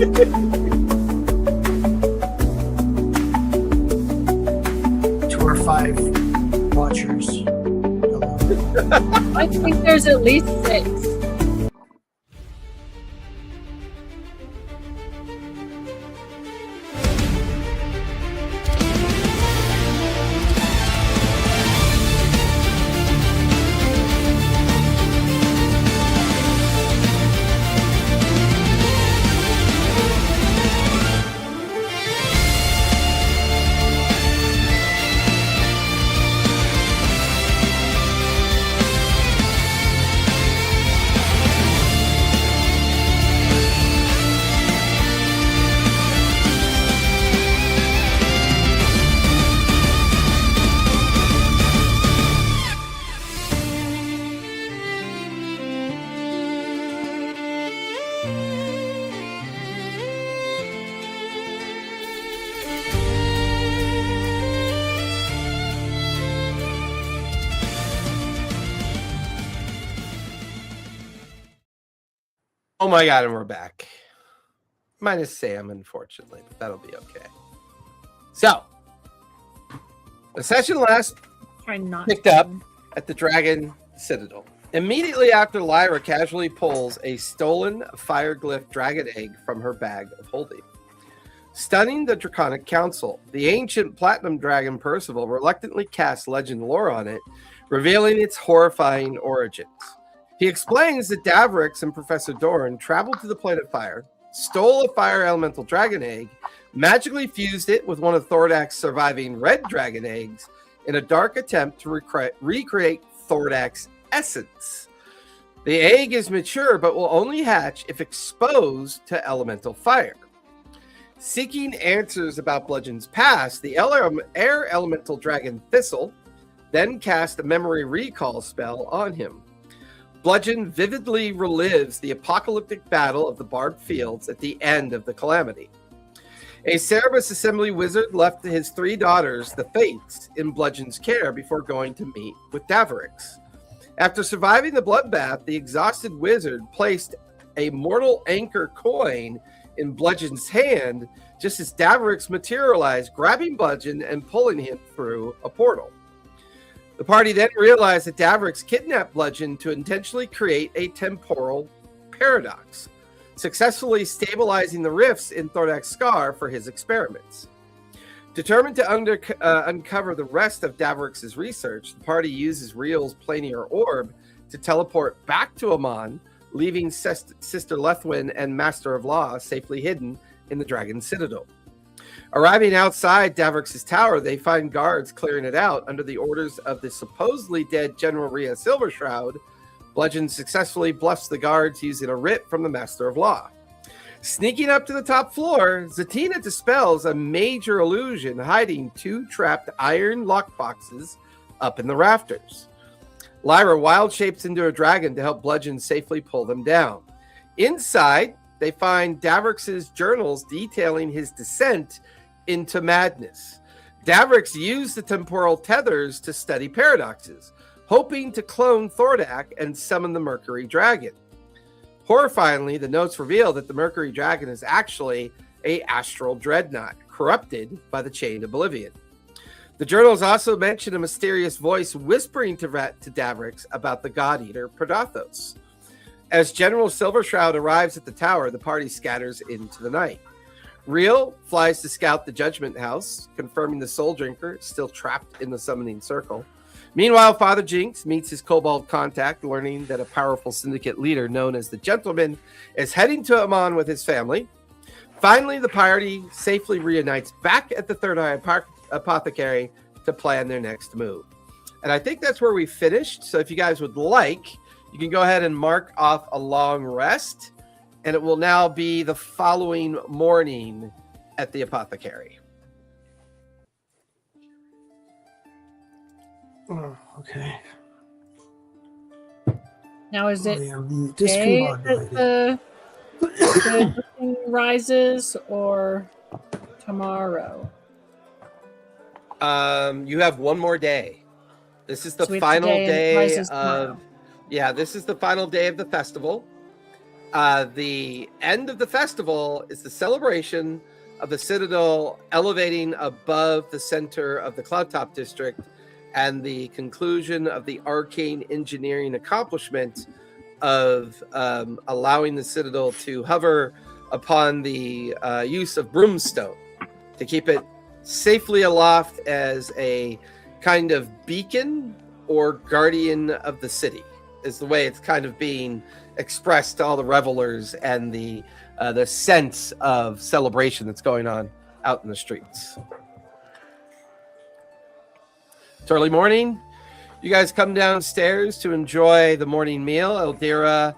Two or five watchers. I think there's at least 6. Oh my god, and we're back. Minus Sam, unfortunately, but that'll be okay. So, the session last picked up at the Dragon Citadel. Immediately after Lyra casually pulls a stolen fire-glyphed dragon egg from her bag of holding. Stunning the Draconic Council, the ancient platinum dragon Percival reluctantly casts legend lore on it, revealing its horrifying origins. He explains that Daverix and Professor Dorn traveled to the plane of fire, stole a fire elemental dragon egg, magically fused it with one of Thordak's surviving red dragon eggs in a dark attempt to recreate Thordak's essence. The egg is mature but will only hatch if exposed to elemental fire. Seeking answers about Bludgeon's past, the air elemental dragon Thistle then cast a memory recall spell on him. Bludgeon vividly relives the apocalyptic battle of the Barbed Fields at the end of the Calamity. A Cerebus Assembly wizard left his 3 daughters, the Fates, in Bludgeon's care before going to meet with Daverix. After surviving the bloodbath, the exhausted wizard placed a mortal anchor coin in Bludgeon's hand just as Daverix materialized, grabbing Bludgeon and pulling him through a portal. The party then realized that Daverix kidnapped Bludgeon to intentionally create a temporal paradox, successfully stabilizing the rifts in Thordak's scar for his experiments. Determined to uncover the rest of Daverix's research, the party uses Riel's planar orb to teleport back to Emon, leaving Sister Lethwyn and Master of Law safely hidden in the Dragon Citadel. Arriving outside Daverix's tower, they find guards clearing it out under the orders of the supposedly dead General Rhea Silvershroud. Bludgeon successfully bluffs the guards using a writ from the Master of Law. Sneaking up to the top floor, Zatina dispels a major illusion, hiding 2 trapped iron lockboxes up in the rafters. Lyra wild shapes into a dragon to help Bludgeon safely pull them down. Inside, they find Daverix's journals detailing his descent into madness. Daverix used the temporal tethers to study paradoxes, hoping to clone Thordak and summon the Mercury Dragon. Horrifyingly, the notes reveal that the Mercury Dragon is actually a Astral Dreadnought, corrupted by the Chained Oblivion. The journals also mention a mysterious voice whispering to Daverix about the God-Eater Predathos. As General Silvershroud arrives at the tower, the party scatters into the night. Riel flies to scout the Judgment House, confirming the Soul Drinker is still trapped in the summoning circle. Meanwhile, Father Jinx meets his kobold contact, learning that a powerful syndicate leader known as the Gentleman is heading to Emon with his family. Finally, the party safely reunites back at the Third Eye Apothecary to plan their next move. And I think that's where we finished. So if you guys would like, you can go ahead and mark off a long rest, and it will now be the following morning at the Apothecary. Oh, okay. Now is it day that the thing rises or tomorrow? You have one more day. This is the final day of... Yeah, this is the final day of the festival. The end of the festival is the celebration of the Citadel elevating above the center of the Cloudtop District, and the conclusion of the arcane engineering accomplishment of allowing the Citadel to hover upon the use of broomstone to keep it safely aloft as a kind of beacon or guardian of the city, is the way it's kind of being expressed to all the revelers and the sense of celebration that's going on out in the streets. It's early morning. You guys come downstairs to enjoy the morning meal. Eldira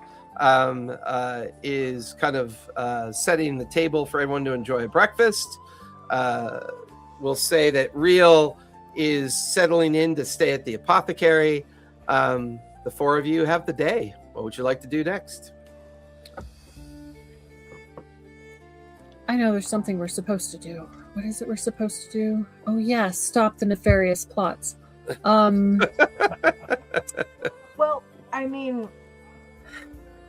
is kind of setting the table for everyone to enjoy breakfast. We'll say that Riel is settling in to stay at the apothecary. The four of you have the day. What would you like to do next? I know there's something we're supposed to do. What is it we're supposed to do? Oh yes, stop the nefarious plots. Well, I mean,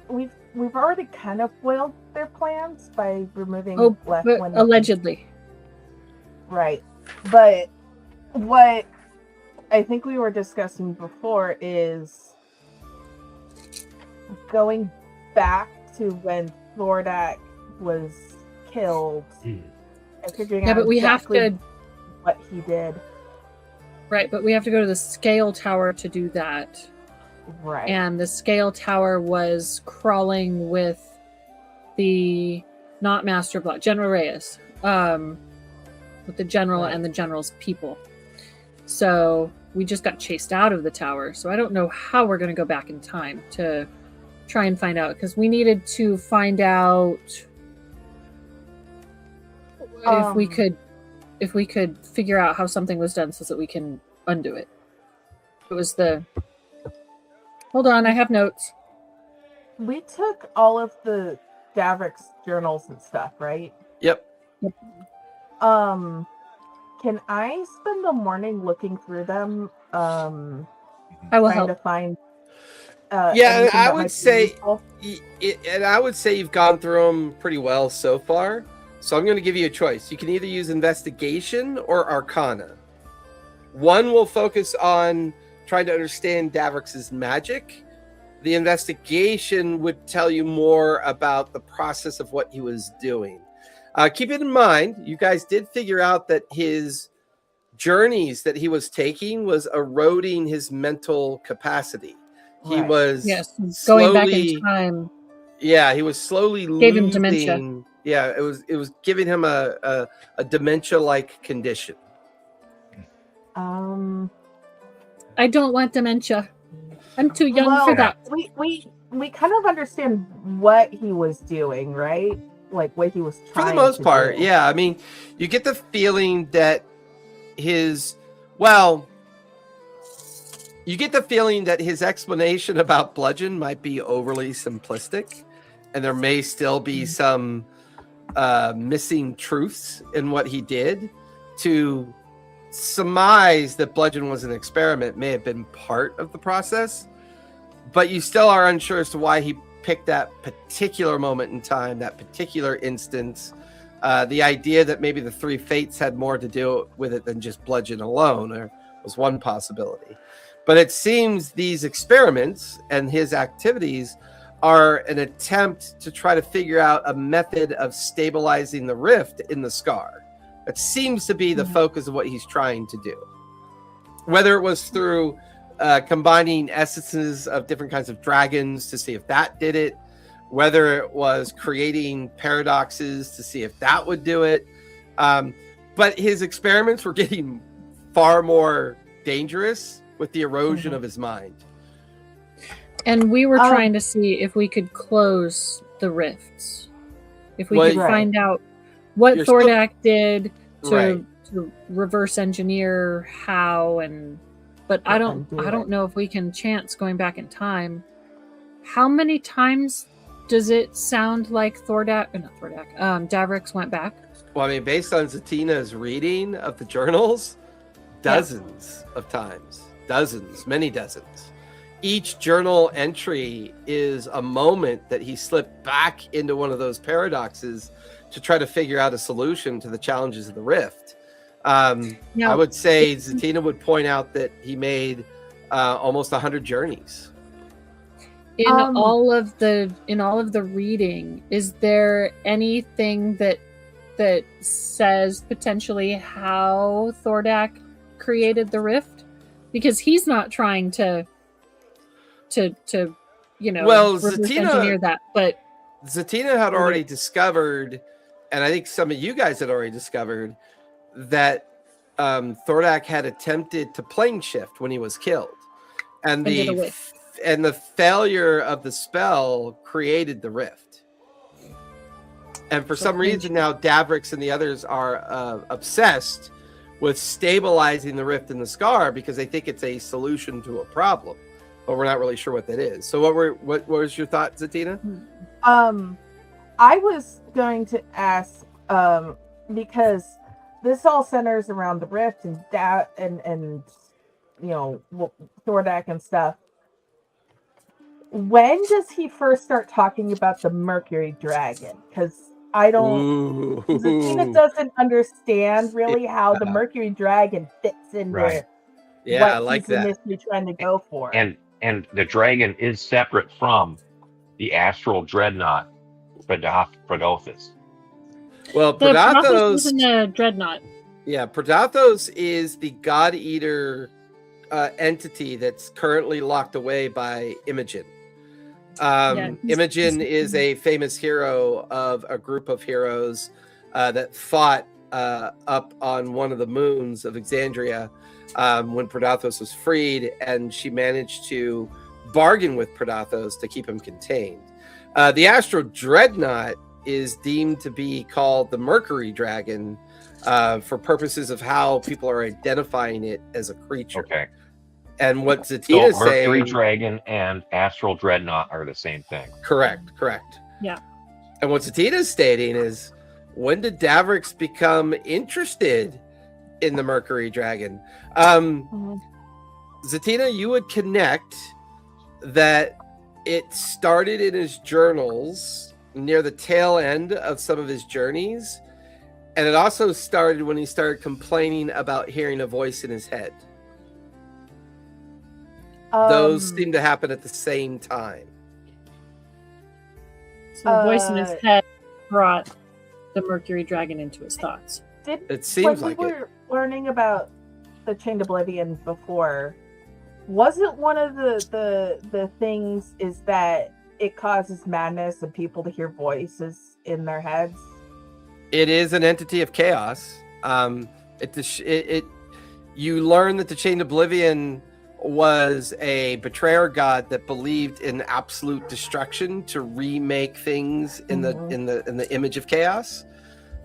we've already kind of foiled their plans by removing left but one. allegedly. Right. But what I think we were discussing before is going back to when Thordak was killed and figuring out but we exactly have to what he did. Right, but we have to go to the scale tower to do that. Right. And the scale tower was crawling with the not Master Blood, General Reyes, with the general and the general's people. So we just got chased out of the tower. So I don't know how we're going to go back in time to try and find out, because we needed to find out if we could figure out how something was done so that we can undo it. It was the... Hold on, I have notes. We took all of the Daverix journals and stuff, right? Yep. Can I spend the morning looking through them? I will trying help. to find. Yeah, anything I that would might be say, useful. and I would say you've gone through them pretty well so far. So I'm going to give you a choice. You can either use investigation or arcana. One will focus on trying to understand Daverix's magic. The investigation would tell you more about the process of what he was doing. Keep it in mind, you guys did figure out that his journeys that he was taking was eroding his mental capacity. He Right. was going back in time. Yeah, he was slowly Gave him losing. dementia. Yeah, it was giving him a dementia-like condition. I don't want dementia. I'm too young Well, for that. We kind of understand what he was doing, right? Like what he was For trying the most to part, do. yeah. I mean, you get the feeling that his explanation about Bludgeon might be overly simplistic, and there may still be some missing truths in what he did. To surmise that Bludgeon was an experiment may have been part of the process, but you still are unsure as to why he picked that particular moment in time, that particular instance. The idea that maybe the three fates had more to do with it than just Bludgeon alone was one possibility. But it seems these experiments and his activities are an attempt to try to figure out a method of stabilizing the rift in the scar. That seems to be the focus of what he's trying to do. Whether it was through combining essences of different kinds of dragons to see if that did it, whether it was creating paradoxes to see if that would do it. But his experiments were getting far more dangerous with the erosion of his mind. And we were trying to see if we could close the rifts. If we could find out what Thordak did to reverse engineer how, but I don't know if we can chance going back in time. How many times does it sound like Daverix went back? Well, I mean, based on Zatina's reading of the journals, dozens of times. Many dozens. each journal entry is a moment that he slipped back into one of those paradoxes to try to figure out a solution to the challenges of the rift. I would say Zatina would point out that he made almost 100 journeys. In all of the reading, is there anything that says potentially how Thordak created the rift? Because he's not trying to engineer that, but Zatina had already discovered, and I think some of you guys had already discovered, that Thordak had attempted to plane shift when he was killed, and the failure of the spell created the rift. And for some reason now Daverix and the others are obsessed with stabilizing the rift in the scar because they think it's a solution to a problem, but we're not really sure what that is. So what was your thought, Zatina? I was going to ask, because this all centers around the rift and Thordak and stuff. When does he first start talking about the Mercury Dragon? Because Zatina doesn't understand really how the Mercury Dragon fits into what he's initially trying to go for. And the dragon is separate from the Astral Dreadnought, Predathos. Well, Predathos isn't a dreadnought. Yeah, Predathos is the God Eater entity that's currently locked away by Imogen. Imogen is a famous hero of a group of heroes that fought up on one of the moons of Exandria when Predathos was freed, and she managed to bargain with Predathos to keep him contained. The Astral Dreadnought is deemed to be called the Mercury Dragon for purposes of how people are identifying it as a creature. Okay. And what Zatina is saying... Mercury Dragon and Astral Dreadnought are the same thing. Correct. Yeah. And what Zatina is stating is, when did Daverix become interested in the Mercury Dragon? Zatina, you would connect that it started in his journals near the tail end of some of his journeys. And it also started when he started complaining about hearing a voice in his head. Those seem to happen at the same time. So the voice in his head brought the Mercury Dragon into his thoughts. It seems like we were learning about the Chained Oblivion before, wasn't one of the things is that it causes madness and people to hear voices in their heads? It is an entity of chaos. You learn that the Chained Oblivion was a betrayer god that believed in absolute destruction to remake things in the image of chaos,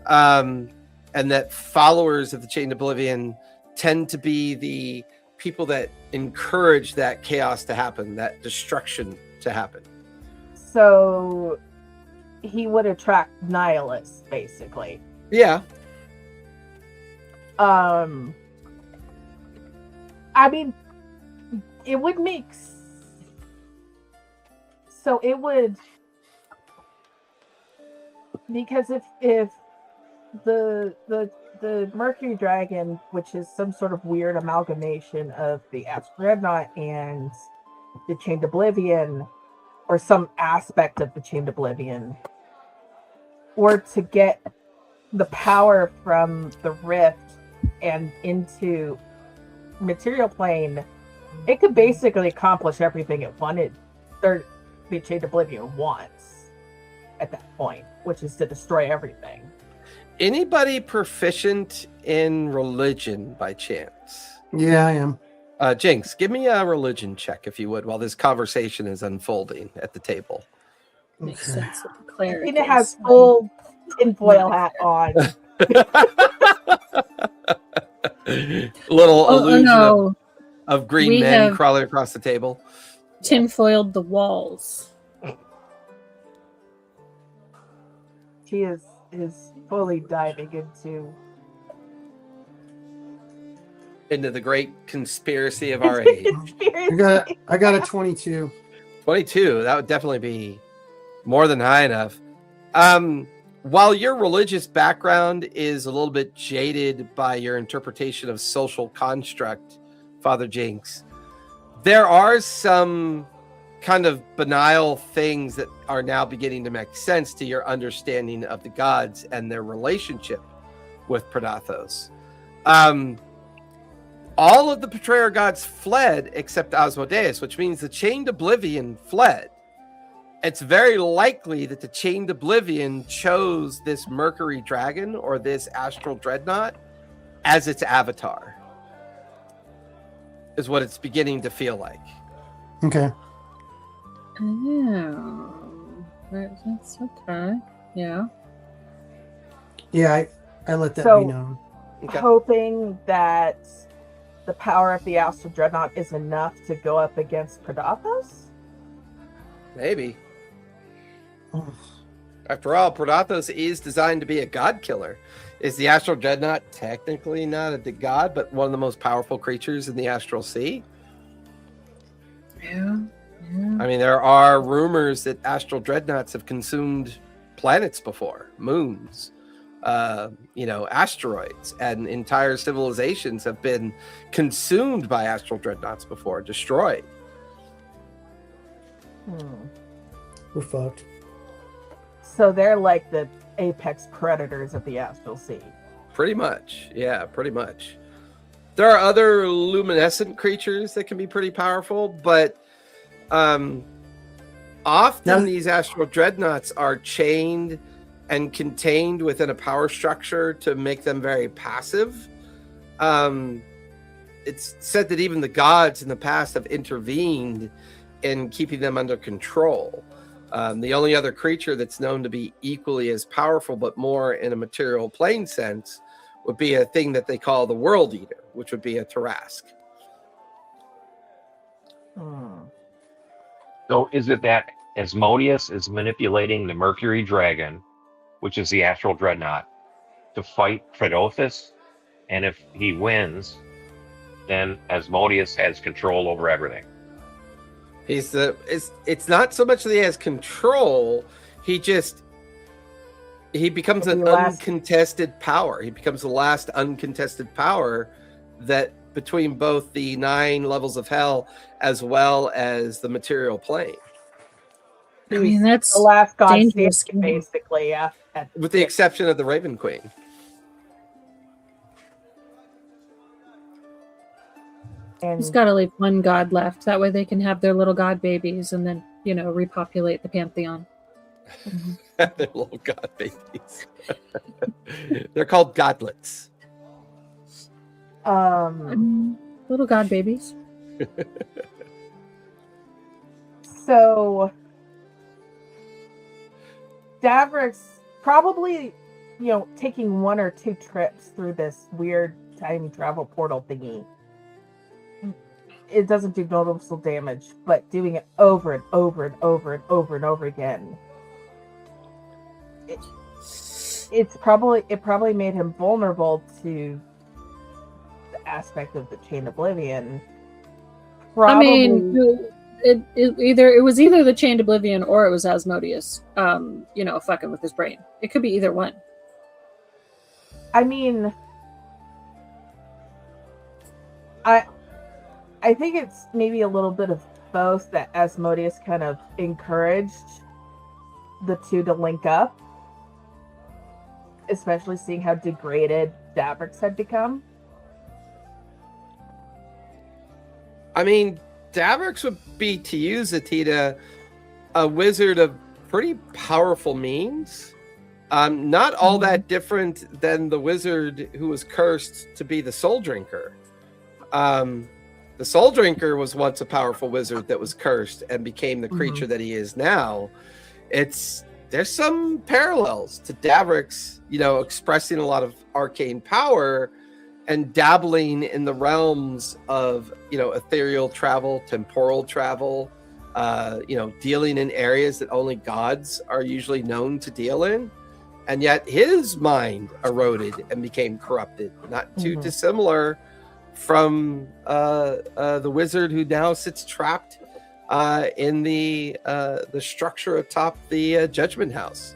and that followers of the Chained Oblivion tend to be the people that encourage that chaos to happen, that destruction to happen. So he would attract nihilists, basically. Yeah. I mean, it would make so it would, because if the Mercury Dragon, which is some sort of weird amalgamation of the Astral Dreadnought and the Chained Oblivion, or some aspect of the Chained Oblivion, or to get the power from the rift and into material plane, it could basically accomplish everything it wanted, or the Chained Oblivion wants at that point, which is to destroy everything. Anybody proficient in religion by chance? Yeah, I am. Jinx, give me a religion check, if you would, while this conversation is unfolding at the table. Makes sense. Claire, Tina has full tinfoil hat on. Little illusion of green men crawling across the table. Tinfoiled the walls. She is fully diving into into the great conspiracy of our age. I got a 22. 22, that would definitely be more than high enough. While your religious background is a little bit jaded by your interpretation of social construct, Father Jinx, there are some kind of banal things that are now beginning to make sense to your understanding of the gods and their relationship with Predathos. All of the Betrayer gods fled except Asmodeus, which means the Chained Oblivion fled. It's very likely that the Chained Oblivion chose this Mercury Dragon or this Astral Dreadnought as its avatar, is what it's beginning to feel like. Okay. Oh, that's okay. Yeah. Yeah, I let that So- be known. Okay. Hoping that the power of the Astral Dreadnought is enough to go up against Predathos? Maybe. After all, Predathos is designed to be a god killer. Is the Astral Dreadnought technically not a god, but one of the most powerful creatures in the Astral Sea? Yeah. I mean, there are rumors that Astral Dreadnoughts have consumed planets before, moons, asteroids, and entire civilizations have been consumed by Astral Dreadnoughts before, destroyed. We're fucked. So they're like the apex predators of the Astral Sea. Pretty much. Yeah, pretty much. There are other luminescent creatures that can be pretty powerful, but often these Astral Dreadnoughts are chained and contained within a power structure to make them very passive. It's said that even the gods in the past have intervened in keeping them under control. The only other creature that's known to be equally as powerful, but more in a material plane sense, would be a thing that they call the World Eater, which would be a Tarask. So is it that Asmodeus is manipulating the Mercury Dragon, which is the Astral Dreadnought, to fight Predathos? And if he wins, then Asmodeus has control over everything. It's not so much that he has control, he becomes an uncontested power. He becomes the last uncontested power that between both the 9 levels of hell as well as the material plane. I mean, that's the last god dangerous, standing, basically, yeah. With the exception of the Raven Queen. And Just got to leave one god left. That way they can have their little god babies and then, repopulate the pantheon. They're little god babies. They're called godlets. Little god babies. So Daverix probably, taking 1 or 2 trips through this weird time travel portal thingy. It doesn't do noticeable damage, but doing it over and over and over and over and over again. It probably made him vulnerable to the aspect of the Chained Oblivion. Probably, I mean, it was either the Chained Oblivion or it was Asmodeus, fucking with his brain. It could be either one. I mean, I think it's maybe a little bit of both, that Asmodeus kind of encouraged the two to link up, especially seeing how degraded Daverix had become. I mean, Daverix would be, to use Atita, a wizard of pretty powerful means. Not all that different than the wizard who was cursed to be the Soul Drinker. The Soul Drinker was once a powerful wizard that was cursed and became the creature that he is now. There's some parallels to Daverix, expressing a lot of arcane power and dabbling in the realms of, ethereal travel, temporal travel, dealing in areas that only gods are usually known to deal in. And yet his mind eroded and became corrupted, not too dissimilar from the wizard who now sits trapped in the structure atop the Judgment House.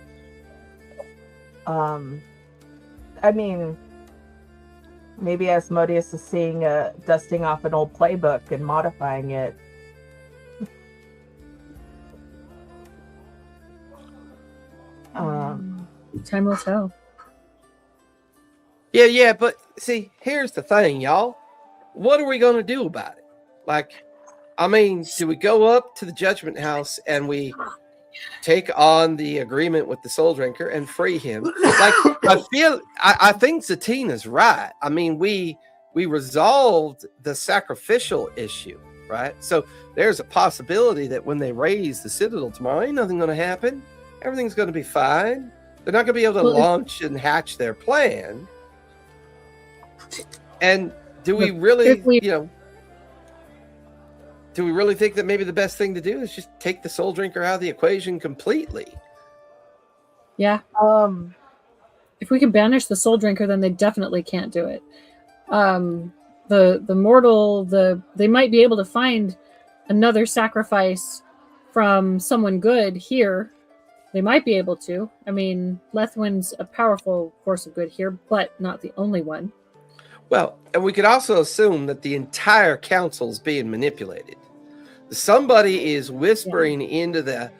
I mean, maybe Asmodeus is seeing dusting off an old playbook and modifying it. Time will tell. Yeah, but see, here's the thing, y'all. What are we going to do about it? Like, I mean, do we go up to the Judgment House and we take on the agreement with the Soul Drinker and free him? Like, I think Zatina's right. I mean, we resolved the sacrificial issue, right? So there's a possibility that when they raise the Citadel tomorrow, ain't nothing going to happen. Everything's going to be fine. They're not going to be able to launch and hatch their plan. And do we really, do we really think that maybe the best thing to do is just take the Soul Drinker out of the equation completely? Yeah. If we can banish the Soul Drinker, then they definitely can't do it. The mortal, they might be able to find another sacrifice from someone good here. They might be able to. I mean, Lethwin's a powerful force of good here, but not the only one. Well, and we could also assume that the entire council is being manipulated. Somebody is whispering into the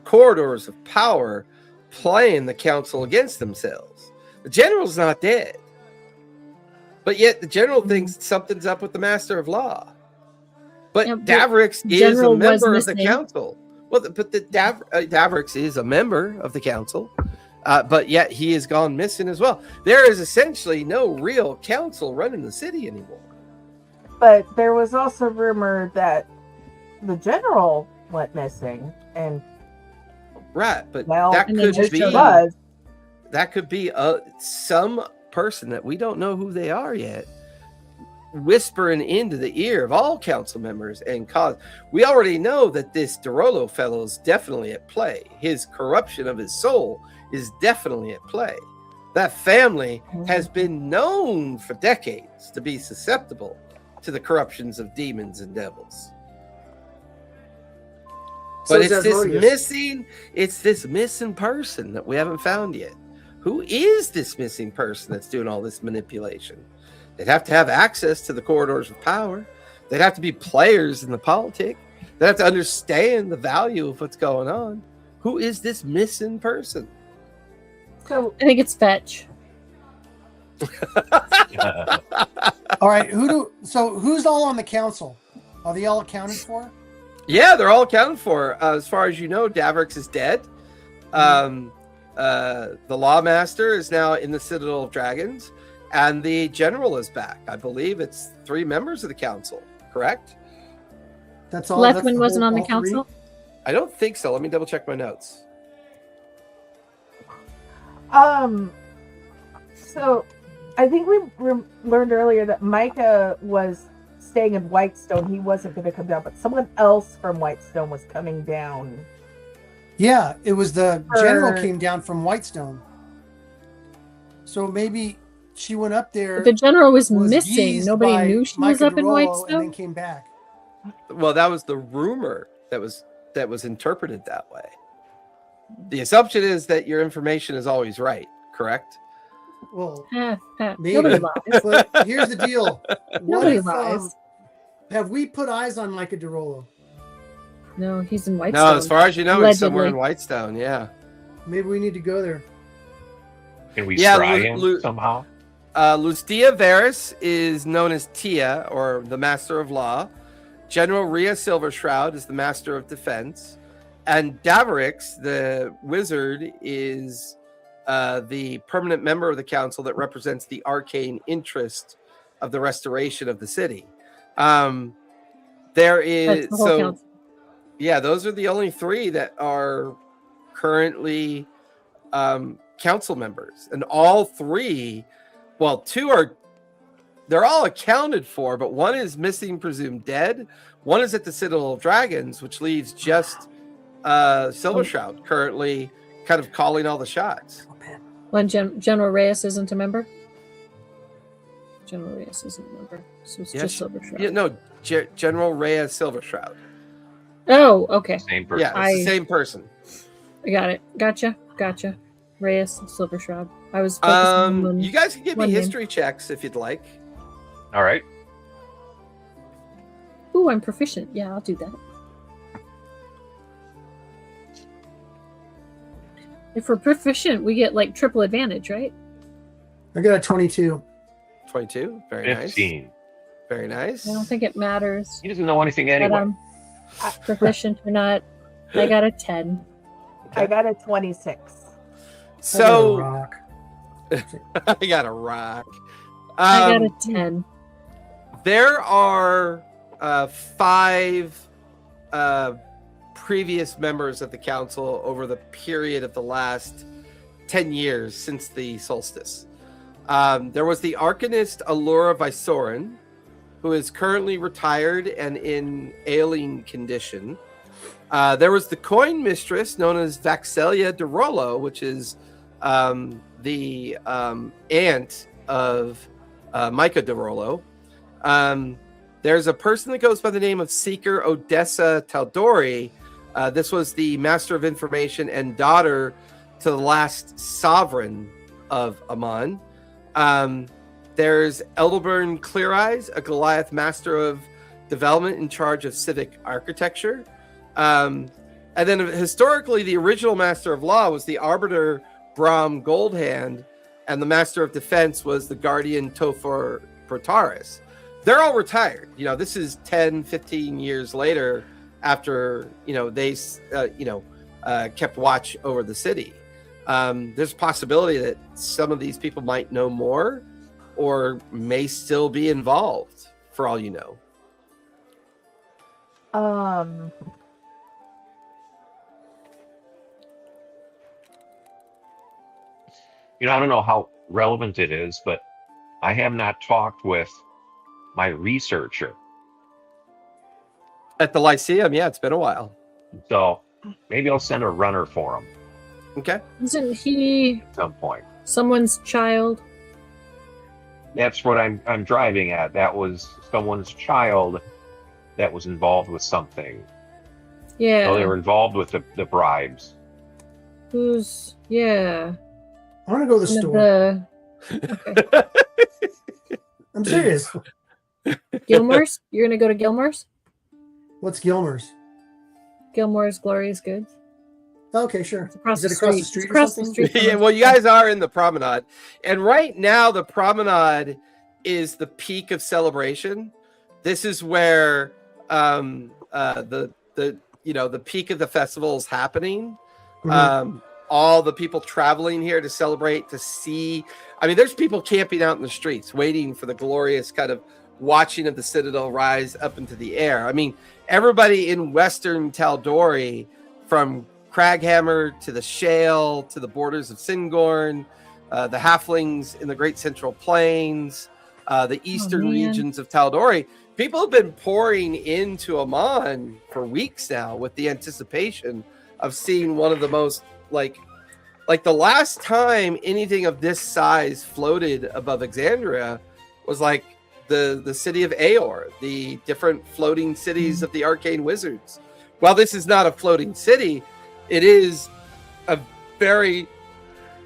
corridors of power, playing the council against themselves. The general's not dead, but yet the general thinks something's up with the Master of Law. But Daverix is a member of the council. Well, but Daverix is a member of the council, but yet he has gone missing as well. There is essentially no real council running the city anymore. But there was also rumor that the general went missing, and right, but that could be some person that we don't know who they are yet, whispering into the ear of all council members and cause. We already know that this Derolo fellow is definitely at play. His corruption of his soul is definitely at play. That family has been known for decades to be susceptible to the corruptions of demons and devils. But it's this missing person that we haven't found yet. Who is this missing person that's doing all this manipulation? They'd have to have access to the corridors of power. They'd have to be players in the politic. They'd have to understand the value of what's going on. Who is this missing person? So I think it's Fetch. All right, who's all on the council? Are they all accounted for? Yeah, they're all accounted for. As far as you know, Daverix is dead. The Lawmaster is now in the Citadel of Dragons, and the General is back. I believe it's 3 members of the council, correct? That's all. Lethwin wasn't on the council? I don't think so. Let me double check my notes. So I think we learned earlier that Micah was staying in Whitestone. He wasn't going to come down, but someone else from Whitestone was coming down. Yeah, it was the general came down from Whitestone. So maybe she went up there. But the general was missing. Nobody knew she was up in Whitestone. And then came back. Well, that was the rumor that was interpreted that way. The assumption is that your information is always right, correct? Well, maybe. Nobody lies. But here's the deal. Nobody lies. Have we put eyes on Micah Derolo? No, he's in Whitestone. No, as far as you know, he's somewhere in Whitestone, yeah. Maybe we need to go there. Can we try him somehow? Lucia Varys is known as Tia, or the Master of Law. General Rhea Silvershroud is the Master of Defense. And Daverix, the wizard, is the permanent member of the council that represents the arcane interest of the restoration of the city. There is council. Yeah, those are the only 3 that are currently council members, and all 3, well, 2 are, they're all accounted for, but 1 is missing, presumed dead. 1 is at the Citadel of Dragons, which leaves just Silvershroud currently kind of calling all the shots. When General Reyes isn't a member? General Rhea isn't a member, so it's just Silvershroud. Yeah, no, General Rhea Silvershroud. Oh, okay. Same person. Yeah, it's the same person. I got it. Gotcha. Rhea Silvershroud. I was focusing on you guys can give me name. history checks if you'd like. All right. Ooh, I'm proficient. Yeah, I'll do that. If we're proficient, we get like triple advantage, right? I got a 22. 22. Very 15. nice. Very nice. I don't think it matters. He doesn't know anything anyway. But, proficient or not, I got a 10. I got a 26. So rock. I got a rock. I got a 10. There are 5 previous members of the council over the period of the last 10 years since the solstice. There was the Arcanist Allura Visorin, who is currently retired and in ailing condition. There was the coin mistress known as Vaxelia de Rollo, which is the aunt of Micah de Rollo. There's a person that goes by the name of Seeker Odessa Taldori. This was the Master of Information and daughter to the last sovereign of Emon. There's Elderburn Clear Eyes, a Goliath Master of Development in charge of civic architecture. And then historically, the original Master of Law was the Arbiter Bram Goldhand, and the Master of Defense was the Guardian Tofor Protaris. They're all retired. This is 10, 15 years later after, they, kept watch over the city. There's a possibility that some of these people might know more or may still be involved, for all you know. I don't know how relevant it is, but I have not talked with my researcher. At the Lyceum, yeah, it's been a while. So maybe I'll send a runner for him. Okay. Isn't he at some point someone's child? That's what I'm driving at. That was someone's child that was involved with something. Yeah. So they were involved with the bribes. I want to go to the store. Okay. I'm serious. Gilmore's? You're going to go to Gilmore's? What's Gilmore's? Gilmore's Glorious Goods. Okay, sure. It's across Is it across the street or across the something? street. Yeah, well, you guys are in the promenade. And right now, the promenade is the peak of celebration. This is where the peak of the festival is happening. Mm-hmm. All the people traveling here to celebrate, to see. I mean, there's people camping out in the streets waiting for the glorious kind of watching of the Citadel rise up into the air. I mean, everybody in Western Taldori, from Craghammer to the Shale to the borders of Singorn, the Halflings in the Great Central Plains, the eastern regions of Taldori, people have been pouring into Emon for weeks now with the anticipation of seeing one of the most like the last time anything of this size floated above Exandria was like the city of Aor, the different floating cities of the arcane wizards. While this is not a floating city, it is a very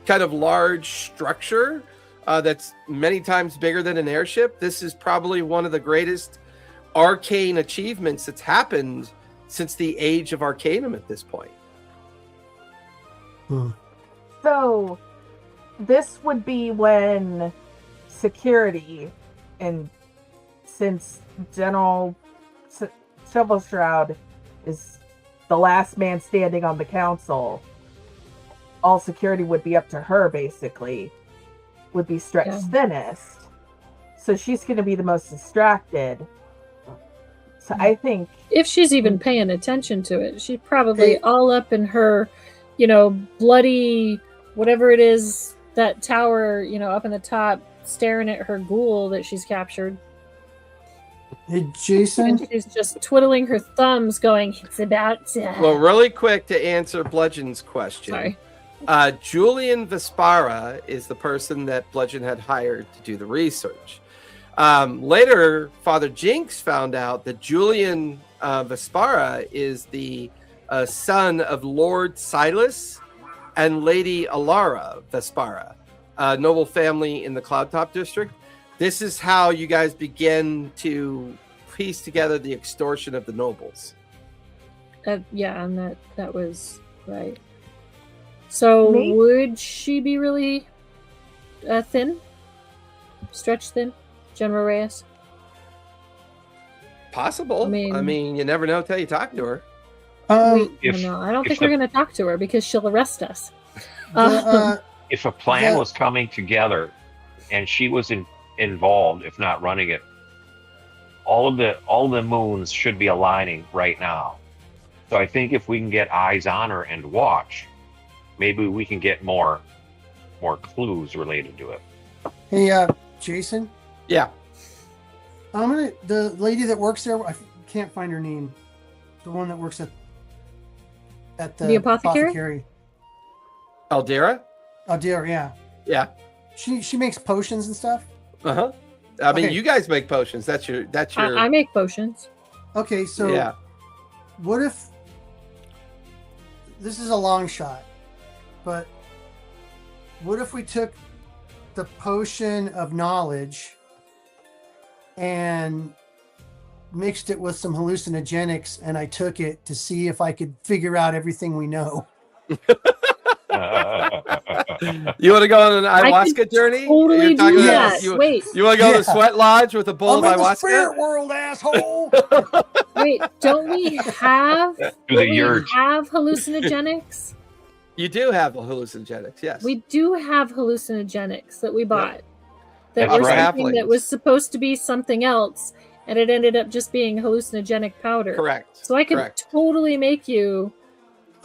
kind of large structure that's many times bigger than an airship. This is probably one of the greatest arcane achievements that's happened since the age of Arcanum at this point. So this would be when security, and since General Silvershroud is the last man standing on the council, all security would be up to her, basically, would be stretched thinnest. So she's going to be the most distracted. So I think if she's even paying attention to it, she's probably all up in her, bloody, whatever it is, that tower, up in the top, staring at her ghoul that she's captured. Hey, Jason? And she's just twiddling her thumbs going, it's about to... Well, really quick to answer Bludgeon's question. Sorry. Julian Vespara is the person that Bludgeon had hired to do the research. Later, Father Jinx found out that Julian Vespara is the son of Lord Silas and Lady Alara Vespara, a noble family in the Cloudtop district. This is how you guys begin to piece together the extortion of the nobles. Yeah, and that was right. So would she be really thin? Stretched thin? General Reyes? Possible. I mean, you never know until you talk to her. I don't think we're going to talk to her because she'll arrest us. If a plan was coming together and she was involved, if not running it, all of the moons should be aligning right now. So I think if we can get eyes on her and watch, maybe we can get more clues related to it. Hey, Jason? Yeah. The lady that works there, I can't find her name. The one that works at the apothecary. Aldera, yeah. Yeah. She makes potions and stuff. Uh-huh. I mean, you guys make potions. That's your. I make potions. Okay, so what if this is a long shot, but what if we took the potion of knowledge and mixed it with some hallucinogenics, and I took it to see if I could figure out everything we know? You want to go on an ayahuasca journey? Totally do that. Wait. You want to go to the sweat lodge with a bowl of ayahuasca? The spirit world, asshole. Wait, don't we have hallucinogenics? You do have hallucinogenics, yes. We do have hallucinogenics that we bought. Yeah. That were something that was supposed to be something else, and it ended up just being hallucinogenic powder. Correct. So I could totally make you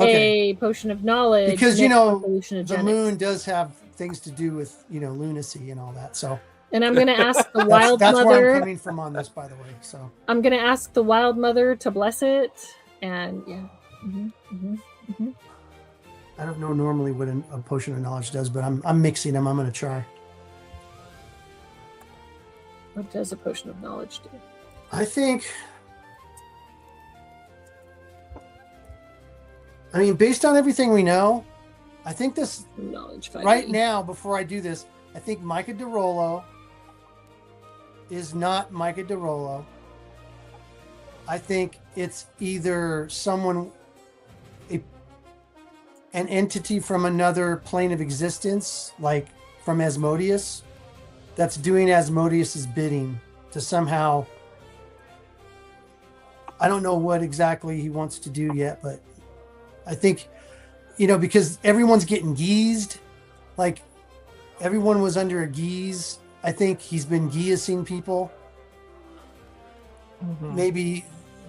a potion of knowledge. Because, the moon does have things to do with, lunacy and all that. So. And I'm going to ask the wild that's mother. That's where I'm coming from on this, by the way. So. I'm going to ask the wild mother to bless it. And I don't know normally what a potion of knowledge does, but I'm mixing them. I'm going to try. What does a potion of knowledge do? I think, based on everything we know, I think this knowledge right now, before I do this, I think Micah DeRollo is not Micah DeRollo. I think it's either someone, an entity from another plane of existence, like from Asmodeus, that's doing Asmodeus's bidding to somehow, I don't know what exactly he wants to do yet, but I think, because everyone's getting geezed, like everyone was under a geeze. I think he's been geezing people. Mm-hmm. Maybe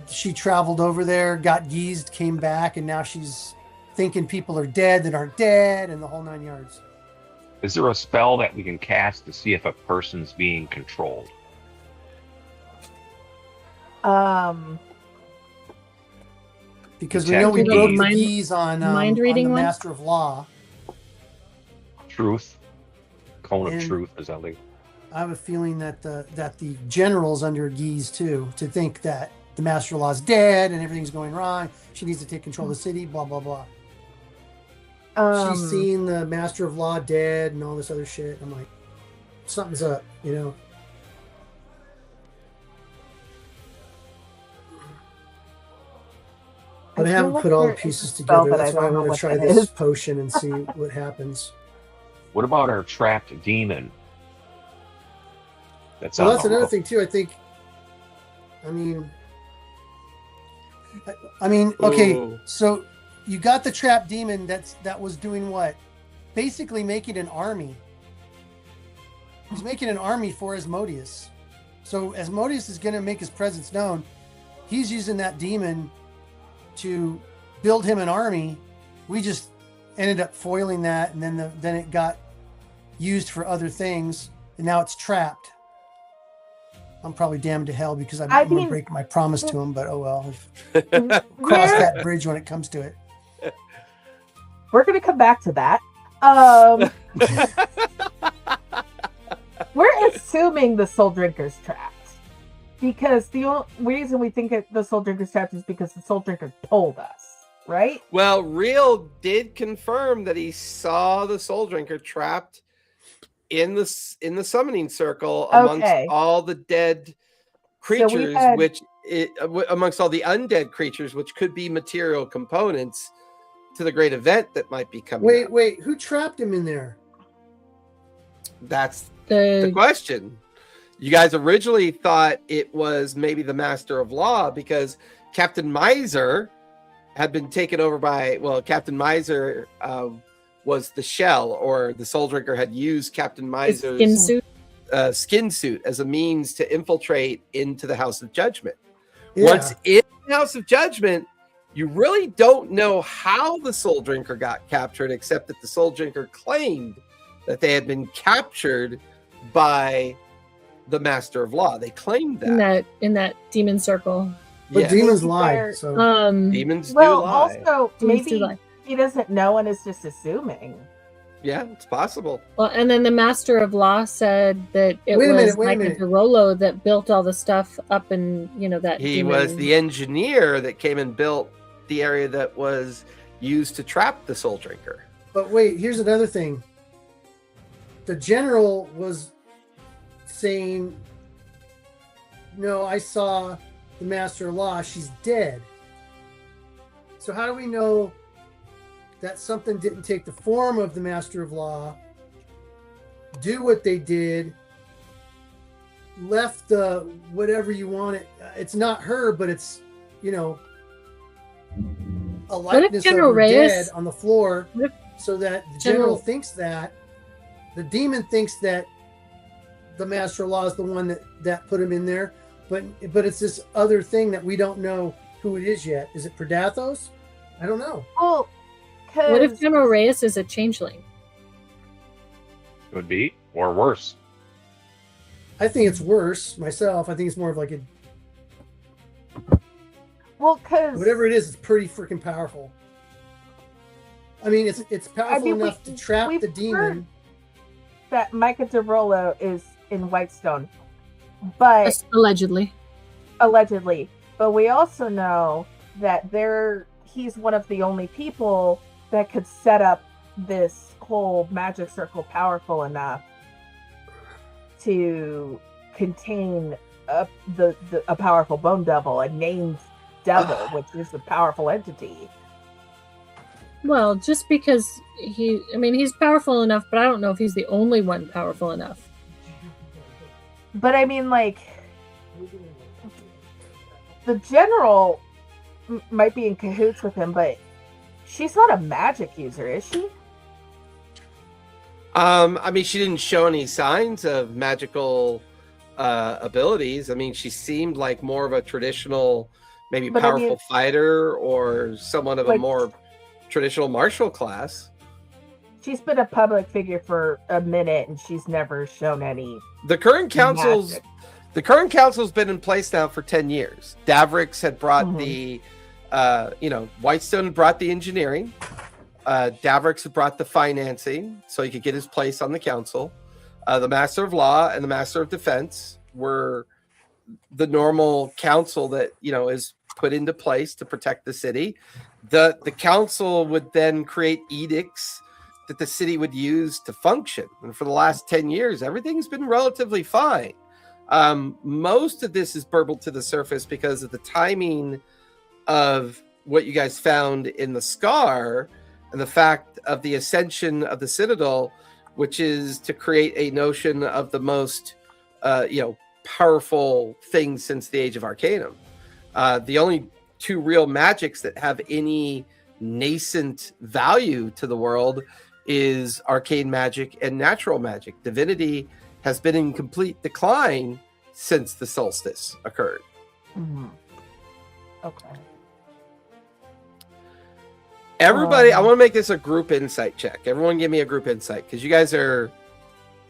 she traveled over there, got geezed, came back, and now she's thinking people are dead that aren't dead, and the whole 9 yards. Is there a spell that we can cast to see if a person's being controlled? Because we know we broke the keys on the Master of Law. Truth. Cone of Truth, as I like. I have a feeling that the general's under geese too, to think that the Master of Law is dead and everything's going wrong. She needs to take control of the city, blah, blah, blah. She's seen the Master of Law dead and all this other shit. I'm like, something's up, But I haven't put all the pieces together. That's why I'm going to try this potion and see what happens. What about our trapped demon? That's another thing too. I think. Okay. Ooh. So you got the trapped demon that was doing what? Basically making an army. He's making an army for Asmodeus. So Asmodeus is going to make his presence known. He's using that demon to build him an army. We just ended up foiling that, and then it got used for other things, and now it's trapped. I'm probably damned to hell because I'm going to break my promise to him, but oh well. Cross that bridge when it comes to it. We're going to come back to that. We're assuming the Soul Drinker's trapped. Because the only reason we think the Soul Drinker's trapped is because the Soul Drinker told us, right? Well, Riel did confirm that he saw the Soul Drinker trapped in the summoning circle amongst all the dead creatures, amongst all the undead creatures, which could be material components to the great event that might be coming. Wait, who trapped him in there? That's the question. You guys originally thought it was maybe the Master of Law because Captain Miser had been taken over by, Captain Miser was the shell, or the Soul Drinker had used Captain Miser's skin suit as a means to infiltrate into the House of Judgment. Yeah. Once in the House of Judgment, you really don't know how the Soul Drinker got captured, except that the Soul Drinker claimed that they had been captured by the Master of Law. They claimed that in that demon circle. But yes. Demons lie. So demons do lie. Also, maybe he doesn't know and is just assuming. Yeah, it's possible. Well, and then the Master of Law said that it was Micah DeRollo that built all the stuff up, and that he was the engineer that came and built the area that was used to trap the Soul Drinker. But wait, here's another thing. The general was saying, no, I saw the Master of Law, she's dead. So how do we know that something didn't take the form of the Master of Law, do what they did, left the whatever you want it? It's not her, but it's, a likeness of her dead on the floor, so that the general thinks that, the demon thinks that the Master of Law is the one that put him in there, but it's this other thing that we don't know who it is yet. Is it Predathos? I don't know. Well, what if General Reyes is a changeling? Could be, or worse. I think it's worse myself. I think it's more of like a... Well, because... whatever it is, it's pretty freaking powerful. I mean, it's powerful enough to trap the demon. That Micah DeRollo is in Whitestone, but... allegedly. But we also know that he's one of the only people that could set up this whole magic circle powerful enough to contain a powerful bone devil, a named devil, which is a powerful entity. Well, just because he's powerful enough, but I don't know if he's the only one powerful enough. But I mean, like, the general might be in cahoots with him, but she's not a magic user, is she? She didn't show any signs of magical abilities. She seemed like more of a traditional, maybe powerful fighter, or someone of a more traditional martial class. She's been a public figure for a minute, and she's never shown any. The current council's been in place now for 10 years. Daverix had brought the, Whitestone had brought the engineering. Daverix had brought the financing, so he could get his place on the council. The Master of Law and the Master of Defense were the normal council that is put into place to protect the city. The council would then create edicts that the city would use to function. And for the last 10 years, everything's been relatively fine. Most of this is burbled to the surface because of the timing of what you guys found in the Scar and the fact of the ascension of the Citadel, which is to create a notion of the most, powerful thing since the Age of Arcanum. The only two real magics that have any nascent value to the world is arcane magic and natural magic. Divinity has been in complete decline since the solstice occurred. Mm-hmm. Okay. Everybody, I want to make this a group insight check. Everyone give me a group insight, because you guys are...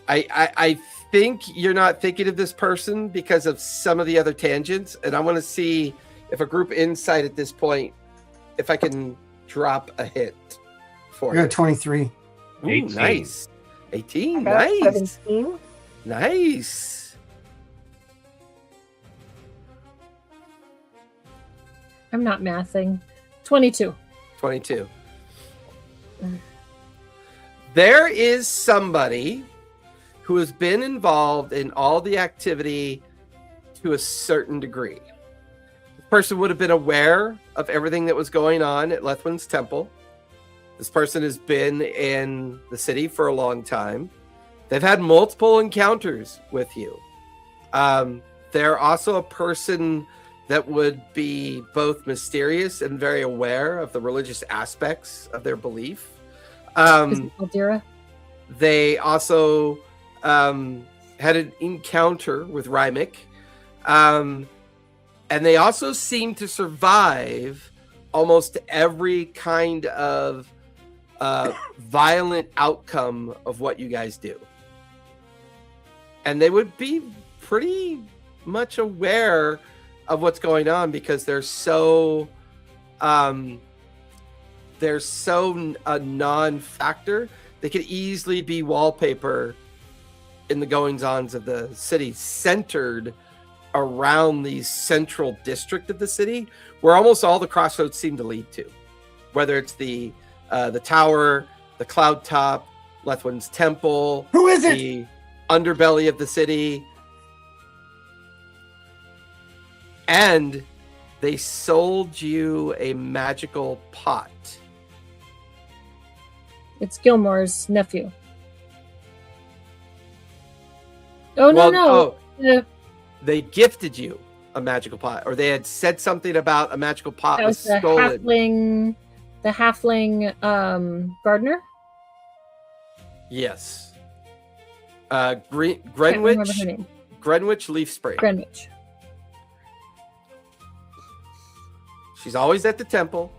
I think you're not thinking of this person because of some of the other tangents, and I want to see if a group insight at this point, if I can drop a hit for you. You're at 23. Ooh, 18. Nice. 18, I got nice. 17. Nice. I'm not mathing. 22. 22. There is somebody who has been involved in all the activity to a certain degree. This person would have been aware of everything that was going on at Lethwin's temple. This person has been in the city for a long time. They've had multiple encounters with you. They're also a person that would be both mysterious and very aware of the religious aspects of their belief. Is it Aldira? They also had an encounter with Rymic. And they also seem to survive almost every kind of violent outcome of what you guys do. And they would be pretty much aware of what's going on because they're so a non-factor. They could easily be wallpaper in the goings-ons of the city, centered around the central district of the city, where almost all the crossroads seem to lead to, whether it's the tower, the cloud top, Lethwin's temple, who is it? The underbelly of the city. And they sold you a magical pot. It's Gilmore's nephew. Oh, no. They gifted you a magical pot, or they had said something about a magical pot that was stolen. The halfling gardener? Yes. Greenwich Leaf Spring. Greenwich. She's always at the temple.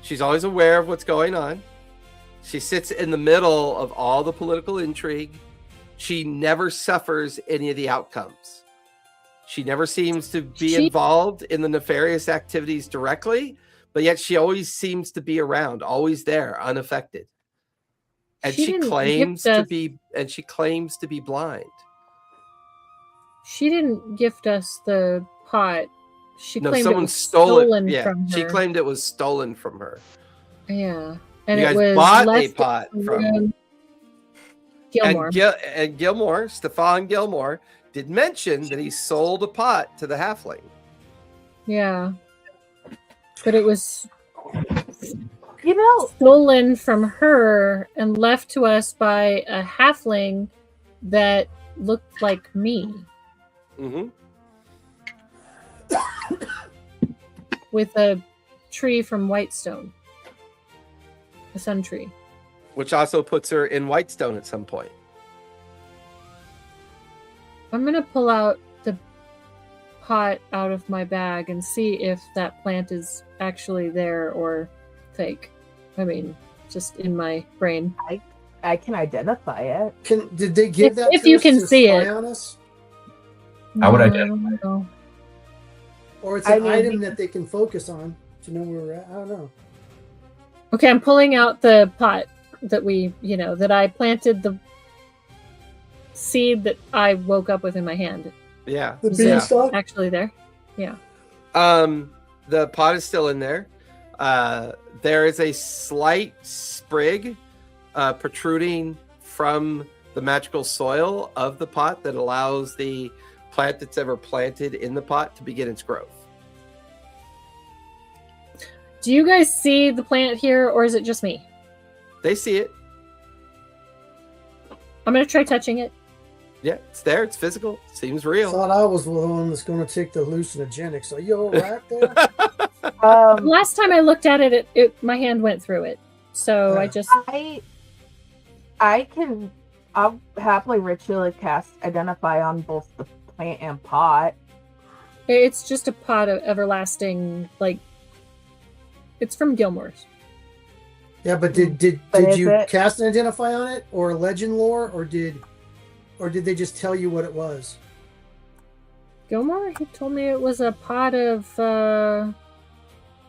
She's always aware of what's going on. She sits in the middle of all the political intrigue. She never suffers any of the outcomes. She never seems to be involved in the nefarious activities directly, but yet she always seems to be around, always there, unaffected. And she claims to be blind. She didn't gift us the pot. She claimed someone it was stolen it. from her. She claimed it was stolen from her. Yeah. And you guys it was bought a pot from Gilmore. And Gilmore, Stefan Gilmore, did mention that he sold a pot to the halfling. Yeah. But it was stolen from her and left to us by a halfling that looked like me. Mm-hmm. With a tree from Whitestone. A sun tree. Which also puts her in Whitestone at some point. I'm going to pull out the pot out of my bag and see if that plant is actually there or fake. I mean, just in my brain. I can identify it. Did they give that if to you us can to see spy it on us? I would identify it. Or it's an item that they can focus on to know where we're at. I don't know. Okay, I'm pulling out the pot that that I planted the seed that I woke up with in my hand. Yeah. The beanstalk? Actually there. Yeah. The pot is still in there. There is a slight sprig protruding from the magical soil of the pot that allows the plant that's ever planted in the pot to begin its growth. Do you guys see the plant here, or is it just me? They see it. I'm going to try touching it. Yeah, it's there. It's physical. Seems real. I thought I was the one that's going to take the hallucinogenics. Are you all right there? Last time I looked at it, my hand went through it. So I'll happily ritually cast Identify on both the plant and pot. It's just a pot of everlasting, it's from Gilmore's. Yeah, but did you cast an Identify on it, or legend lore, or did they just tell you what it was? Gilmore, he told me it was a pot of.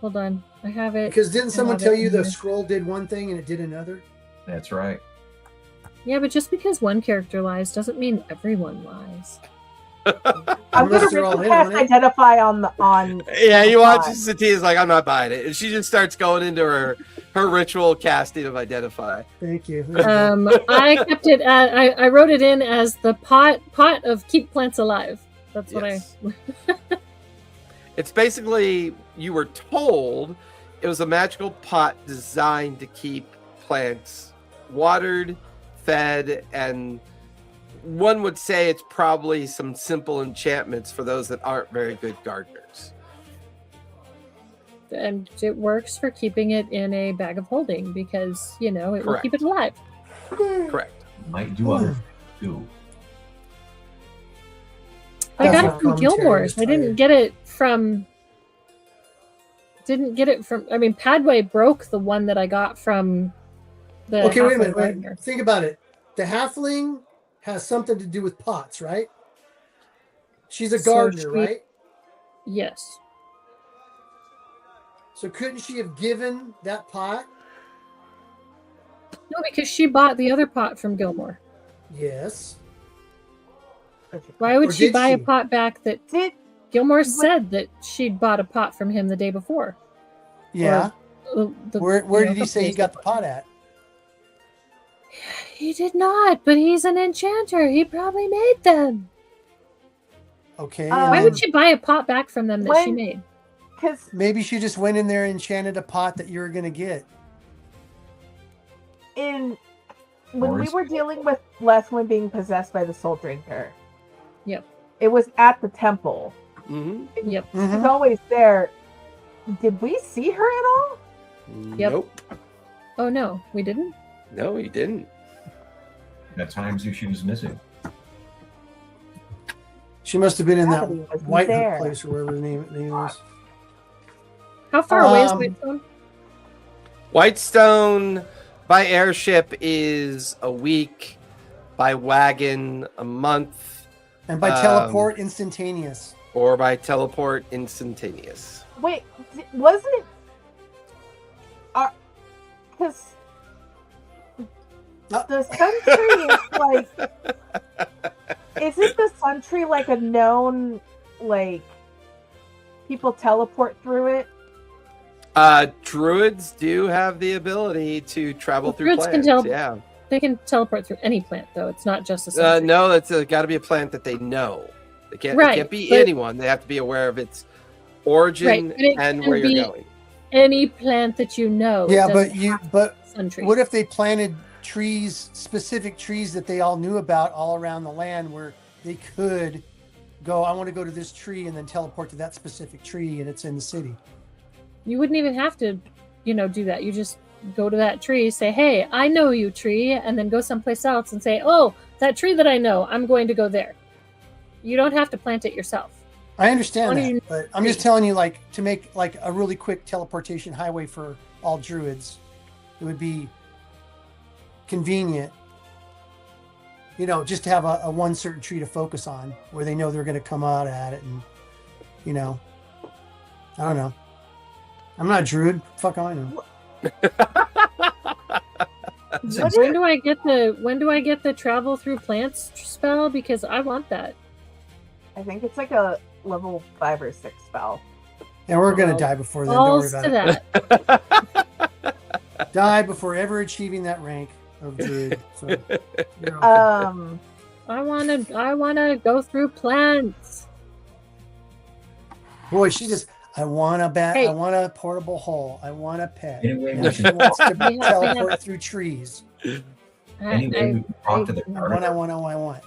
Hold on, I have it. Because didn't someone tell you the scroll did one thing and it did another? That's right. Yeah, but just because one character lies doesn't mean everyone lies. I'm gonna ritual cast identify on. Yeah, you watch Satia's like, I'm not buying it, and she just starts going into her ritual casting of identify. Thank you. I kept it. I wrote it in as the pot of keep plants alive. That's what I. It's basically, you were told it was a magical pot designed to keep plants watered, fed, and one would say it's probably some simple enchantments for those that aren't very good gardeners. And it works for keeping it in a bag of holding because, it will keep it alive. Correct. Might do other things too. I got it from Gilmore's. I didn't get it from... I mean, Padway broke the one that I got from the... Okay, wait a minute. Wait. Think about it. The halfling has something to do with pots, right? She's a gardener, right? Yes. So couldn't she have given that pot? No, because she bought the other pot from Gilmore. Yes. Why would she buy a pot back that Gilmore said that she'd bought a pot from him the day before? Yeah. Where did he say he got the pot at? He did not, but he's an enchanter. He probably made them. Okay. Why would she buy a pot back from them that she made? Because maybe she just went in there and enchanted a pot that you were going to get. When we were dealing with Leslin being possessed by the Soul Drinker. Yep. It was at the temple. Mm-hmm. Yep. She's always there. Did we see her at all? Yep. Nope. Oh, no. We didn't? No, you didn't. At times she was missing. She must have been in that White Hook place or whatever the name is. How far away is Whitestone? Whitestone by airship is a week, by wagon a month, and by teleport instantaneous. Or by teleport instantaneous. Wait, wasn't it? Because the Sun Tree is like, isn't the Sun Tree like a known, like, people teleport through it? Druids do have the ability to travel through plants. They can teleport through any plant, though. It's not just a Sun Tree. No, it's got to be a plant that they know. It can't be anyone. They have to be aware of its origin and where you're going. Any plant that you know. Yeah, but what if they planted trees, specific trees that they all knew about all around the land, where they could go, I want to go to this tree, and then teleport to that specific tree, and it's in the city? You wouldn't even have to, do that. You just go to that tree, say, hey, I know you, tree, and then go someplace else and say, oh, that tree that I know, I'm going to go there. You don't have to plant it yourself. I understand that, but I'm just telling you, like, to make like a really quick teleportation highway for all druids, it would be convenient, just to have a one certain tree to focus on where they know they're going to come out at it, and I don't know. I'm not a druid. Fuck, I know. When do I get the travel through plants spell? Because I want that. I think it's like a level 5 or 6 spell. And we're gonna die before then. Don't worry about it. Die before ever achieving that rank of druid. So, okay. I wanna go through plants. Boy, she just. I want a bat. Hey. I want a portable hole. I want a pet. Anyway, she wants to teleport through trees. Anyway, talk to the I want.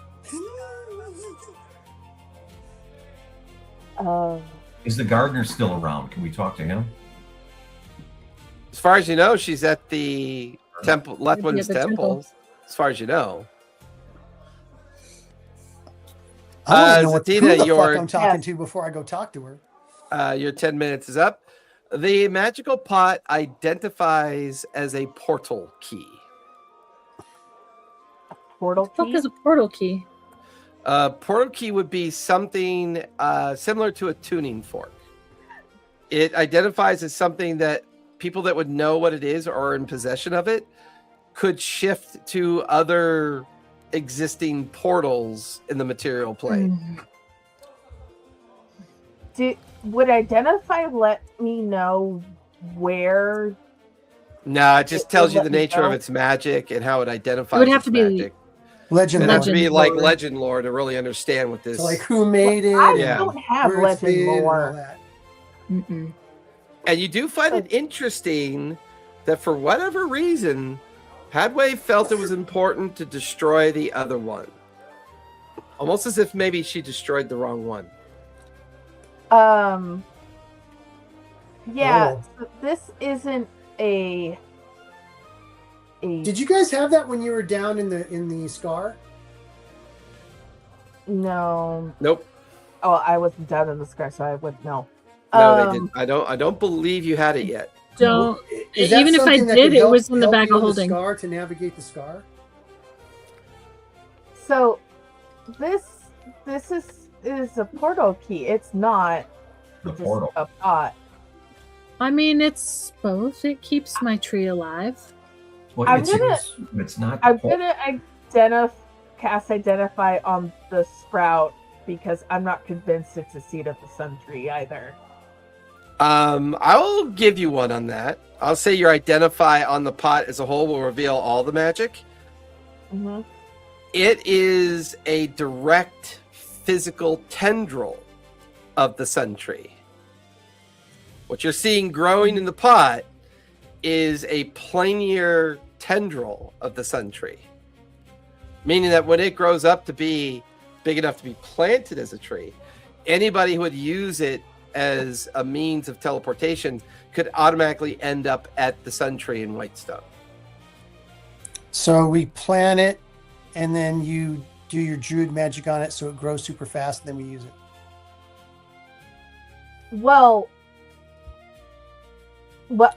Is the gardener still around? Can we talk to him? As far as you know, she's at the temple, Lethwin's temple. As far as you know. I don't know who the fuck I'm talking to before I go talk to her. Your 10 minutes is up. The magical pot identifies as a portal key. Portal key? What the fuck is a portal key? Portal key would be something similar to a tuning fork. It identifies as something that people that would know what it is or are in possession of it could shift to other existing portals in the material plane. Would identify let me know where? No, it just tells you the nature of its magic and how it identifies. It would have to be magic. Legend. It would have to be like legend lore to really understand what this. So like who made it? I don't have legend lore. And you do find it interesting that for whatever reason, Hadway felt it was important to destroy the other one. Almost as if maybe she destroyed the wrong one. Yeah, so this isn't a. Did you guys have that when you were down in the scar? No. Nope. Oh, I wasn't down in the scar, so I wouldn't know. No, they didn't. I don't believe you had it yet. Don't. Even if I did, it was in the bag of holding. Scar to navigate the scar. So, this is a portal key. It's not The just portal. a pot. I mean, it's both. It keeps my tree alive. Well, I'm it's not. I'm gonna cast identify on the sprout because I'm not convinced it's a seed of the sun tree either. I'll give you one on that. I'll say your identify on the pot as a whole will reveal all the magic. Mm-hmm. It is a direct physical tendril of the sun tree. What you're seeing growing in the pot is a planar tendril of the sun tree. Meaning that when it grows up to be big enough to be planted as a tree, anybody who would use it as a means of teleportation could automatically end up at the sun tree in Whitestone. So we plant it, and then you do your druid magic on it so it grows super fast, and then we use it. Well,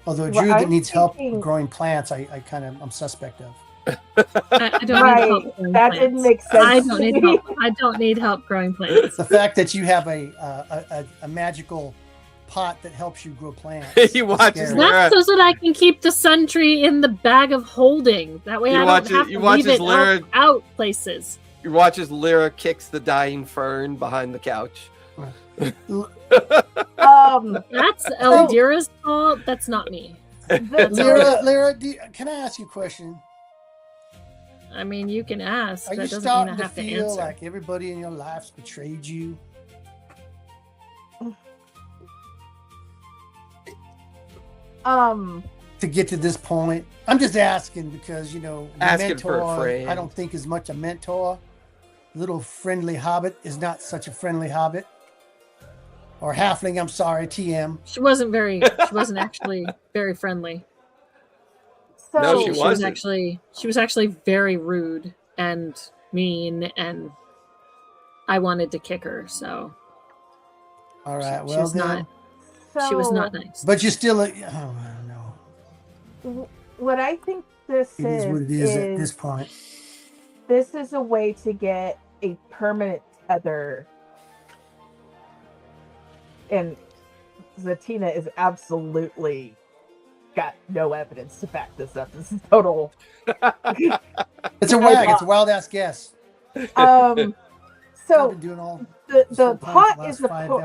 although a druid that needs help growing plants, I'm suspect of. I don't need help growing that plants. didn't make sense. I don't need help. I don't need help growing plants. The fact that you have a magical pot that helps you grow plants. You watch his That's so that I can keep the sun tree in the bag of holding. That way I don't have to leave it out places. You watch as Lyra kicks the dying fern behind the couch. That's Eldira's fault. That's not me. Lyra, can I ask you a question? I mean, you can ask. Are you that doesn't starting mean I have to to feel answer. like everybody in your life's betrayed you? To get to this point, I'm just asking because asking mentor, for a friend. I don't think is much a mentor. Little friendly hobbit is not such a friendly hobbit. Or halfling, I'm sorry, TM. She wasn't actually very friendly. So No, she wasn't. She was actually very rude and mean, and I wanted to kick her. So, all right, she was not nice. But you're still, I don't know. What I think this is what it is at this point. This is a way to get a permanent tether. And Zatina is absolutely got no evidence to back this up. This is total. It's a wag. It's a wild ass guess. So the pot is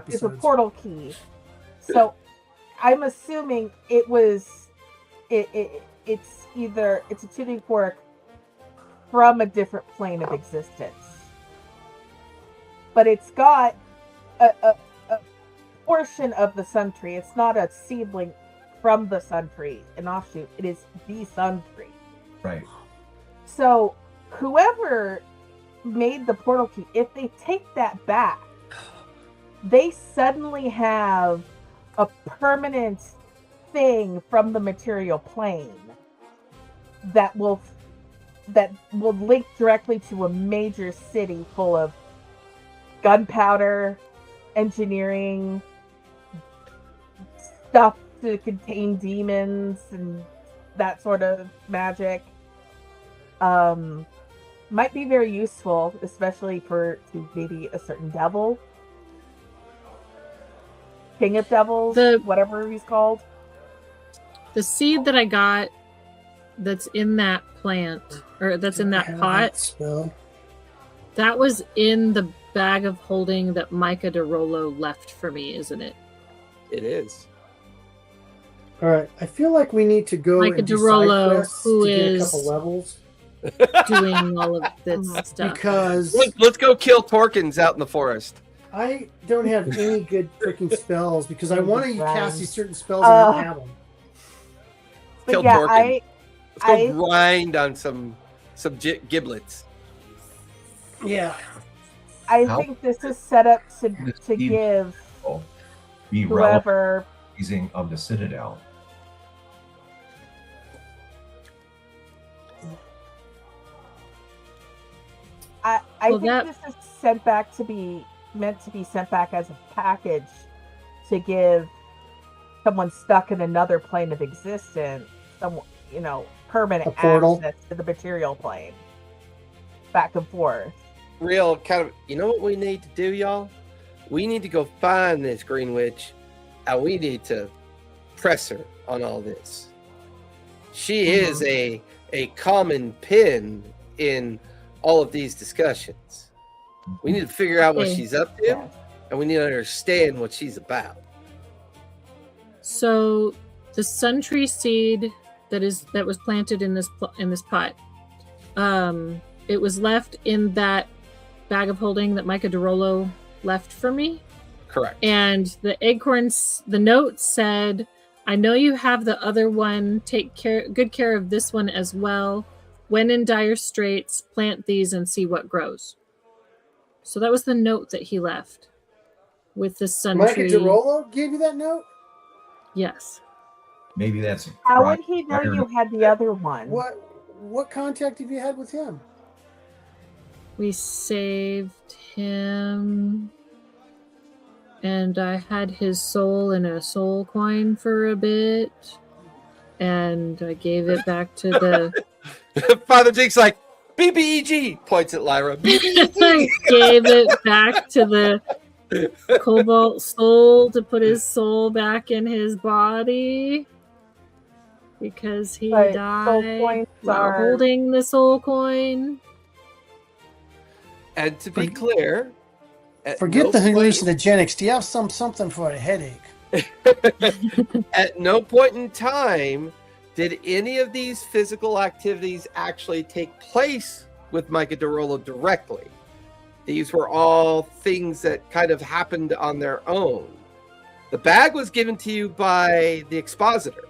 is a portal key. So I'm assuming it's either a tuning fork from a different plane of existence, but it's got a portion of the sun tree. It's not a seedling from the sun tree, an offshoot. It is the sun tree. Right. So whoever made the portal key, if they take that back, they suddenly have a permanent thing from the material plane that will link directly to a major city full of gunpowder, engineering, stuff to contain demons and that sort of magic. Might be very useful, especially to maybe a certain devil. King of Devils, whatever he's called. The seed that I got that's in that plant, or that's in that pot, spell. That was in the bag of holding that Micah DeRollo left for me, isn't it? It is. All right, I feel like we need to go Micah and do DeRollo, side quests who to get a is couple levels. Doing all of this stuff. Because let's go kill Torkins out in the forest. I don't have any good freaking spells because I want to cast these certain spells and I don't have them. Kill Torkins. Let's go grind on some giblets. Yeah. I think this is set up to give whoever using of the Citadel. I think this is sent back to be meant to be sent back as a package to give someone stuck in another plane of existence, permanent access to the material plane, back and forth. Real kind of, you know what we need to do, y'all? We need to go find this Green Witch, and we need to press her on all this. She is a common pin in all of these discussions. We need to figure out what she's up to, and we need to understand what she's about. So the sun tree seed that was planted in this pot, it was left in that bag of holding that Micah DeRollo left for me. Correct. And the acorns, the note said, "I know you have the other one. Take good care of this one as well. When in dire straits, plant these and see what grows." So that was the note that he left with the sun Micah tree. DeRollo gave you that note? Yes. Maybe that's. How would he know you had the other one? What contact have you had with him? We saved him, and I had his soul in a soul coin for a bit, and I gave it back to the... Father Jake's like, BBEG! Points at Lyra. BBEG! I gave it back to the Cobalt soul to put his soul back in his body, because he died while holding the soul coin. And to be clear, forget the hallucinogenics. Do you have something for a headache? At no point in time did any of these physical activities actually take place with Micah DeRollo directly. These were all things that kind of happened on their own. The bag was given to you by the expositor.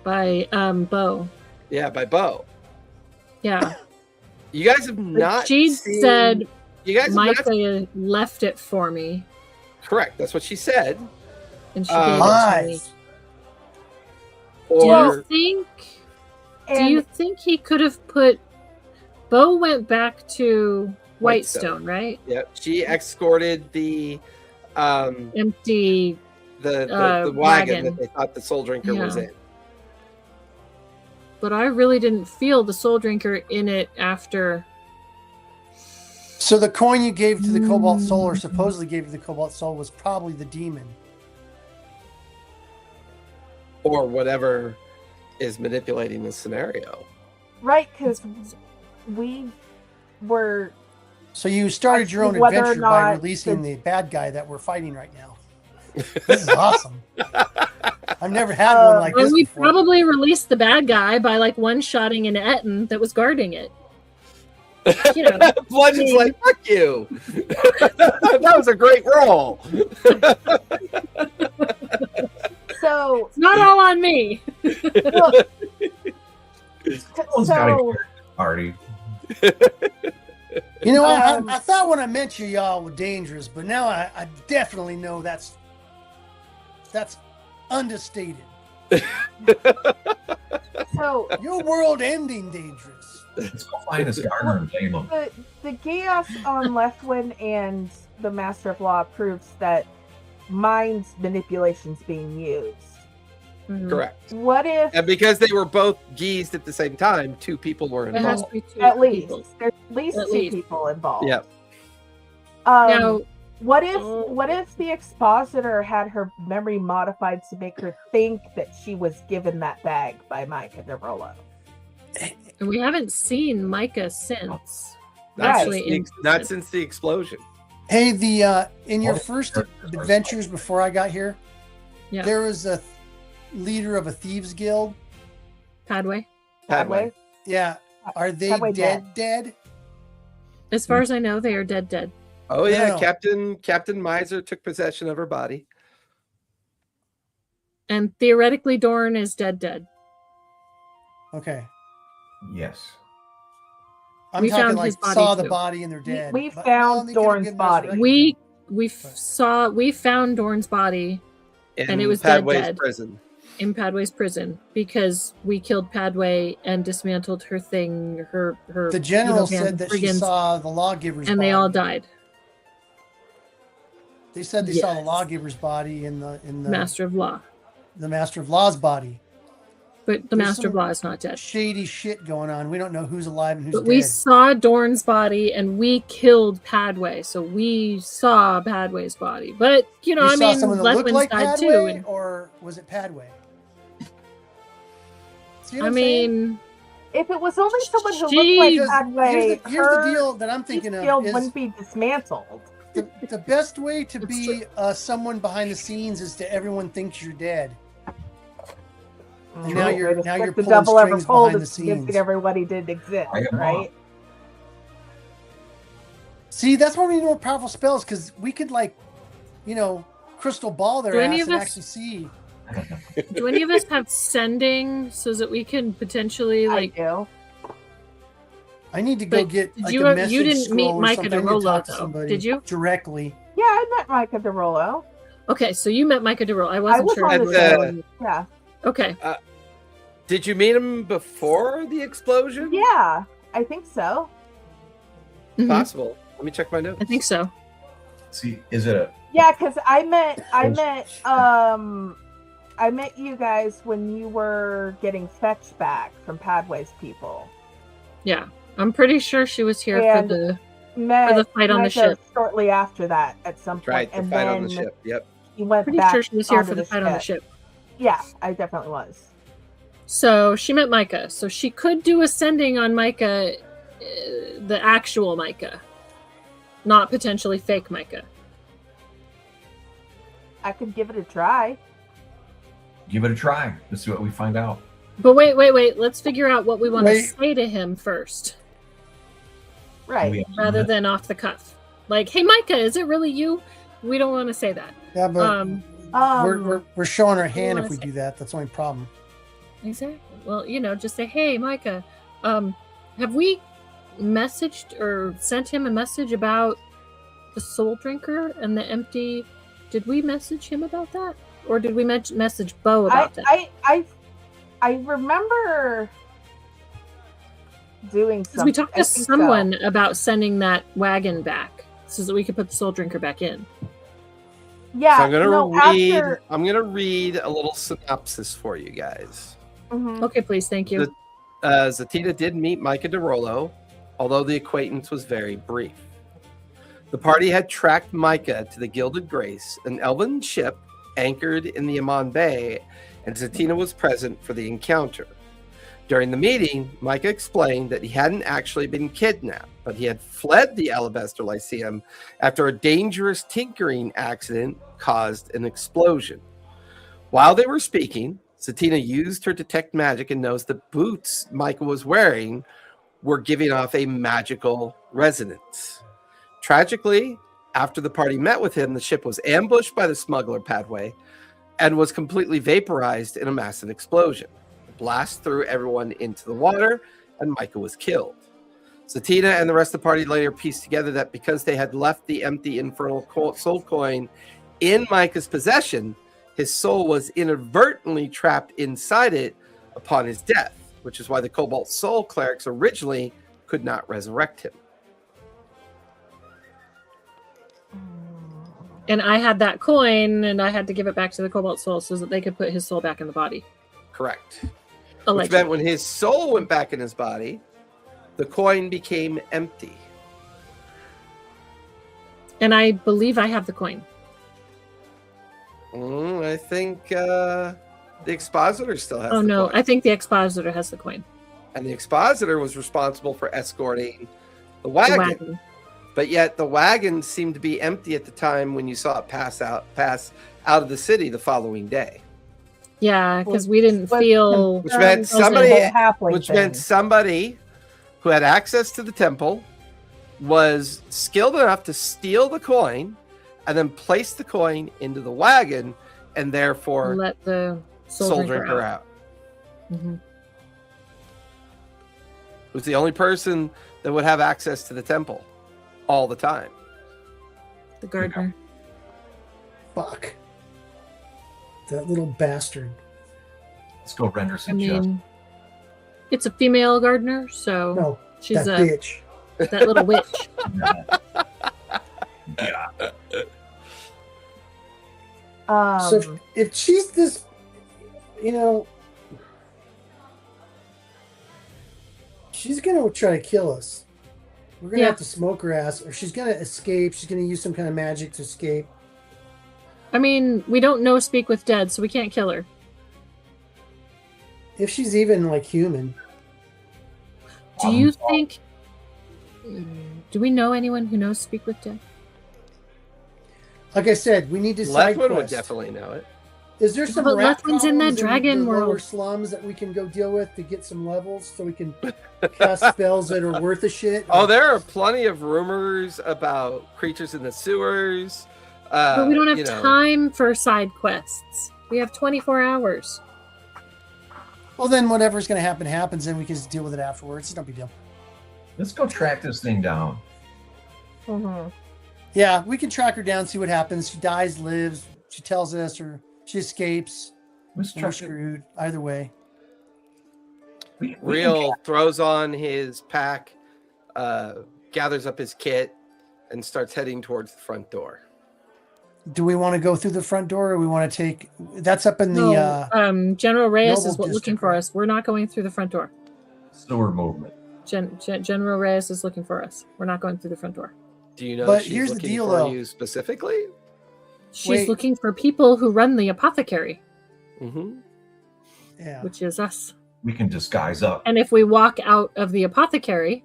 By Bo. Yeah, by Bo. Yeah. You guys have not said you guys Micah left it for me. Correct. That's what she said. And she gave it to me. Do you think he could have put... Bo went back to Whitestone, right? Yep. She escorted the empty the wagon that they thought the Soul Drinker was in. But I really didn't feel the Soul Drinker in it after. So the coin you gave to the Cobalt Soul, or supposedly gave to the Cobalt Soul, was probably the demon. Or whatever is manipulating the scenario. Right, because we were... So you started your own adventure by releasing the bad guy that we're fighting right now. This is awesome. I've never had one like this we before. Probably released the bad guy by one-shotting an Etten that was guarding it. You know, Bludgeon's like, fuck you. That was a great roll. So it's not all on me. Well, Someone's got to party. You know, I thought when I met you, y'all were dangerous, but now I definitely know that's understated. So you're world-ending dangerous. Let's go find this Gardner and blame him. The chaos on Leftwin and the Master of Law proves that mind manipulation's being used. Correct. What if... And because they were both geezed at the same time, two people were involved. It has to be two at least. people. There's at least two people involved. Yep. Now, what if the expositor had her memory modified to make her think that she was given that bag by Micah DeRollo? And we haven't seen Micah since. Not since the explosion. Hey, in your first adventures before I got here, there was a leader of a thieves guild. Padway. Yeah. Are they dead? As far as I know, they are dead. Oh yeah, no. Captain Miser took possession of her body. And theoretically, Dorn is dead. Okay. Yes. I'm talking like saw the body and they're dead. We found Dorn's body. We found Dorn's body, and it was dead. Prison. In Padway's prison, because we killed Padway and dismantled her thing. The general said that she saw the lawgiver's body. And they all died. They said they saw the lawgiver's body in the Master of Law. The Master of Law's body. But the Master of Law is not dead. Shady shit going on. We don't know who's alive and who's dead. But we saw Dorn's body and we killed Padway, so we saw Padway's body. But Letwin's like died Padway, too. Or was it Padway? If it was only someone who looked like Padway, here's the deal that I'm thinking of. Guild wouldn't be dismantled. The best way to be someone behind the scenes is to everyone thinks you're dead. And now you're pulling strings behind the scenes. Everybody didn't exist, right? See, that's why we need more powerful spells, because we could crystal ball their ass and actually see. Do any of us have sending so that we can potentially I do. I need to go get a message. You didn't meet Micah DeRollo, though, did you? Directly. Yeah, I met Micah DeRollo. Okay, so you met Micah DeRollo. I wasn't sure. On the show. Yeah. Okay. Did you meet him before the explosion? Yeah, I think so. Possible. Let me check my notes. I think so. See, is it a? Yeah, because I met you guys when you were getting fetched back from Padway's people. Yeah, I'm pretty sure she was here for the fight on the ship. Shortly after that, at some point, right? The fight on the ship. Yep. He went pretty back sure she was here for the fight on the ship. Yeah, I definitely was. So she met Micah. So she could do a sending on Micah, the actual Micah, not potentially fake Micah. I could give it a try. Give it a try. Let's see what we find out. But wait. Let's figure out what we want to say to him first. Right. Rather than off the cuff. Like, hey, Micah, is it really you? We don't want to say that. Yeah, but we're showing our hand if we do that. That's the only problem. Exactly. Well, just say, hey, Micah, have we messaged or sent him a message about the Soul Drinker and the empty... Did we message him about that? Or did we message Bo about that? I remember doing something. We talked to someone about sending that wagon back so that we could put the Soul Drinker back in. Yeah. So I'm gonna read a little synopsis for you guys. Mm-hmm. Okay, please, thank you. Zatina did meet Micah DeRollo, although the acquaintance was very brief. The party had tracked Micah to the Gilded Grace, an elven ship anchored in the Emon Bay, and Zatina was present for the encounter. During the meeting, Micah explained that he hadn't actually been kidnapped, but he had fled the Alabaster Lyceum after a dangerous tinkering accident caused an explosion. While they were speaking, Zatina used her detect magic and knows the boots Micah was wearing were giving off a magical resonance. Tragically, after the party met with him, the ship was ambushed by the smuggler Padway and was completely vaporized in a massive explosion. The blast threw everyone into the water, and Micah was killed. Zatina and the rest of the party later pieced together that because they had left the empty infernal soul coin in Micah's possession, his soul was inadvertently trapped inside it upon his death, which is why the Cobalt Soul clerics originally could not resurrect him. And I had that coin, and I had to give it back to the Cobalt Soul so that they could put his soul back in the body. Correct. Allegedly. Which meant when his soul went back in his body, the coin became empty. And I believe I have the coin. I think the Expositor still has the coin. Oh, no. coin. I think the Expositor has the coin. and the expositor was responsible for escorting the wagon. But yet the wagon seemed to be empty at the time when you saw it pass out of the city the following day. Yeah, because we didn't feel... Which meant somebody who had access to the temple was skilled enough to steal the coin and then place the coin into the wagon and therefore let the soul drinker out. Mm-hmm. Who's the only person that would have access to the temple all the time. The gardener. Fuck. That little bastard. Let's go render some justice. It's a female gardener, so no, she's that bitch. That little witch. Yeah. So if she's this, she's gonna try to kill us. We're gonna have to smoke her ass, or she's gonna escape. She's gonna use some kind of magic to escape. I mean, we don't know Speak with Dead, so we can't kill her. If she's even like human. Do you think? Do we know anyone who knows Speak with Dead? Like I said, we need to side quest. would definitely know it. Is there some rat problems in that dragon world? Lower slums that we can go deal with to get some levels, so we can cast spells that are worth a shit? Oh, there are plenty of rumors about creatures in the sewers. But we don't have time for side quests. We have 24 hours. Well, then whatever's going to happen happens, and we can just deal with it afterwards. It's no big deal. Let's go track this thing down. Mm-hmm. Yeah, we can track her down, see what happens. She dies, lives. She tells us, or she escapes. We're screwed either way. Riel throws on his pack, gathers up his kit, and starts heading towards the front door. Do we want to go through the front door, or we want to take? That's up in the. General Rhea is Noble looking for us. We're not going through the front door. Sewer movement. General Rhea is looking for us. We're not going through the front door. Do you know? But she's here's the looking deal, for though. you specifically? She's looking for people who run the apothecary. Mm-hmm. Yeah. Which is us. We can disguise up. And if we walk out of the apothecary,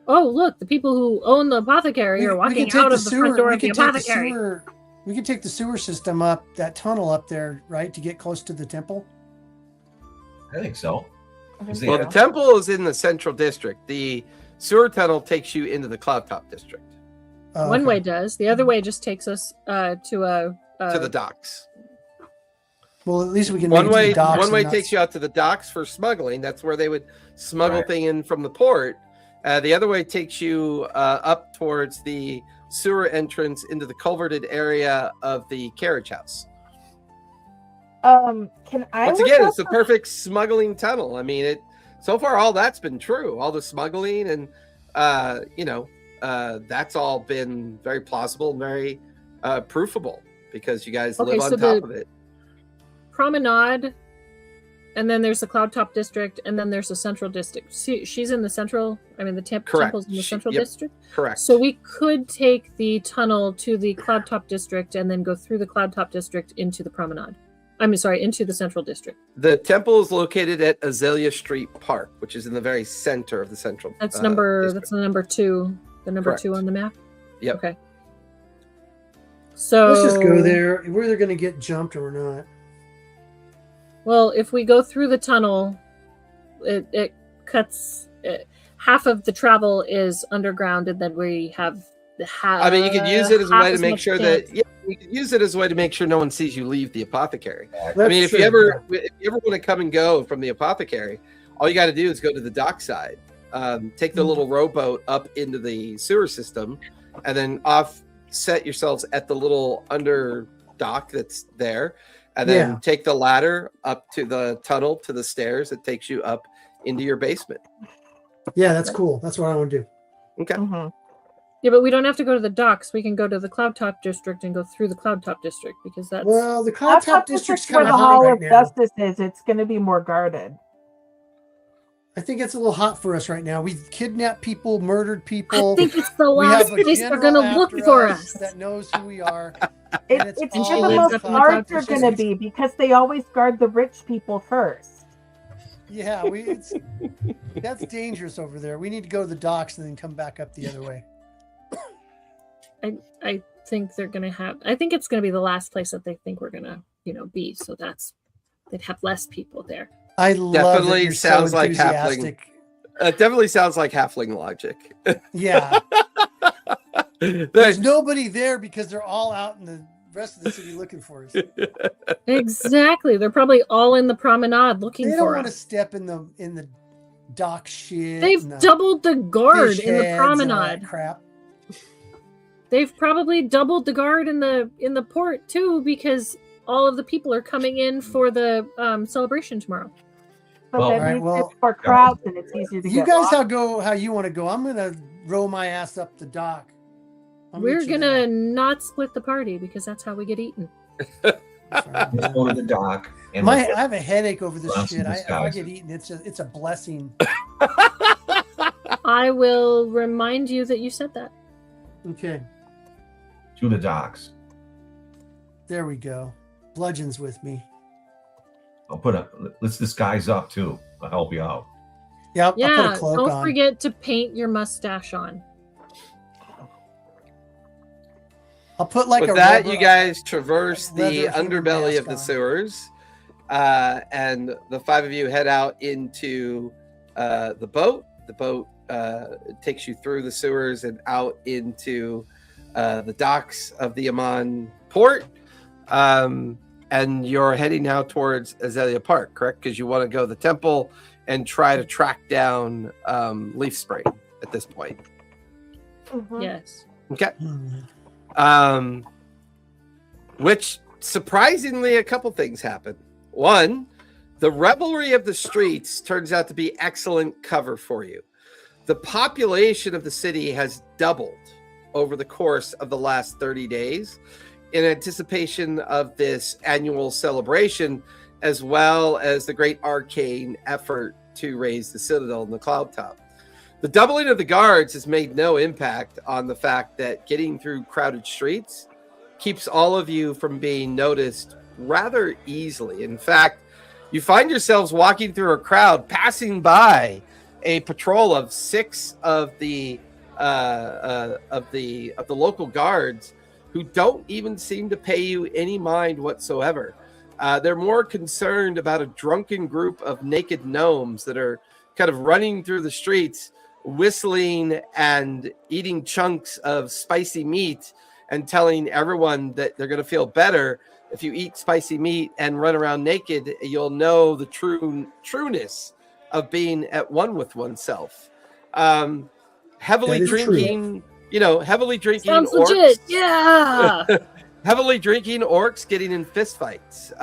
oh look, the people who own the apothecary are walking out of the front door of the apothecary. We can take the sewer system up, that tunnel up there, right, to get close to the temple? I think so. Well, the temple is in the central district. The sewer tunnel takes you into the Cloudtop district. One way does. The other way just takes us to the docks. Well, at least we can. One way takes you out to the docks for smuggling. That's where they would smuggle thing in from the port. The other way takes you up towards the sewer entrance into the culverted area of the carriage house. Can I? Once again, it's the perfect smuggling tunnel. I mean, so far all that's been true. All the smuggling and that's all been very plausible and very proofable because you guys live on top of it. Promenade, and then there's the Cloudtop district, and then there's the central district. She's in the central. I mean, the temple's in the central district. Correct. So we could take the tunnel to the Cloudtop district and then go through the Cloudtop district into the promenade. Into the central district. The temple is located at Azalea Street Park, which is in the very center of the central. That's that's the number 2. The number Correct. 2 on the map. Yep. Okay. So let's just go there. We're either going to get jumped or we're not. Well, if we go through the tunnel, it cuts. Half of the travel is underground, and then we have I mean, you could use it as a way to make sure that you could use it as a way to make sure no one sees you leave the apothecary. I mean, if you ever want to come and go from the apothecary, all you got to do is go to the dockside, take the little rowboat up into the sewer system, and then offset yourselves at the little under dock that's there, and then take the ladder up to the tunnel to the stairs that takes you up into your basement. Yeah, that's cool. That's what I want to do. Okay. Mm-hmm. Yeah, but we don't have to go to the docks. We can go to the Cloudtop district and go through the Cloudtop district because that's the Cloudtop district's kind where of the hot Hall right of now. Justice is. It's going to be more guarded. I think it's a little hot for us right now. We've kidnapped people, murdered people. I think it's the last place they're going to look for us. That knows who we are. It's where the most guards are going to be because they always guard the rich people first. Yeah, that's dangerous over there. We need to go to the docks and then come back up the other way. I think they're gonna have. I think it's gonna be the last place that they think we're gonna, be. So they'd have less people there. I love that you're sounds so like enthusiastic. It definitely sounds like halfling logic. Yeah. There's nobody there because they're all out in the rest of the city looking for us. Exactly. They're probably all in the promenade looking for us. They don't want to step in the dock shit. They've doubled the guard in the promenade. Crap. They've probably doubled the guard in the port too, because all of the people are coming in for the celebration tomorrow. But that means it's for crowds and it's easier to get. You guys go how you want to go. I'm gonna roll my ass up the dock. We're gonna not split the party because that's how we get eaten. Just go to the dock. And I have a headache over this shit. If I get eaten, it's a blessing. I will remind you that you said that. Okay. To the docks. There we go. Bludgeon's with me. Let's disguise up too. I'll help you out. Yep. Yeah. I'll put a cloak don't on. Forget to paint your mustache on. I'll put like with a that. rubber, you guys traverse the leather underbelly of the on. sewers, and the five of you head out into the boat. The boat takes you through the sewers and out into the docks of the Emon port. And you're heading now towards Azalea Park, correct? Because you want to go to the temple and try to track down Leaf Spring at this point. Mm-hmm. Yes. Okay. Which surprisingly, a couple things happen. One, the revelry of the streets turns out to be excellent cover for you. The population of the city has doubled over the course of the last 30 days in anticipation of this annual celebration, as well as the great arcane effort to raise the citadel and the cloud top. The doubling of the guards has made no impact on the fact that getting through crowded streets keeps all of you from being noticed rather easily. In fact, you find yourselves walking through a crowd, passing by a patrol of 6 of the local guards who don't even seem to pay you any mind whatsoever. They're more concerned about a drunken group of naked gnomes that are kind of running through the streets, whistling and eating chunks of spicy meat and telling everyone that they're going to feel better if you eat spicy meat and run around naked. You'll know the trueness of being at one with oneself. Heavily drinking, heavily drinking. Sounds orcs. legit. Yeah. Heavily drinking orcs getting in fistfights.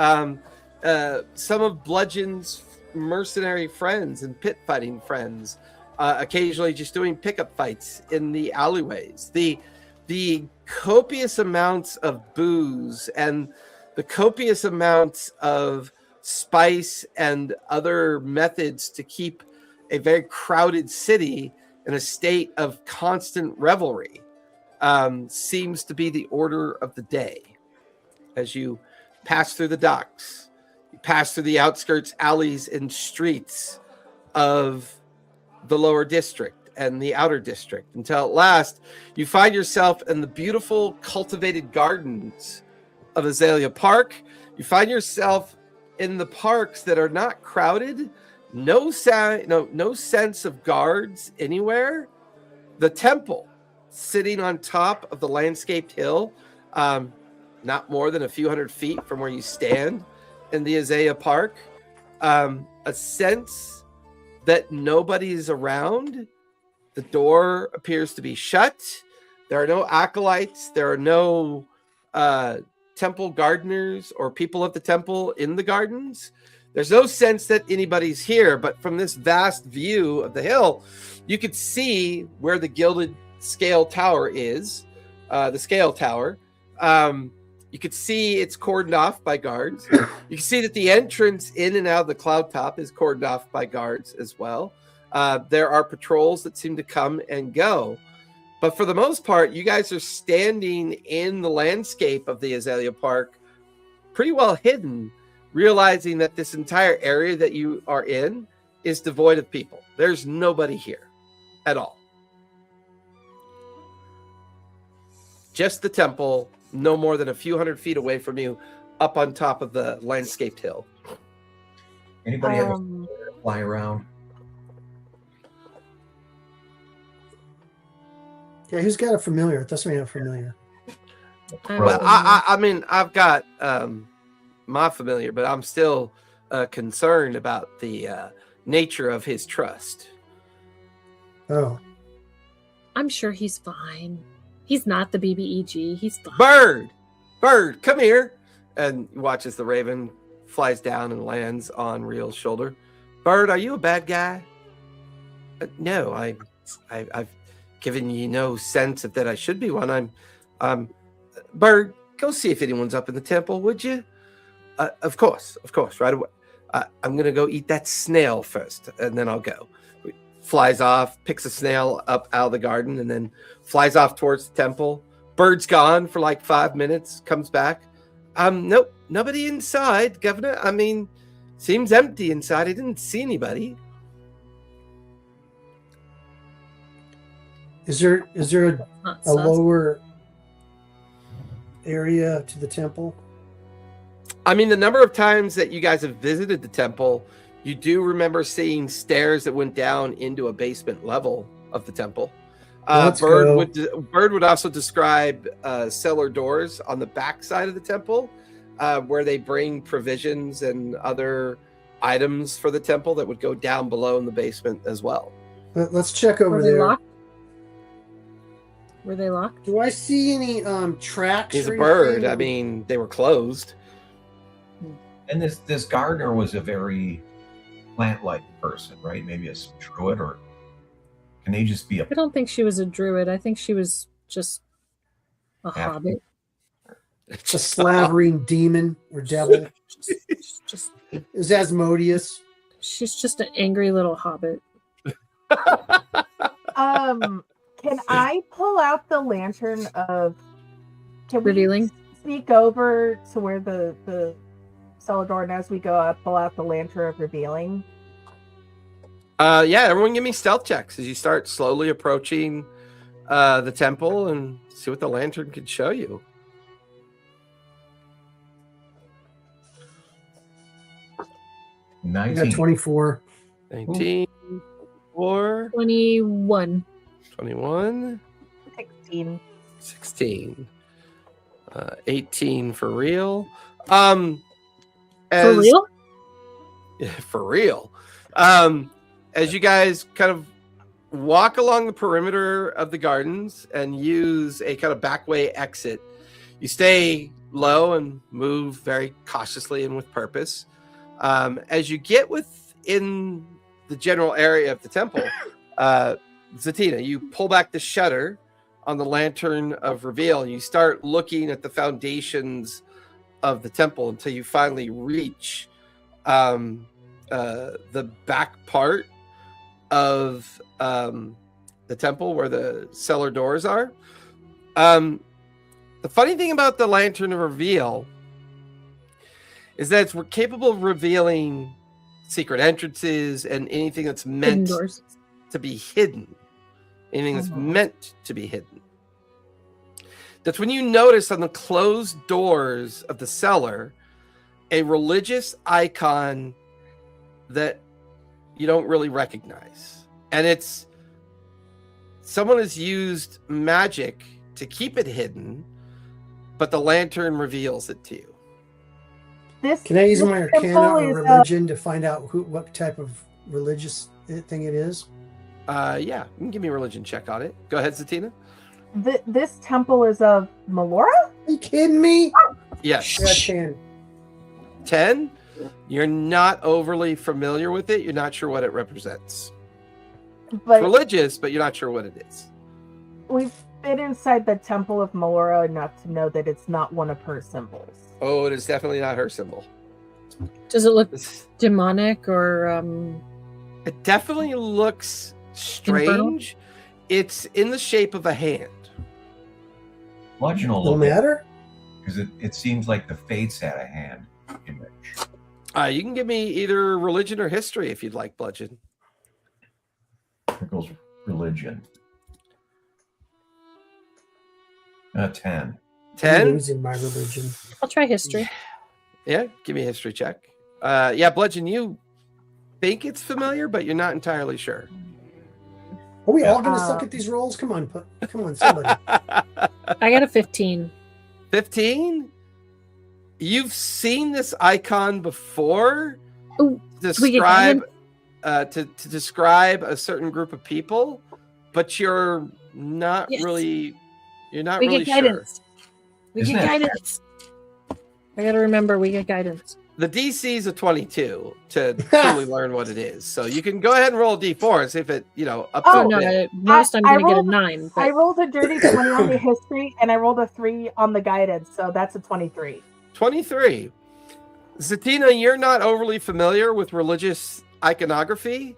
Some of Bludgeon's mercenary friends and pit fighting friends, occasionally just doing pickup fights in the alleyways. The copious amounts of booze and the copious amounts of spice and other methods to keep a very crowded city in a state of constant revelry seems to be the order of the day. As you pass through the docks, you pass through the outskirts, alleys, and streets of the lower district and the outer district, until at last you find yourself in the beautiful cultivated gardens of Azalea Park. You find yourself in the parks that are not crowded. No sense of guards anywhere. The temple sitting on top of the landscaped hill, not more than a few hundred feet from where you stand in the Azalea Park. A sense that nobody is around. The door appears to be shut. There are no acolytes. There are no temple gardeners or people of the temple in the gardens. There's no sense that anybody's here, but from this vast view of the hill, you could see where the gilded scale tower is, the scale tower. You could see it's cordoned off by guards. You can see that the entrance in and out of the cloud top is cordoned off by guards as well. There are patrols that seem to come and go. But for the most part, you guys are standing in the landscape of the Azalea Park, pretty well hidden, realizing that this entire area that you are in is devoid of people. There's nobody here at all. Just the temple, no more than a few hundred feet away from you, up on top of the landscaped hill. Anybody have a fly around? Yeah, who's got a familiar? It doesn't mean a familiar. Well, I mean, I've got my familiar, but I'm still concerned about the nature of his trust. Oh. I'm sure he's fine. He's not the BBEG. He's fine. Bird, come here. And watches the raven flies down and lands on Riel's shoulder. Bird, are you a bad guy? No, I've given you no sense of that I should be one. I'm Bird, go see if anyone's up in the temple, would you? Of course, right away. I'm gonna go eat that snail first, and then I'll go. Flies off, picks a snail up out of the garden, and then flies off towards the temple. Bird's gone for like 5 minutes, comes back. Nope, nobody inside, Governor. I mean, seems empty inside. I didn't see anybody. Is there a lower area to the temple? I mean, the number of times that you guys have visited the temple, you do remember seeing stairs that went down into a basement level of the temple. Bird would also describe cellar doors on the back side of the temple, where they bring provisions and other items for the temple that would go down below in the basement as well. Let's check over there. Were they locked? Do I see any tracks? He's a bird. I mean, they were closed. And this gardener was a very plant-like person, right? Maybe a druid, or can they just be a... I don't think she was a druid. I think she was just a hobbit. A slavering demon or devil. Just is Asmodeus. She's just an angry little hobbit. Can I pull out the lantern of... Can Revealing? we sneak over to where the cellar door, and as we go up, pull out the lantern of revealing? Yeah, everyone give me stealth checks as you start slowly approaching the temple and see what the lantern could show you. I got 24. 19. 4. 21. 21. 16. 18 for real. For real? Yeah, for real. As you guys kind of walk along the perimeter of the gardens and use a kind of backway exit, you stay low and move very cautiously and with purpose. As you get within the general area of the temple, Zatina, you pull back the shutter on the lantern of reveal and you start looking at the foundations of the temple until you finally reach the back part of the temple where the cellar doors are. The funny thing about the lantern of reveal is that we're capable of revealing secret entrances and anything that's meant to be hidden. Anything that's meant to be hidden. That's when you notice on the closed doors of the cellar a religious icon that you don't really recognize. And it's someone has used magic to keep it hidden, but the lantern reveals it to you. Can I use my Arcana or religion to find out what type of religious thing it is? Yeah, you can give me a religion check on it. Go ahead, Zatina. This temple is of Melora? Are you kidding me? Yes. Yeah, 10. 10? You're not overly familiar with it. You're not sure what it represents. But it's religious, but you're not sure what it is. We've been inside the temple of Melora enough to know that it's not one of her symbols. Oh, it is definitely not her symbol. Does it look demonic or... It definitely looks strange. Infernal? It's in the shape of a hand. Bludgeon will No look matter? Because it seems like the Fates had a hand image. You can give me either religion or history if you'd like, Bludgeon. There goes religion. 10. 10? Losing my religion. I'll try history. Yeah, give me a history check. Yeah, Bludgeon, you think it's familiar, but you're not entirely sure. Are we all going to suck at these rolls? Come on, somebody. I got a 15. 15? You've seen this icon before? Ooh, describe to describe a certain group of people, but you're not really get guidance. We get guidance. I gotta remember we get guidance. The DC is a 22 to truly learn what it is. So you can go ahead and roll a D4 and see if it, ups I'm gonna get a 9. But... I rolled a dirty 20 on the history, and I rolled a 3 on the guidance, so that's a 23. 23. Zatina, you're not overly familiar with religious iconography,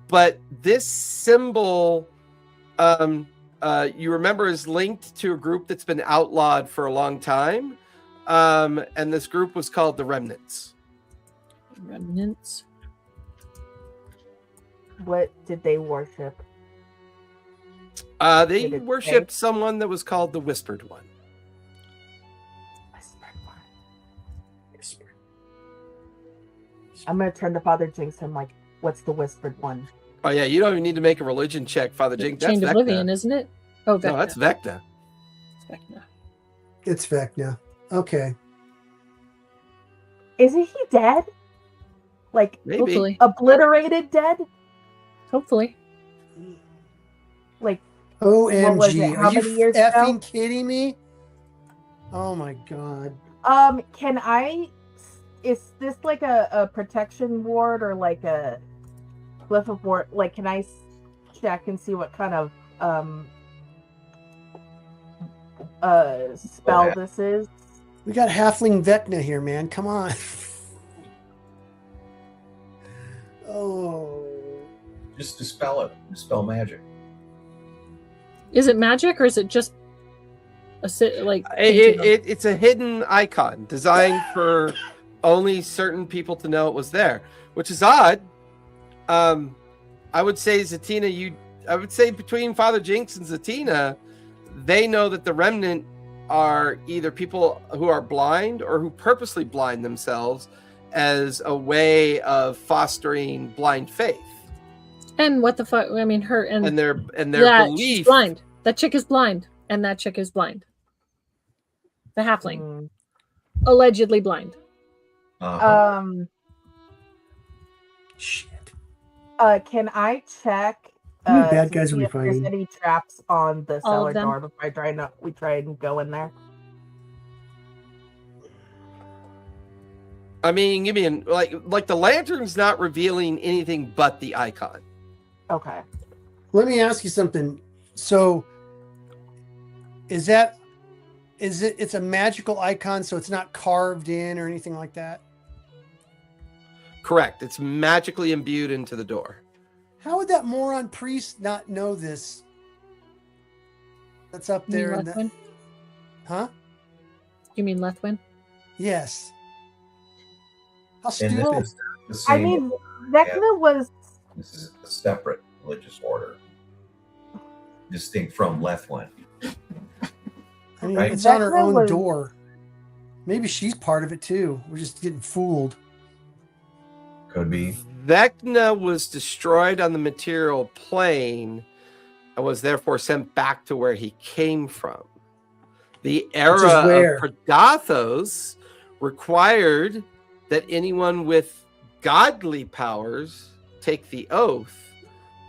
but this symbol, you remember, is linked to a group that's been outlawed for a long time. And this group was called the Remnants. Remnants? What did they worship? They worshipped someone that was called the Whispered One. I'm going to turn to Father Jinx and what's the Whispered One? Oh, yeah, you don't even need to make a religion check, Father Jinx. That's Chained Oblivion, isn't it? Oh, Vecna. No, that's Vecna. It's Vecna. Okay. Isn't he dead? Maybe. Hopefully. Obliterated dead? Hopefully. OMG. How Are you many years effing ago? kidding me? Oh my god. Is this a protection ward or a glyph of ward? Can I check and see what kind of spell this is? We got Halfling Vecna here, man. Come on. Oh. Just dispel it. Dispel magic. Is it magic or is it just it's a hidden icon designed for only certain people to know it was there, which is odd. I would say Zatina, I would say between Father Jinx and Zatina, they know that the Remnant are either people who are blind or who purposely blind themselves as a way of fostering blind faith. And what the fuck? I mean, their belief. She's blind. That chick is blind, and that chick is blind. The halfling, allegedly blind. Shit. Can I check? How many bad guys are we if fighting? There's any traps on the All cellar of them? door before we try and go in there? I mean, give me like the lantern's not revealing anything but the icon. Okay. Let me ask you something. So, it's a magical icon, so it's not carved in or anything like that? Correct. It's magically imbued into the door. How would that moron priest not know this? That's up there. Huh? You mean Lethwin? Yes. How And stupid. this is the same. I mean, Vecna was. This is a separate religious order, distinct from Lethwin. I mean, Right. it's on her Vecna own was- door. Maybe she's part of it too. We're just getting fooled. Could be. Vecna was destroyed on the material plane and was therefore sent back to where he came from. The era of Predathos required that anyone with godly powers take the oath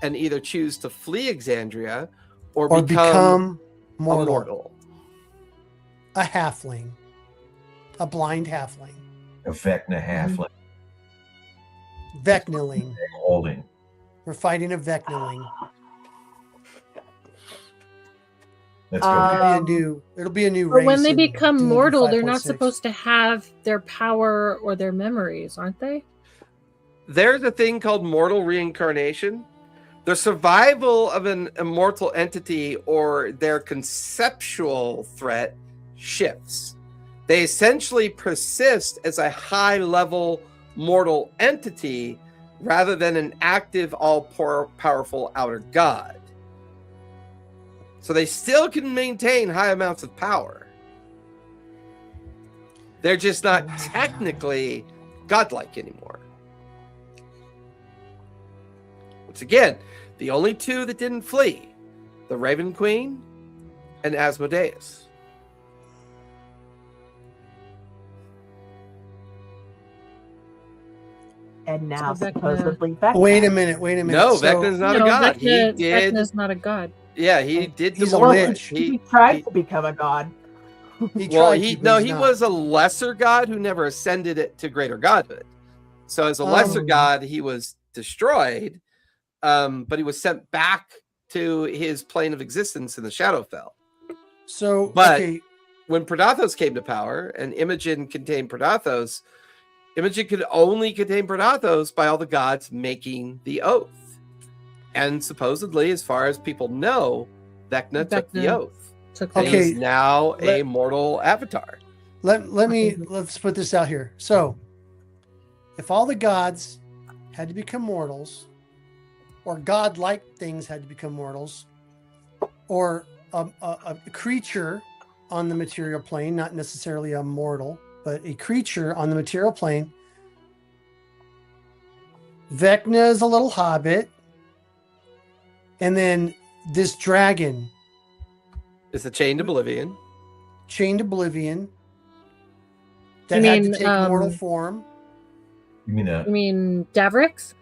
and either choose to flee Exandria or become mortal. A halfling. A blind halfling. A Vecna halfling. Vecnaling. Holding. We're fighting a Vecnaling. Let's go. It'll be a new But race. when they in become D&D mortal, they're not 5.6. supposed to have their power or their memories, aren't they? There's a thing called mortal reincarnation. The survival of an immortal entity or their conceptual threat shifts. They essentially persist as a high-level mortal entity rather than an active, all-powerful outer god. So they still can maintain high amounts of power. They're just not technically godlike anymore. Once again, the only two that didn't flee, the Raven Queen and Asmodeus. And now So Vecna- supposedly Vecna. Wait a minute. No, Vecna's not a god. Vecna's not a god. Yeah, he did He's the a mortal. lich. He tried to become a god. He He was a lesser god who never ascended it to greater godhood. So as a lesser god, he was destroyed, but he was sent back to his plane of existence in the Shadowfell. So, But okay. when Predathos came to power and Imogen contained Predathos, Imogen could only contain Predathos by all the gods making the oath. And supposedly, as far as people know, Vecna took the oath. And Okay. he's now a mortal avatar. Let's put this out here. So, if all the gods had to become mortals, or godlike things had to become mortals, or a creature on the material plane, not necessarily a mortal, but a creature on the material plane, Vecna is a little hobbit, and then this dragon It's the Chained Oblivion. Chained Oblivion that had to take mortal form. You mean that? You mean Daverix?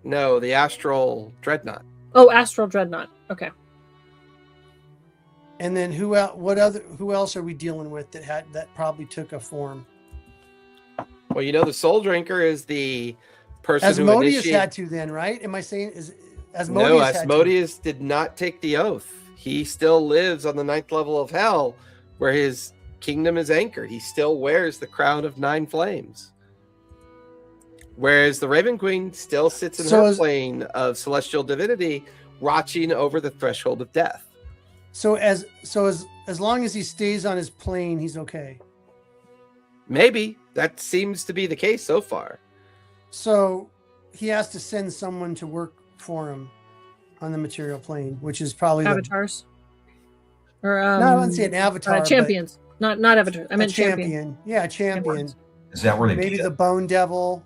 No, the Astral Dreadnought. Oh, Astral Dreadnought. Okay. And then who else are we dealing with that probably took a form? Well, you know, the Soul Drinker is the person Asmodeus who had to then, right? Am I saying Asmodeus? No, had to? Asmodeus did not take the oath. He still lives on the 9th level of hell, where his kingdom is anchored. He still wears the crown of 9 flames. Whereas the Raven Queen still sits in her plane of celestial divinity, watching over the threshold of death. So as long as he stays on his plane, he's okay. Maybe that seems to be the case so far. So he has to send someone to work for him on the material plane, which is probably avatars. Or no, I wouldn't say an avatar. Champions. Not avatars. I meant champion. Yeah, champion. Is that where they maybe the Bone Devil?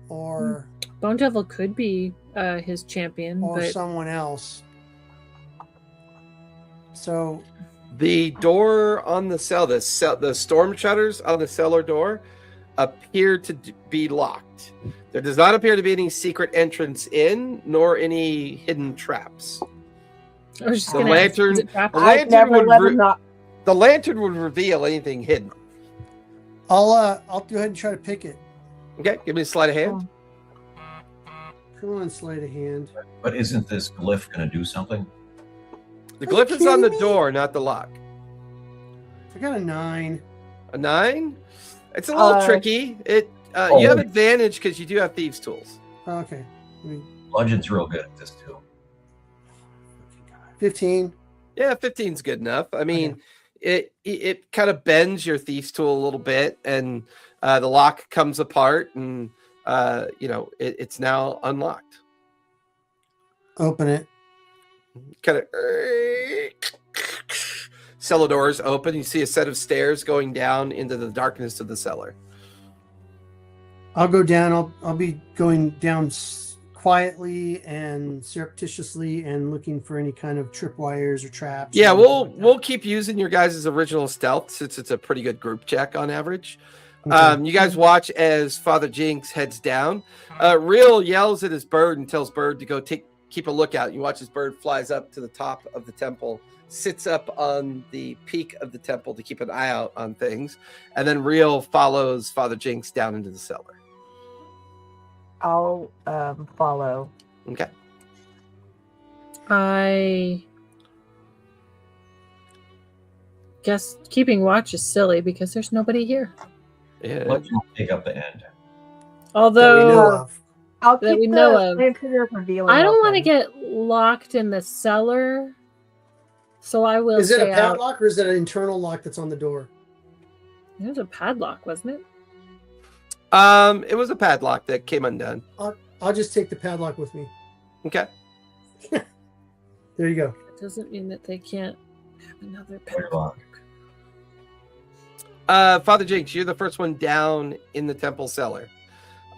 Or Bone Devil could be his champion, or but someone else. So the door on the cell, the storm shutters on the cellar door appear to be locked. There does not appear to be any secret entrance in, nor any hidden traps. I was just The gonna lantern, ask, is it trapped? the lantern would reveal anything hidden. I'll go ahead and try to pick it. Okay, give me a sleight of hand. Come on, sleight of hand. But isn't this glyph going to do something? The glyph is on the door, not the lock. I got a 9. A 9? It's a little tricky. You have advantage because you do have thieves' tools. Okay. Bludgeon's real good at this too. 15. Yeah, 15's good enough. I mean, it kind of bends your thieves' tool a little bit, and the lock comes apart, and it's now unlocked. Open it. Kind of cellar doors open. You see a set of stairs going down into the darkness of the cellar. I'll go down. I'll be going down quietly and surreptitiously and looking for any kind of tripwires or traps. Yeah, we'll keep using your guys' original stealth since it's a pretty good group check on average. Okay. You guys watch as Father Jinx heads down. Riel yells at his bird and tells Bird to go keep a lookout. You watch his bird flies up to the top of the temple, sits up on the peak of the temple to keep an eye out on things, and then Riel follows Father Jinx down into the cellar. I'll follow. Okay. I guess keeping watch is silly because there's nobody here. Yeah. Let's take up the end. Although I'll keep we the know of. lantern revealing. I don't want to get locked in the cellar So I will. Is it a say padlock or is it an internal lock that's on the door? It was a padlock, wasn't it? It was a padlock that came undone. I'll just take the padlock with me. Okay. There you go. It doesn't mean that they can't have another Padlock. padlock. Father Jinx, you're the first one down in the temple cellar.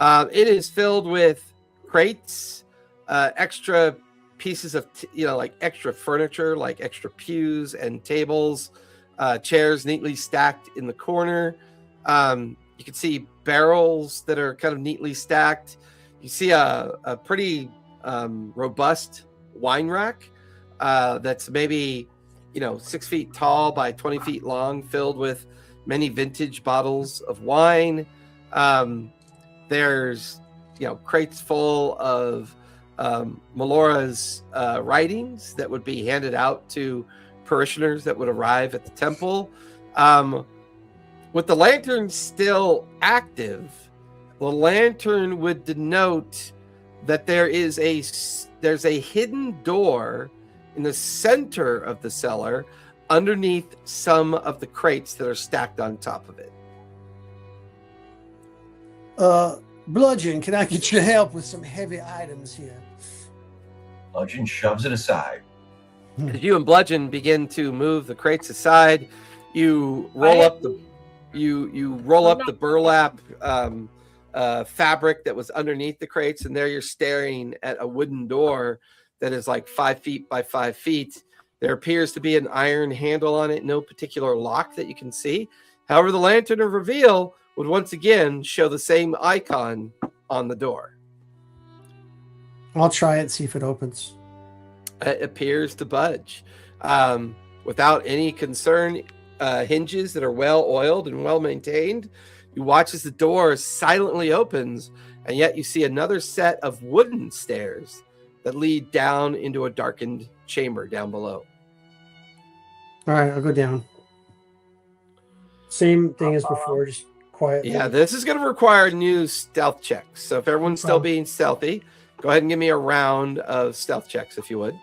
It is filled with crates, extra pieces of, like extra furniture, like extra pews and tables, chairs neatly stacked in the corner. You can see barrels that are kind of neatly stacked. You see a pretty robust wine rack that's maybe 6 feet tall by 20 feet long, filled with many vintage bottles of wine. There's crates full of Melora's writings that would be handed out to parishioners that would arrive at the temple. With the lantern still active, the lantern would denote that there's a hidden door in the center of the cellar underneath some of the crates that are stacked on top of it. Bludgeon, can I get your help with some heavy items here? Bludgeon shoves it aside. As you and Bludgeon begin to move the crates aside, you roll up the burlap fabric that was underneath the crates, and there you're staring at a wooden door that is like 5 feet by 5 feet. There appears to be an iron handle on it, no particular lock that you can see. However, the lantern of reveal would once again show the same icon on the door. I'll try it and see if it opens. It appears to budge without any concern. Hinges that are well oiled and well maintained. You watch as the door silently opens, and yet you see another set of wooden stairs that lead down into a darkened chamber down below. All right, I'll go down. Same thing as before, just quietly. Yeah, this is going to require new stealth checks. So if everyone's still being stealthy, go ahead and give me a round of stealth checks, if you would.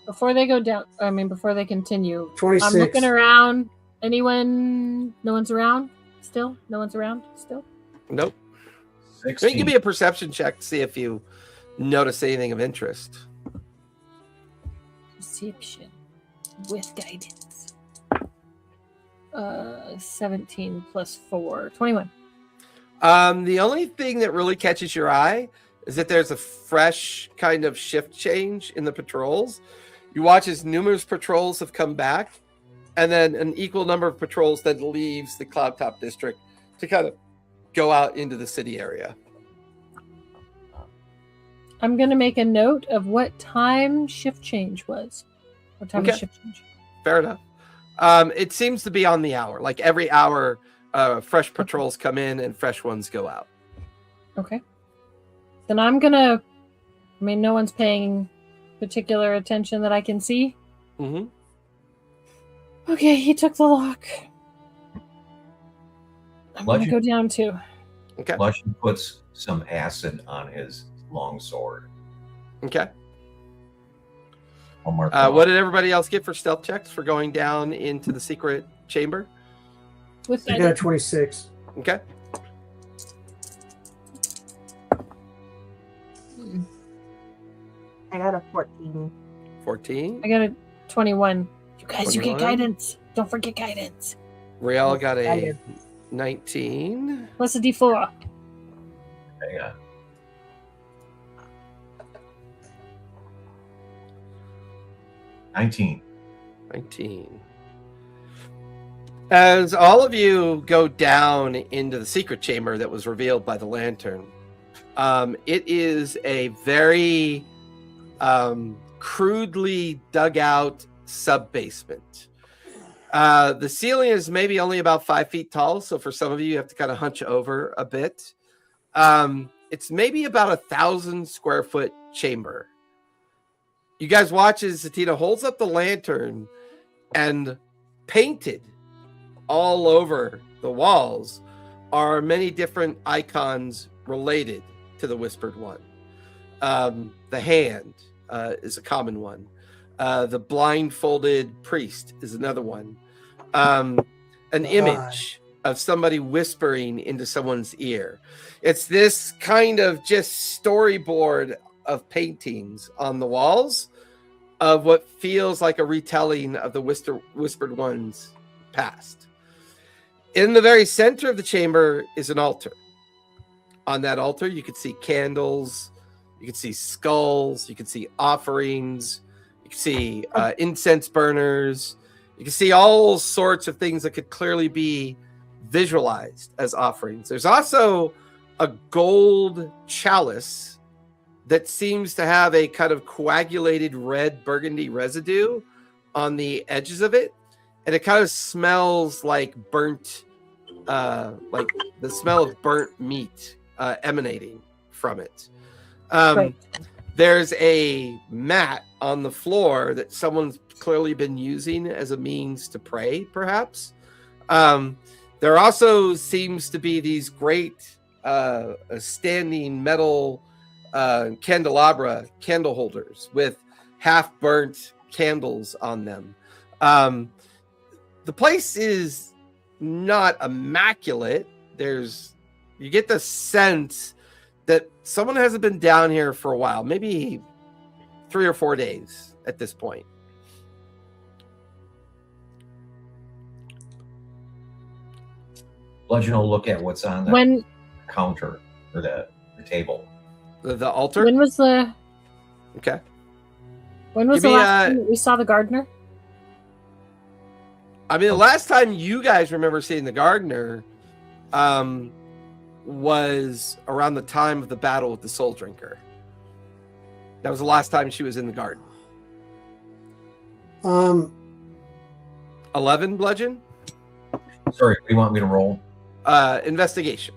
Before they go down, before they continue, 26. I'm looking around. Anyone? No one's around still? No one's around still? Nope. 16. Give me a perception check to see if you notice anything of interest. Perception with guidance. 17 plus 4. 21. The only thing that really catches your eye is that there's a fresh kind of shift change in the patrols. You watch as numerous patrols have come back, and then an equal number of patrols that leaves the Cloudtop district to kind of go out into the city area. I'm going to make a note of what time shift change was. What time was shift change? Fair enough. It seems to be on the hour. Like every hour, fresh patrols come in and fresh ones go out. Okay. Then I'm going to... no one's paying particular attention that I can see. Mm-hmm. Okay, he took the lock. I'm going to go down too. Okay. Bludgeon puts some acid on his long sword. Okay. I'll mark what did everybody else get for stealth checks for going down into the secret chamber? I got 26. Okay. I got a 14. 14. I got a 21. You guys, 21. You get guidance. Don't forget guidance. Riel got a 19. Plus a D4. Hang on. $19. 19. As all of you go down into the secret chamber that was revealed by the lantern, it is a very crudely dug out sub-basement. The ceiling is maybe only about 5 feet tall, so for some of you have to kind of hunch over a bit. It's maybe about 1,000 square foot chamber. You guys watch as Zatina holds up the lantern, and painted all over the walls are many different icons related to the Whispered One. The hand is a common one. The blindfolded priest is another one. An image of somebody whispering into someone's ear. It's this kind of just storyboard of paintings on the walls of what feels like a retelling of the Whispered One's past. In the very center of the chamber is an altar. On that altar, you could see candles, you could see skulls, you could see offerings, you could see incense burners, you can see all sorts of things that could clearly be visualized as offerings. There's also a gold chalice that seems to have a kind of coagulated red burgundy residue on the edges of it, and it kind of smells like burnt, like the smell of burnt meat emanating from it. There's a mat on the floor that someone's clearly been using as a means to pray, perhaps. There also seems to be these great standing metal candelabra candle holders with half-burnt candles on them. The place is not immaculate. You get the sense that someone hasn't been down here for a while, maybe 3 or 4 days at this point. Bludgeon will look at what's on the counter or the table. The altar? When was the... Okay. When was the last time we saw the gardener? I mean, the last time you guys remember seeing the gardener was around the time of the battle with the Soul Drinker. That was the last time she was in the garden. 11, Bludgeon? Sorry, what do you want me to roll? Investigation.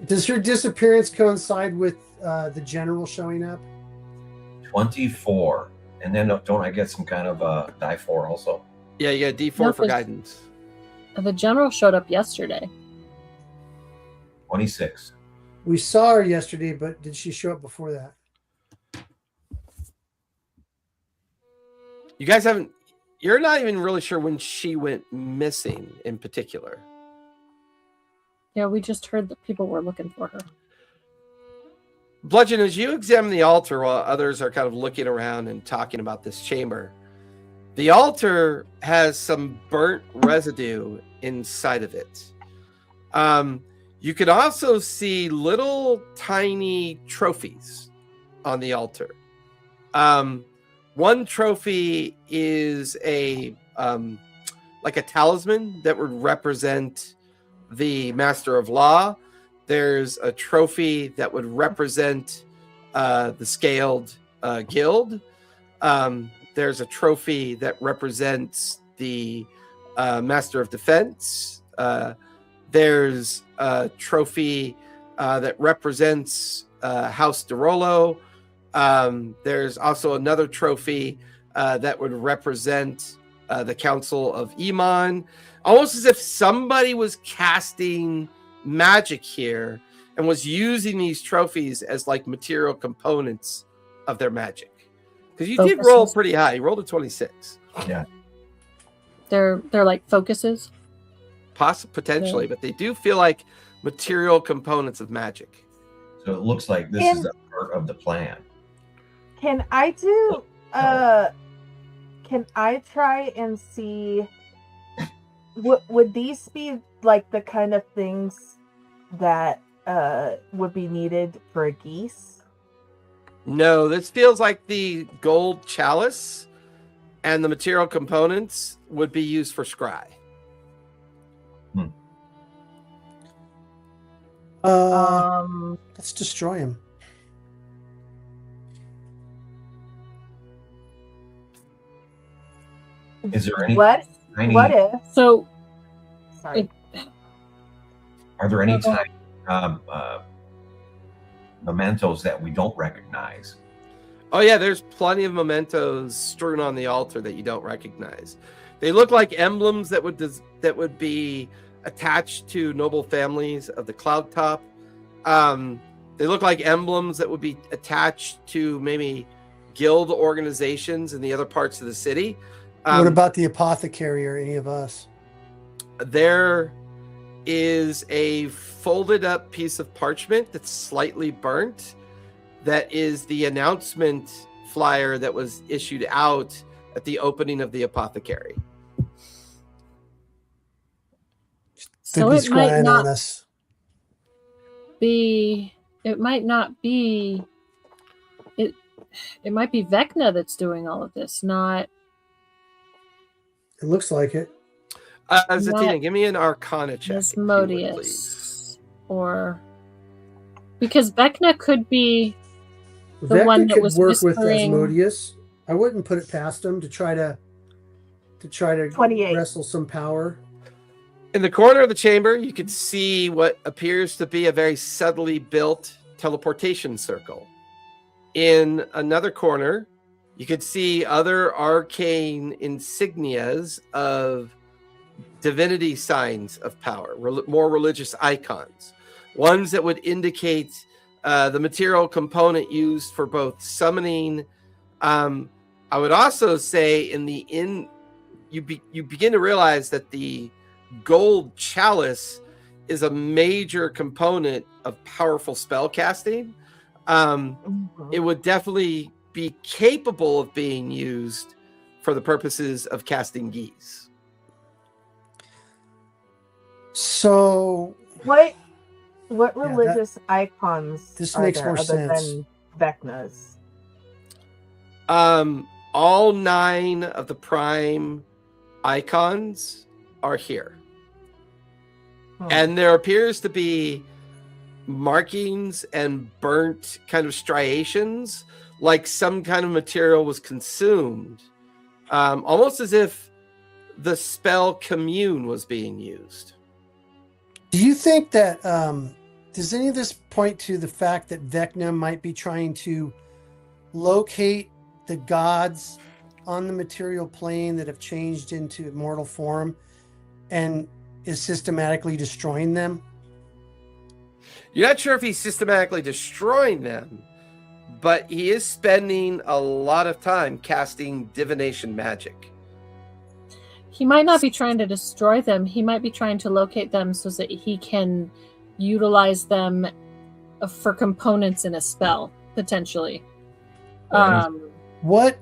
Does her disappearance coincide with the general showing up? 24. And then don't I get some kind of die 4 also? Yeah, you get a D4 for guidance. The general showed up yesterday. 26. We saw her yesterday, but did she show up before that? You guys haven't... You're not even really sure when she went missing in particular. Yeah, we just heard that people were looking for her. Bludgeon, as you examine the altar while others are kind of looking around and talking about this chamber, the altar has some burnt residue inside of it. You can also see little tiny trophies on the altar. One trophy is a like a talisman that would represent the Master of Law. There's a trophy that would represent the Scaled Guild. There's a trophy that represents the Master of Defense. There's a trophy that represents House Derolo. There's also another trophy that would represent the Council of Emon. Almost as if somebody was casting magic here and was using these trophies as like material components of their magic. Because you did roll pretty high. You rolled a 26. Yeah. They're like focuses? Potentially, but they do feel like material components of magic. So it looks like this is a part of the plan. Can I do can I try and see would these be like the kind of things that would be needed for a geese? No, this feels like the gold chalice and the material components would be used for scry. Let's destroy him. Is there any what if so sorry are there any tiny mementos that we don't recognize? Oh yeah, there's plenty of mementos strewn on the altar that you don't recognize. They look like emblems that would be attached to noble families of the Cloud Top. They look like emblems that would be attached to maybe guild organizations in the other parts of the city. What about the apothecary or any of us? There is a folded up piece of parchment that's slightly burnt. That is the announcement flyer that was issued out at the opening of the apothecary. So it might not be. It might not be. It might be Vecna that's doing all of this, not. It looks like it. Zatina, give me an Arcana check. Asmodeus, or because Vecna could be the one that was work whispering. With Asmodeus. I wouldn't put it past him to try to 28. wrestle some power. In the corner of the chamber, you could see what appears to be a very subtly built teleportation circle. In another corner, you could see other arcane insignias of divinity signs of power, more religious icons, ones that would indicate the material component used for both summoning. I would also say you begin to realize that the gold chalice is a major component of powerful spell casting. It would definitely be capable of being used for the purposes of casting geese. So what religious icons this are makes there more other sense. than Vecna's? All 9 of the prime icons are here. And there appears to be markings and burnt kind of striations, like some kind of material was consumed, almost as if the spell commune was being used. Do you think that does any of this point to the fact that Vecna might be trying to locate the gods on the material plane that have changed into mortal form and is systematically destroying them? You're not sure if he's systematically destroying them, but he is spending a lot of time casting divination magic. He might not be trying to destroy them. He might be trying to locate them so that he can utilize them for components in a spell, potentially. What's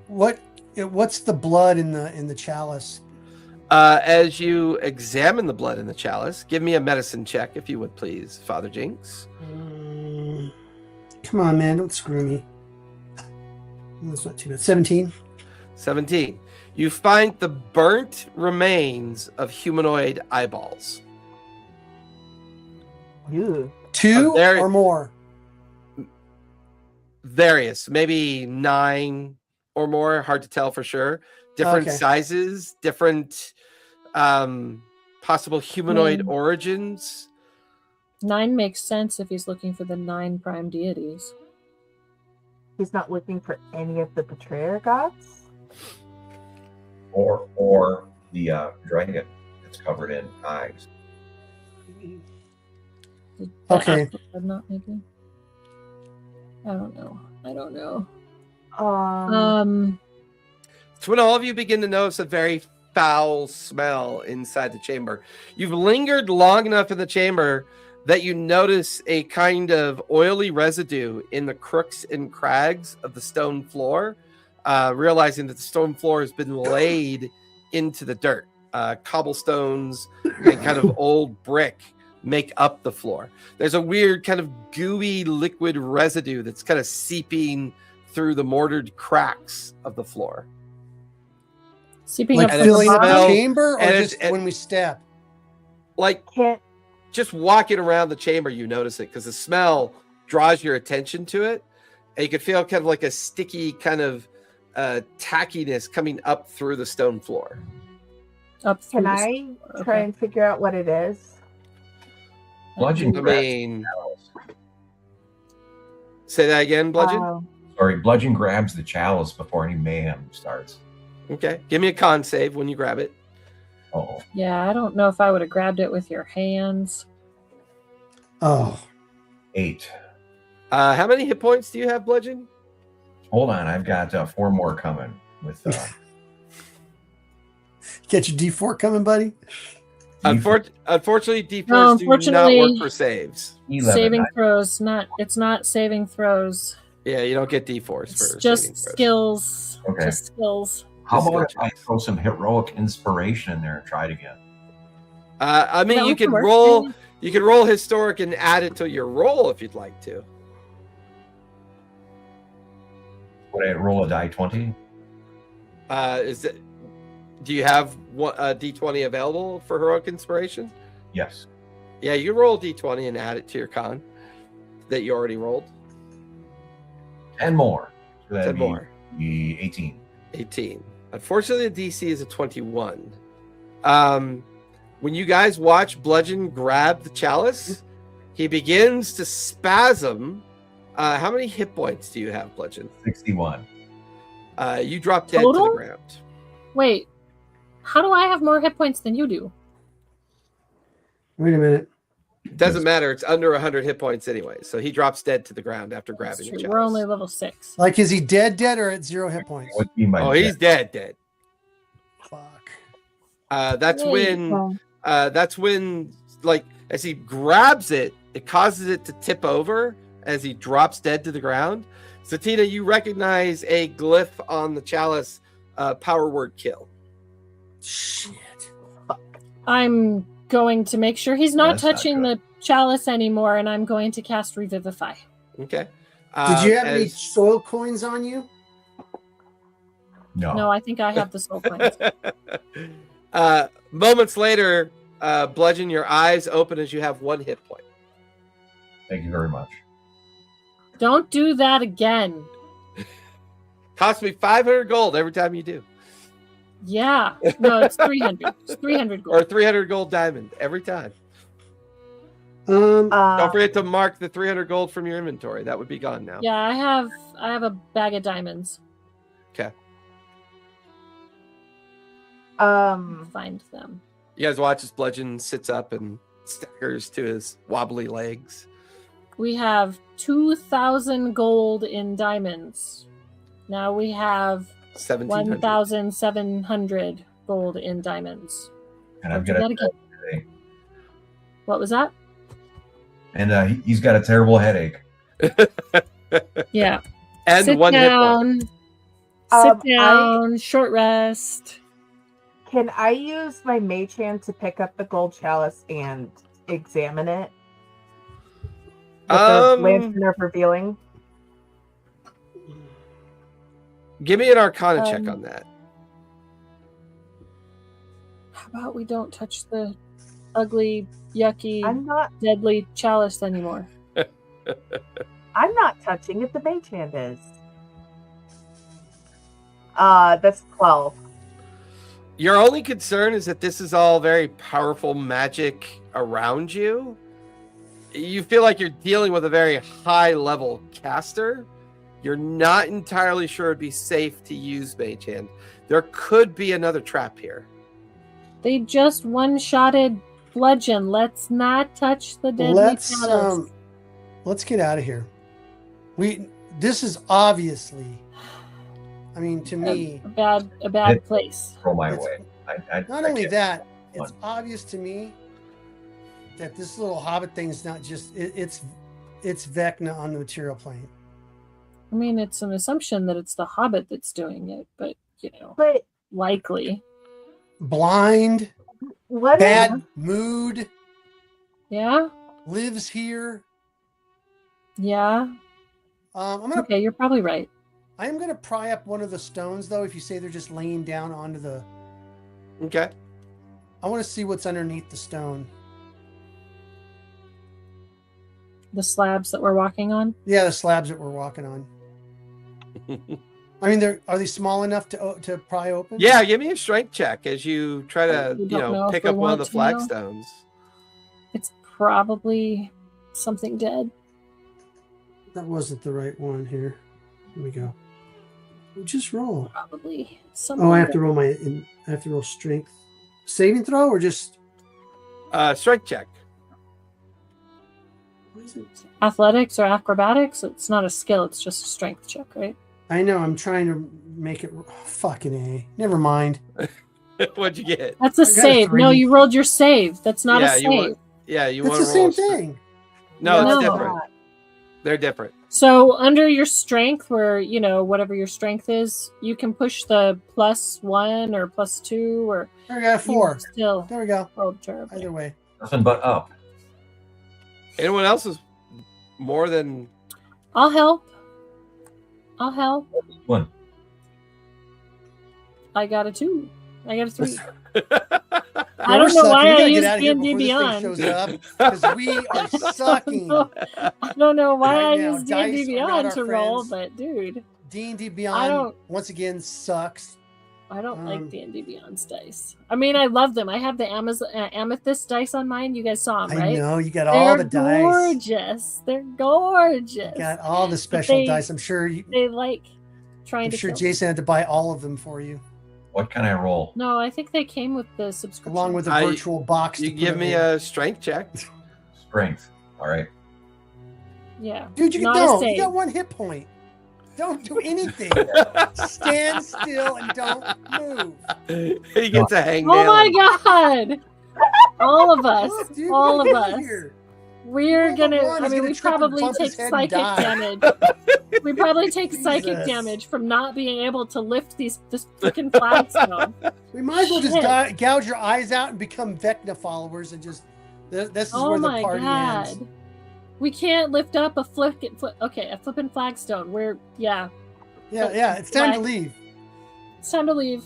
the blood in the chalice? As you examine the blood in the chalice, give me a medicine check, if you would please, Father Jinx. Come on, man, don't screw me. That's not too bad. 17. 17. You find the burnt remains of humanoid eyeballs. Ew. 2 or more? Various, maybe 9 or more, hard to tell for sure. Different sizes, different possible humanoid origins. 9 makes sense if he's looking for the 9 prime deities. He's not looking for any of the betrayer gods? Or the dragon that's covered in eyes. Okay. Not maybe. I don't know. So when all of you begin to notice a very foul smell inside the chamber, you've lingered long enough in the chamber that you notice a kind of oily residue in the crooks and crags of the stone floor, realizing that the stone floor has been laid into the dirt. Cobblestones and kind of old brick make up the floor. There's a weird kind of gooey liquid residue that's kind of seeping through the mortared cracks of the floor. Seeping like up filling the up the chamber, or just when we step? Like just walking around the chamber, you notice it because the smell draws your attention to it, and you can feel kind of like a sticky kind of tackiness coming up through the stone floor. Can I try and figure out what it is? Bludgeon. Say that again, Bludgeon. Sorry, Bludgeon grabs the chalice before any mayhem starts. Okay, give me a con save when you grab it. Oh. Yeah, I don't know if I would have grabbed it with your hands. 8. How many hit points do you have, Bludgeon? Hold on, I've got 4 more coming. With Get your D4 coming, buddy. Unfortunately, D4s do not work for saves. 11, saving throws, it's not saving throws. Yeah, you don't get D4s for just skills. Okay. Just skills. How about if I throw some heroic inspiration in there and try it again? I mean, you can roll. You can roll historic and add it to your roll if you'd like to. Would I roll a die 20? Do you have a D20 available for heroic inspiration? Yes. Yeah, you roll a D20 and add it to your con that you already rolled. 10 more. So 10 more. Be 18. 18. Unfortunately, the DC is a 21. When you guys watch Bludgeon grab the chalice, he begins to spasm. How many hit points do you have, Bludgeon? 61. You drop dead to the ground. Wait, how do I have more hit points than you do? Wait a minute. It doesn't matter. It's under 100 hit points anyway. So he drops dead to the ground after grabbing the chalice. We're only level 6. Like, is he dead or at 0 hit points? He's dead. Fuck. That's when, like, as he grabs it, it causes it to tip over as he drops dead to the ground. So, Tina, you recognize a glyph on the chalice, power word kill. Shit. I'm going to make sure he's not touching the chalice anymore, and I'm going to cast Revivify. Okay. Did you have any soul coins on you? No, I think I have the soul coins. Moments later, Bludgeon, your eyes open as you have 1 hit point. Thank you very much. Don't do that again. Cost me 500 gold every time you do. Yeah. No, it's 300. It's 300 gold. Or 300 gold diamond every time. Don't forget to mark the 300 gold from your inventory. That would be gone now. Yeah, I have a bag of diamonds. Okay. Find them. You guys watch as Bludgeon sits up and staggers to his wobbly legs. We have 2,000 gold in diamonds. Now we have 1,700 gold in diamonds. And I've got a headache. What was that? And he's got a terrible headache. Yeah. And sit 1 down. hit point. Sit down. Short rest. Can I use my mage hand to pick up the gold chalice and examine it? With the lantern of revealing? Give me an Arcana check on that. How about we don't touch the ugly, yucky, deadly chalice anymore? I'm not touching it. The mage hand is. That's 12. Your only concern is that this is all very powerful magic around you. You feel like you're dealing with a very high-level caster. You're not entirely sure it'd be safe to use Mage Hand. There could be another trap here. They just one-shotted Bludgeon. Let's not touch the deadly chalice. Let's get out of here. This is obviously, I mean, to me, a bad place. Throw my way. Not only that, it's obvious to me that this little hobbit thing is not just it's Vecna on the material plane. I mean, it's an assumption that it's the hobbit that's doing it, but likely blind, bad mood. Yeah, lives here. Yeah. Okay, you're probably right. I am gonna pry up one of the stones, though. If you say they're just laying down onto the. Okay. I want to see what's underneath the stone. The slabs that we're walking on? Yeah, the slabs that we're walking on. I mean, are they small enough to pry open? Yeah, give me a strength check as you try to, pick up one of the flagstones. It's probably something dead. That wasn't the right one here. Here we go. Just roll. Probably something. Oh, I have to roll I have to roll strength. Saving throw or just strength check. Athletics or acrobatics? It's not a skill, it's just a strength check, right? I know. I'm trying to make it fucking A. Never mind. What'd you get? That's a save. No, you rolled your save. That's not a save. You want it's to the same thing. No, it's No. different. They're different. So under your strength, where whatever your strength is, you can push the +1 or +2 or. There we go. 4. Still. There we go. Oh, terrible. Either way. Nothing but up. Anyone else is more than? I'll help. One. I got a 2. I got a 3. I don't know why I used D&D Beyond. Because we are sucking. I don't know why Right I now, used dice D&D are not Beyond our to roll, friends. but dude, D&D Beyond once again sucks. I don't like D&D Beyond's dice. I mean, I love them. I have the amethyst dice on mine. You guys saw them, right? I know you got all the dice. Gorgeous. They're gorgeous. You got all the special dice. I'm sure they like trying to. I'm sure Jason had to buy all of them for you. What can I roll? No, I think they came with the subscription. Along with the virtual box. You give me a strength check. Strength. All right. Yeah. Dude, you got 1 hit point. Don't do anything. Stand still and don't move. He gets a hangnail. Oh my god! All of us. Look, dude, all of what us. is here? We're gonna. He's I mean, gonna we trip and probably bump take his head and psychic die. damage. We probably take psychic Jesus. damage from not being able to lift this freaking flagstone. We might as well Shit. just gouge your eyes out and become Vecna followers and just. This is where the party ends. We can't lift up a flipping flagstone. Yeah. It's time to leave. It's time to leave.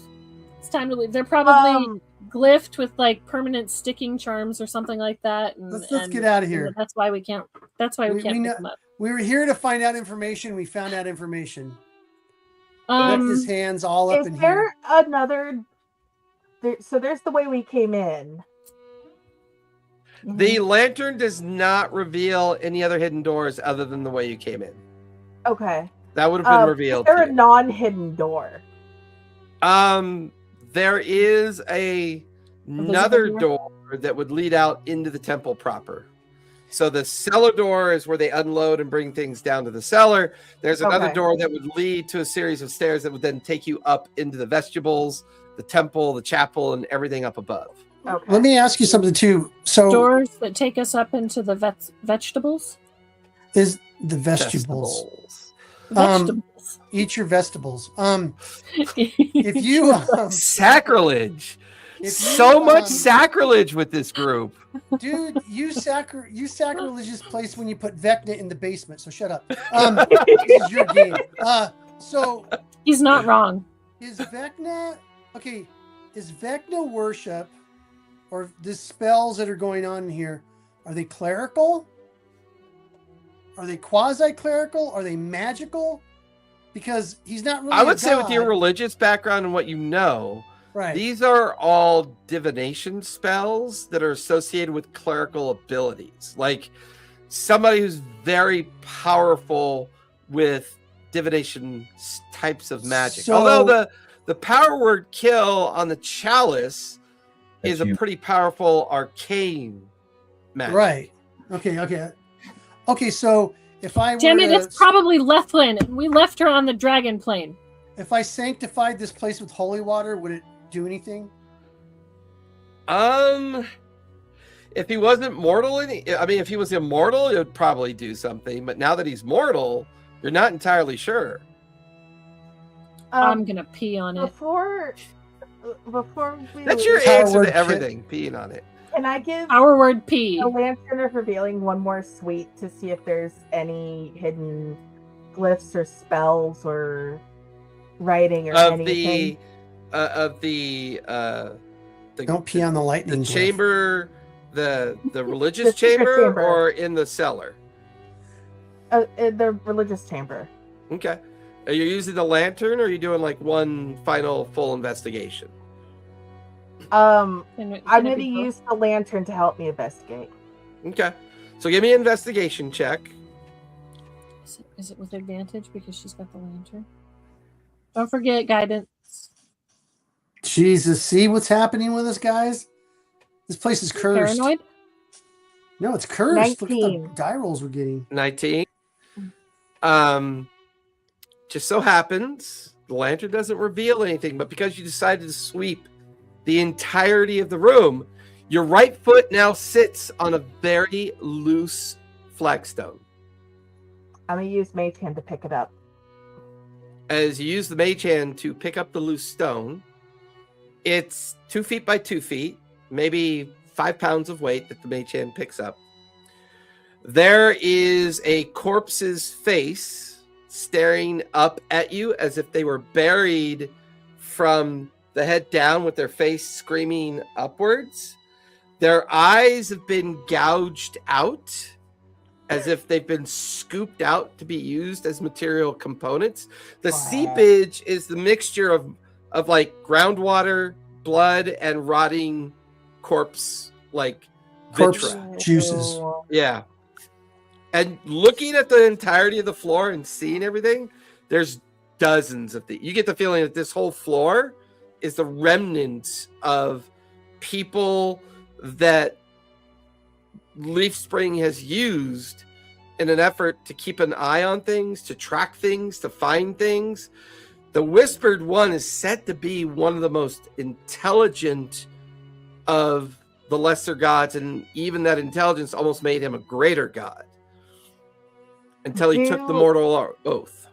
They're probably glyphed with like permanent sticking charms or something like that. And, let's get out of here. That's why we can't. That's why we can't pick them up. We were here to find out information. We found out information. Left his hands all up in Is here. there another? So there's the way we came in. The lantern does not reveal any other hidden doors other than the way you came in. Okay. That would have been revealed. Is there a non-hidden door? There is another door that would lead out into the temple proper. So the cellar door is where they unload and bring things down to the cellar. There's another door that would lead to a series of stairs that would then take you up into the vestibules, the temple, the chapel, and everything up above. Okay. Let me ask you something too. So doors that take us up into the vegetables. Is the vegetables? Vegetables. Eat your vegetables. If you sacrilege. So much sacrilege with this group. Dude, you sacrilegious place when you put Vecna in the basement, so shut up. This is your game. So he's not wrong. Is Vecna worship or the spells that are going on in here, are they clerical? Are they quasi-clerical? Are they magical? Because he's not really I would say with your religious background and what you know, right. These are all divination spells that are associated with clerical abilities. Like somebody who's very powerful with divination types of magic. Although the power word kill on the chalice is a pretty powerful arcane magic. Right. Okay, so if I Damn it, it's probably Lethlin. We left her on the dragon plane. If I sanctified this place with holy water, would it do anything? If he wasn't mortal, if he was immortal, it would probably do something. But now that he's mortal, you're not entirely sure. I'm gonna pee on it. Before we That's your answer to everything, peeing on it. Can I give our word pee? A lantern of revealing one more sweet to see if there's any hidden glyphs or spells or writing or anything? Don't pee on the lightning. The chamber, the religious chamber, or in the cellar? In the religious chamber. Okay. Are you using the lantern, or are you doing like one final full investigation? I'm going to use the lantern to help me investigate. Okay. So give me an investigation check. Is it with advantage because she's got the lantern? Don't forget guidance. Jesus, see what's happening with us, guys? This place is cursed. Paranoid? No, it's cursed. 19. Look at the die rolls we're getting. 19. just so happens the lantern doesn't reveal anything, but because you decided to sweep the entirety of the room, your right foot now sits on a very loose flagstone. I'm going to use Mage Hand to pick it up. As you use the Mage Hand to pick up the loose stone, it's 2 feet by 2 feet, maybe 5 pounds of weight that the Mage Hand picks up. There is a corpse's face staring up at you as if they were buried from the head down with their face screaming upwards. Their eyes have been gouged out as if they've been scooped out to be used as material components. The seepage is the mixture of like groundwater, blood, and rotting corpse corpse juices. Yeah. And looking at the entirety of the floor and seeing everything, there's dozens of you get the feeling that this whole floor is the remnants of people that Leaf Spring has used in an effort to keep an eye on things, to track things, to find things. The Whispered One is said to be one of the most intelligent of the lesser gods, and even that intelligence almost made him a greater god until he took the mortal oath.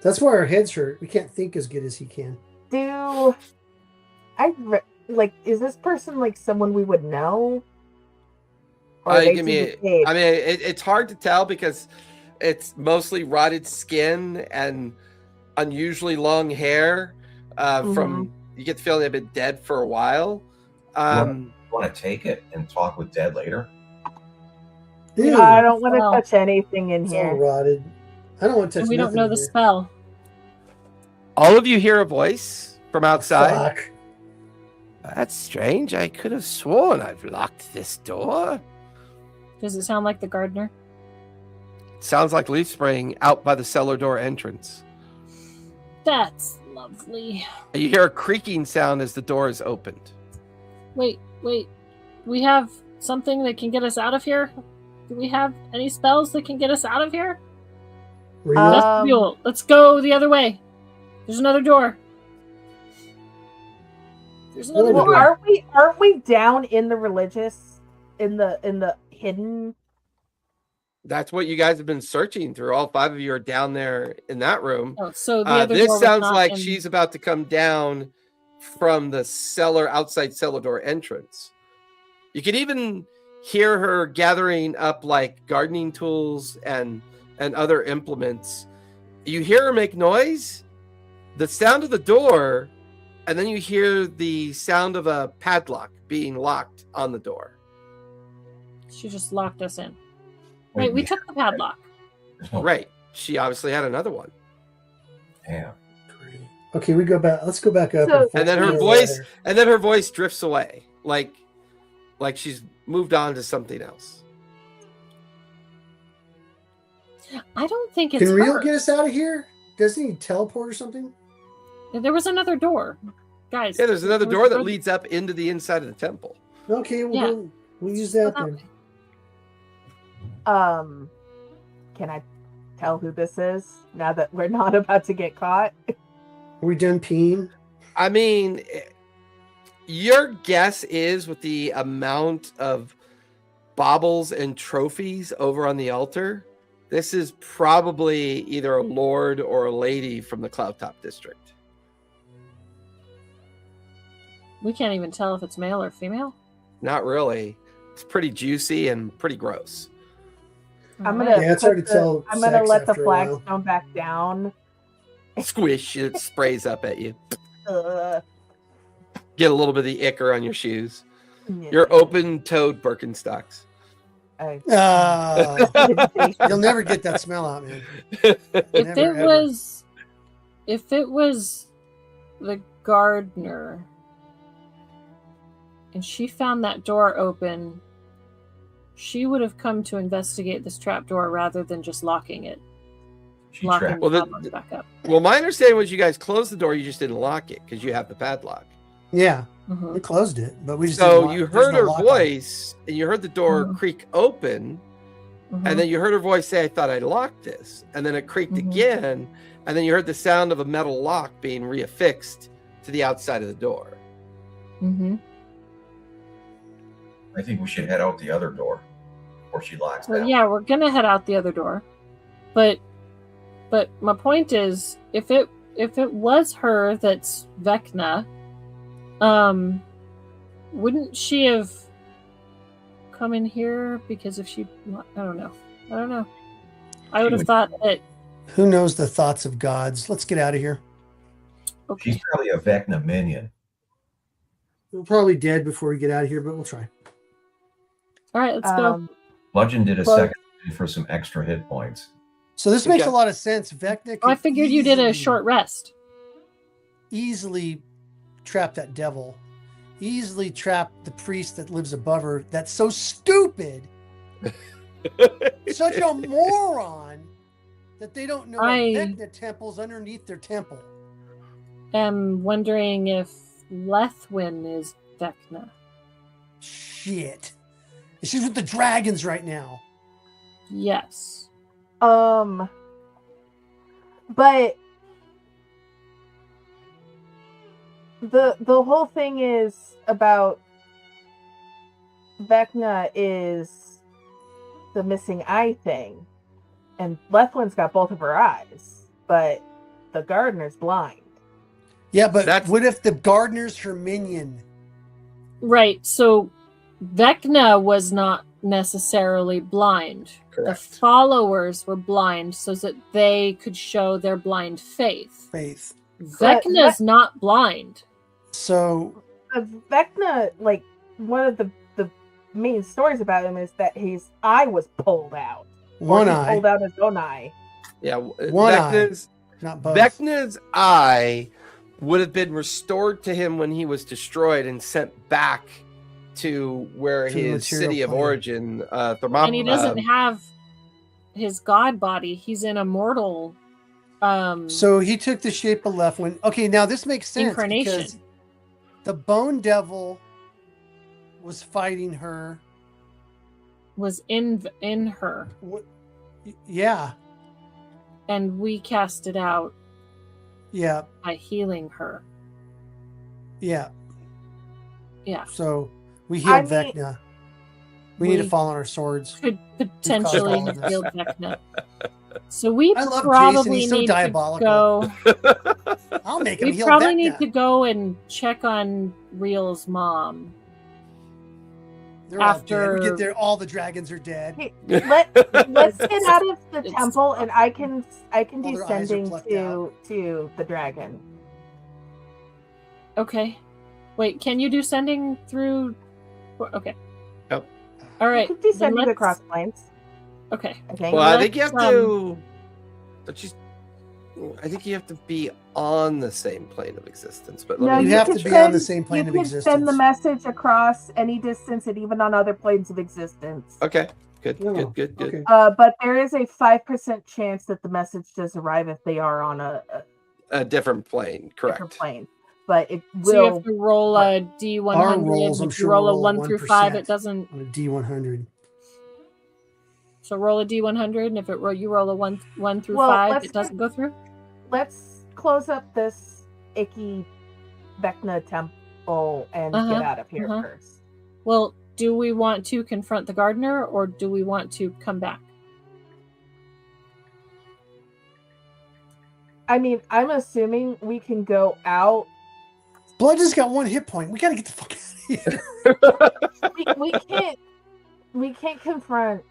That's why our heads hurt. We can't think as good as he can. Is this person like someone we would know? It's hard to tell because it's mostly rotted skin and unusually long hair. From you get the feeling they've been dead for a while. Want to take it and talk with Dead later? Ew. I don't want to touch anything in It's here. all rotted. I don't want to touch. We don't know the spell. All of you hear a voice from outside. Fuck. That's strange. I could have sworn I've locked this door. Does it sound like the gardener? It sounds like Leaf Spring out by the cellar door entrance. That's lovely. You hear a creaking sound as the door is opened. Wait. We have something that can get us out of here? Do we have any spells that can get us out of here? Let's go the other way. There's another door. There's another door. Aren't we down in the religious, in the hidden? That's what you guys have been searching through. All 5 of you are down there in that room. Oh, so the other this door sounds like she's about to come down from the outside cellar door entrance. You can even hear her gathering up like gardening tools and other implements. You hear her make noise, the sound of the door, and then you hear the sound of a padlock being locked on the door. She just locked us in. Right, we took the padlock. Right. She obviously had another one. Yeah. Okay, we go back. Let's go back up. And then her voice drifts away, like she's moved on to something else. I don't think it's Can Riel get us out of here? Doesn't he teleport or something? There was another door, guys. Yeah, there's another door that leads up into the inside of the temple. Okay, we'll use that then. Can I tell who this is now that we're not about to get caught? Are we done peeing? I mean, your guess is with the amount of baubles and trophies over on the altar, this is probably either a lord or a lady from the Cloudtop district. We can't even tell if it's male or female. Not really. It's pretty juicy and pretty gross. I'm gonna it's hard to tell. I'm gonna let the flagstone back down. Squish, it sprays up at you. Get a little bit of the ichor on your shoes. Your open-toed Birkenstocks. You'll never get that smell out, man. If it was the gardener and she found that door open, she would have come to investigate this trapdoor rather than just locking it. Back up. Well, my understanding was you guys closed the door, you just didn't lock it because you have the padlock. Yeah, we closed it, but we just you heard her voice and you heard the door creak open, And then you heard her voice say, I thought I locked this. And then it creaked again. And then you heard the sound of a metal lock being reaffixed to the outside of the door. I think we should head out the other door before she locks down. Yeah, we're gonna head out the other door. But my point is, if it was her that's Vecna, wouldn't she have come in here? Because if she, I don't know. I would have thought that. Who knows the thoughts of gods? Let's get out of here. Okay. She's probably a Vecna minion. We're probably dead before we get out of here, but we'll try. All right, let's go. Bludgeon did a second for some extra hit points. So this makes a lot of sense. Vecna. I figured you did a short rest. Easily trap that devil. Easily trap the priest that lives above her. That's so stupid. Such a moron that they don't know Vecna temple's underneath their temple. I'm wondering if Lethwin is Vecna. Shit. She's with the dragons right now. Yes. But the whole thing is about Vecna is the missing eye thing. And Lethwin's got both of her eyes, but the gardener's blind. Yeah, but what if the gardener's her minion? Right, so Vecna was not necessarily blind. Correct. The followers were blind so that they could show their blind faith. Vecna's not blind. So Vecna, like, one of the main stories about him is that his eye was pulled out. One eye. Pulled out his own eye. Yeah, one eye. Not both. Vecna's eye would have been restored to him when he was destroyed and sent back to where his city of origin, Thermopylae. And he doesn't have his god body. He's in a mortal. So he took the shape of Lethwin. Okay, now this makes sense because the Bone Devil was fighting her. Was in her. Yeah. And we cast it out. Yeah. By healing her. Yeah. Yeah. So we healed Vecna. We need to fall on our swords. Could potentially have healed Vecna. So we probably need to go. I'll make him heal Vecna. We probably need to go and check on Riel's mom. They're all dead. We get there, all the dragons are dead. Hey, let's get out of the temple, and I can do sending to the dragon. Okay. Wait, can you do sending through? Okay. Yep. All right. You can do sending across planes. Okay. Well, I think you have to. I think you have to be on the same plane of existence. But you have to be on the same plane of existence. You can send the message across any distance and even on other planes of existence. Okay. Good. Okay. But there is a 5% chance that the message does arrive if they are on a different plane. Correct. Different plane. But it will. So you have to roll a D100. If you roll a 1 through 5, it doesn't. On a D100. So roll a D100, and if you roll a 1 through 5, it doesn't go through. Let's close up this icky Vecna temple and get out of here first. Well, do we want to confront the gardener, or do we want to come back? I mean, I'm assuming we can go out. Bludgeon's got 1 hit point. We gotta get the fuck out of here. we can't confront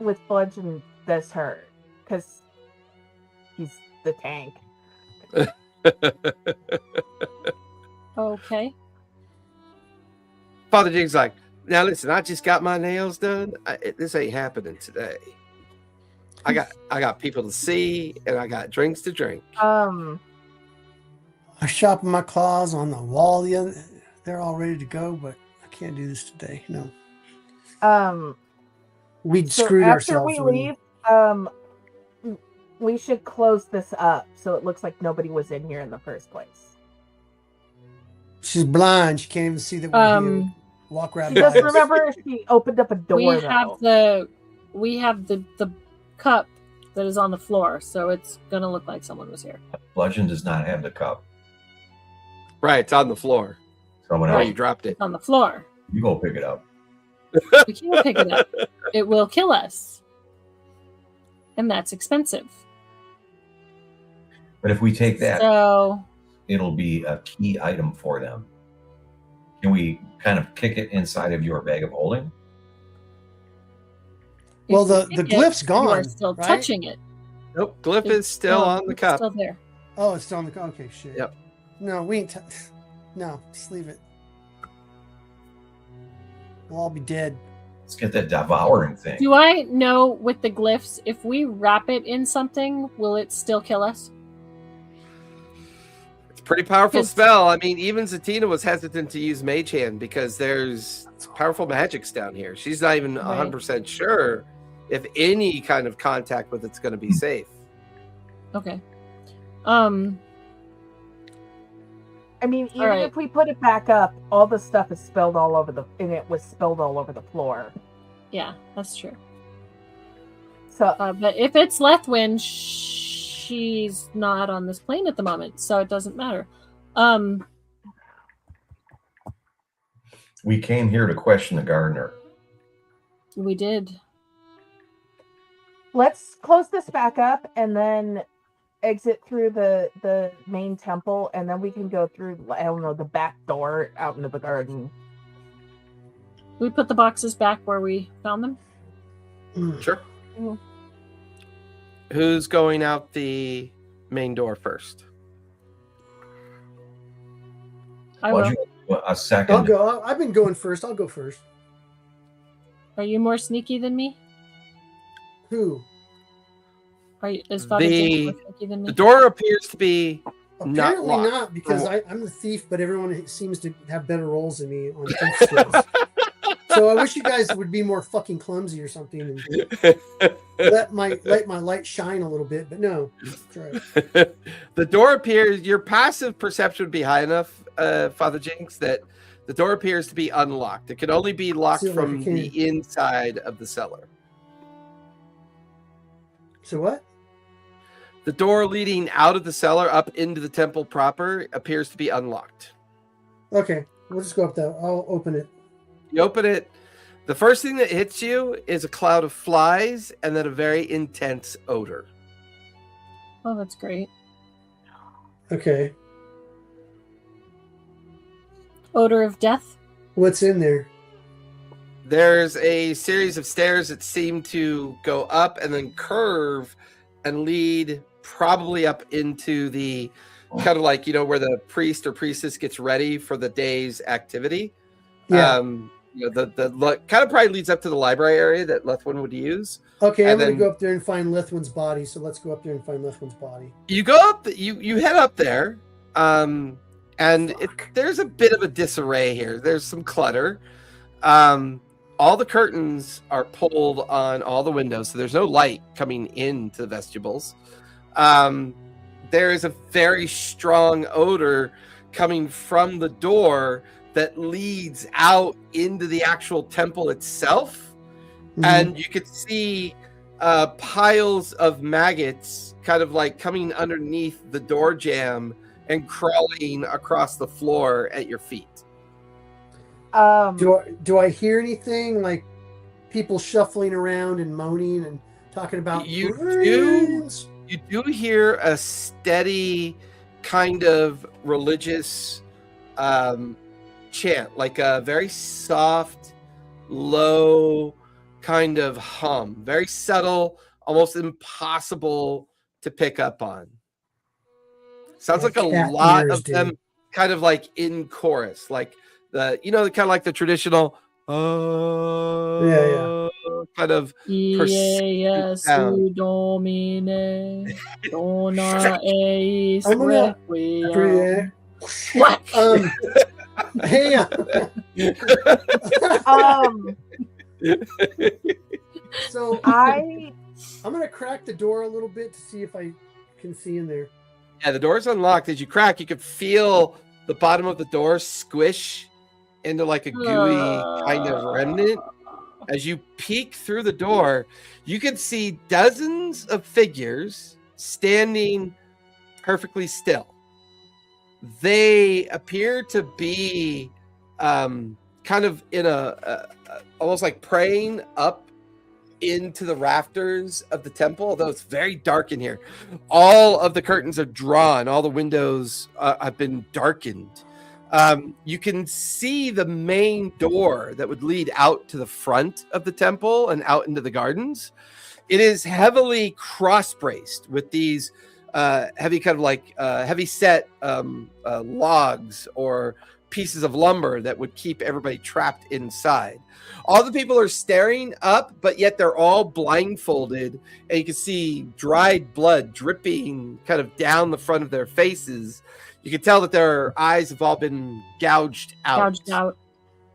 with Bludgeon that's hurt because he's the tank. Okay. Father Jig's like, now listen, I just got my nails done. This ain't happening today. I got people to see, and I got drinks to drink. I sharpen my claws on the wall. They're all ready to go, but I can't do this today. No. We screwed ourselves. After we leave, we should close this up so it looks like nobody was in here in the first place. She's blind. She can't even see that we're here. Walk around. Just remember, she opened up a door. We have the we have the cup that is on the floor, so it's going to look like someone was here. Bludgeon does not have the cup. Right, it's on the floor. Someone Oh, else. you dropped it. It's on the floor. You go pick it up. We can't pick it up. It will kill us. And that's expensive. But if we take that, So it'll be a key item for them. Can we kind of kick it inside of your bag of holding? Well, if the you pick glyph's it, gone, You are still right? touching it. Nope, glyph is still on the it's cup. Still there. Oh, it's still on the. Okay, shit. Yep. No, we ain't. No, just leave it. We'll all be dead. Let's get that devouring thing. Do I know with the glyphs, if we wrap it in something, will it still kill us? It's a pretty powerful 'Cause- spell. I mean, even Zatina was hesitant to use Mage Hand because there's powerful magics down here. She's not even 100% sure if any kind of contact with it's going to be safe. Okay. I mean, even right. if we put it back up, all the stuff is spilled all over and it was spilled all over the floor. Yeah, that's true. So, But if it's Lethwyn, she's not on this plane at the moment, so it doesn't matter. We came here to question the gardener. We did. let's close this back up and then exit through the main temple, and then we can go through, I don't know, the back door out into the garden. We put the boxes back where we found them. Sure. Mm. Who's going out the main door first? I will. A second. I'll go. I've been going first. I'll go first. Are you more sneaky than me? Who? Is Father James more sneaky than me? The door appears to be Apparently locked. not, because I'm the thief, but everyone seems to have better rolls than me on thief skills. So I wish you guys would be more fucking clumsy or something and let my light shine a little bit. But no, try. The door appears. Your passive perception would be high enough, Father Jinx, that the door appears to be unlocked. It can only be locked See, from like, I the inside of the cellar. So what? The door leading out of the cellar up into the temple proper appears to be unlocked. Okay, we'll just go up there. I'll open it. You open it. The first thing that hits you is a cloud of flies and then a very intense odor. Oh, that's great. Okay. Odor of death? What's in there? There's a series of stairs that seem to go up and then curve and lead probably up into the kind of like, where the priest or priestess gets ready for the day's activity. Yeah. The kind of probably leads up to the library area that Lethwyn would use. Okay, And I'm going then- to go up there and find Lethwyn's body. So let's go up there and find Lethwyn's body. You go up, you head up there, and there's a bit of a disarray here. There's some clutter. All the curtains are pulled on all the windows, so there's no light coming into the vestibules. There is a very strong odor coming from the door that leads out into the actual temple itself. Mhm. And you could see piles of maggots kind of like coming underneath the door jamb and crawling across the floor at your feet. Do I hear anything like people shuffling around and moaning and talking about You brains? You do hear a steady kind of religious chant, like a very soft, low kind of hum, very subtle, almost impossible to pick up on. Sounds like a Cat lot ears, of them dude. kind of like in chorus, like the kind of like the traditional kind of Yes, sound. Domine, dona eis I'm gonna- requiem. What? Hey, so I'm gonna crack the door a little bit to see if I can see in there. Yeah, the door's unlocked. As you crack, you can feel the bottom of the door squish into like a gooey kind of remnant. as you peek through the door, you can see dozens of figures standing perfectly still. They appear to be kind of in a almost like praying up into the rafters of the temple, although it's very dark in here. All of the curtains are drawn. All the windows have been darkened. You can see the main door that would lead out to the front of the temple and out into the gardens. It is heavily cross-braced with these heavy kind of like heavy set logs or pieces of lumber that would keep everybody trapped inside. All the people are staring up, but yet they're all blindfolded, and you can see dried blood dripping kind of down the front of their faces. You can tell that their eyes have all been gouged out.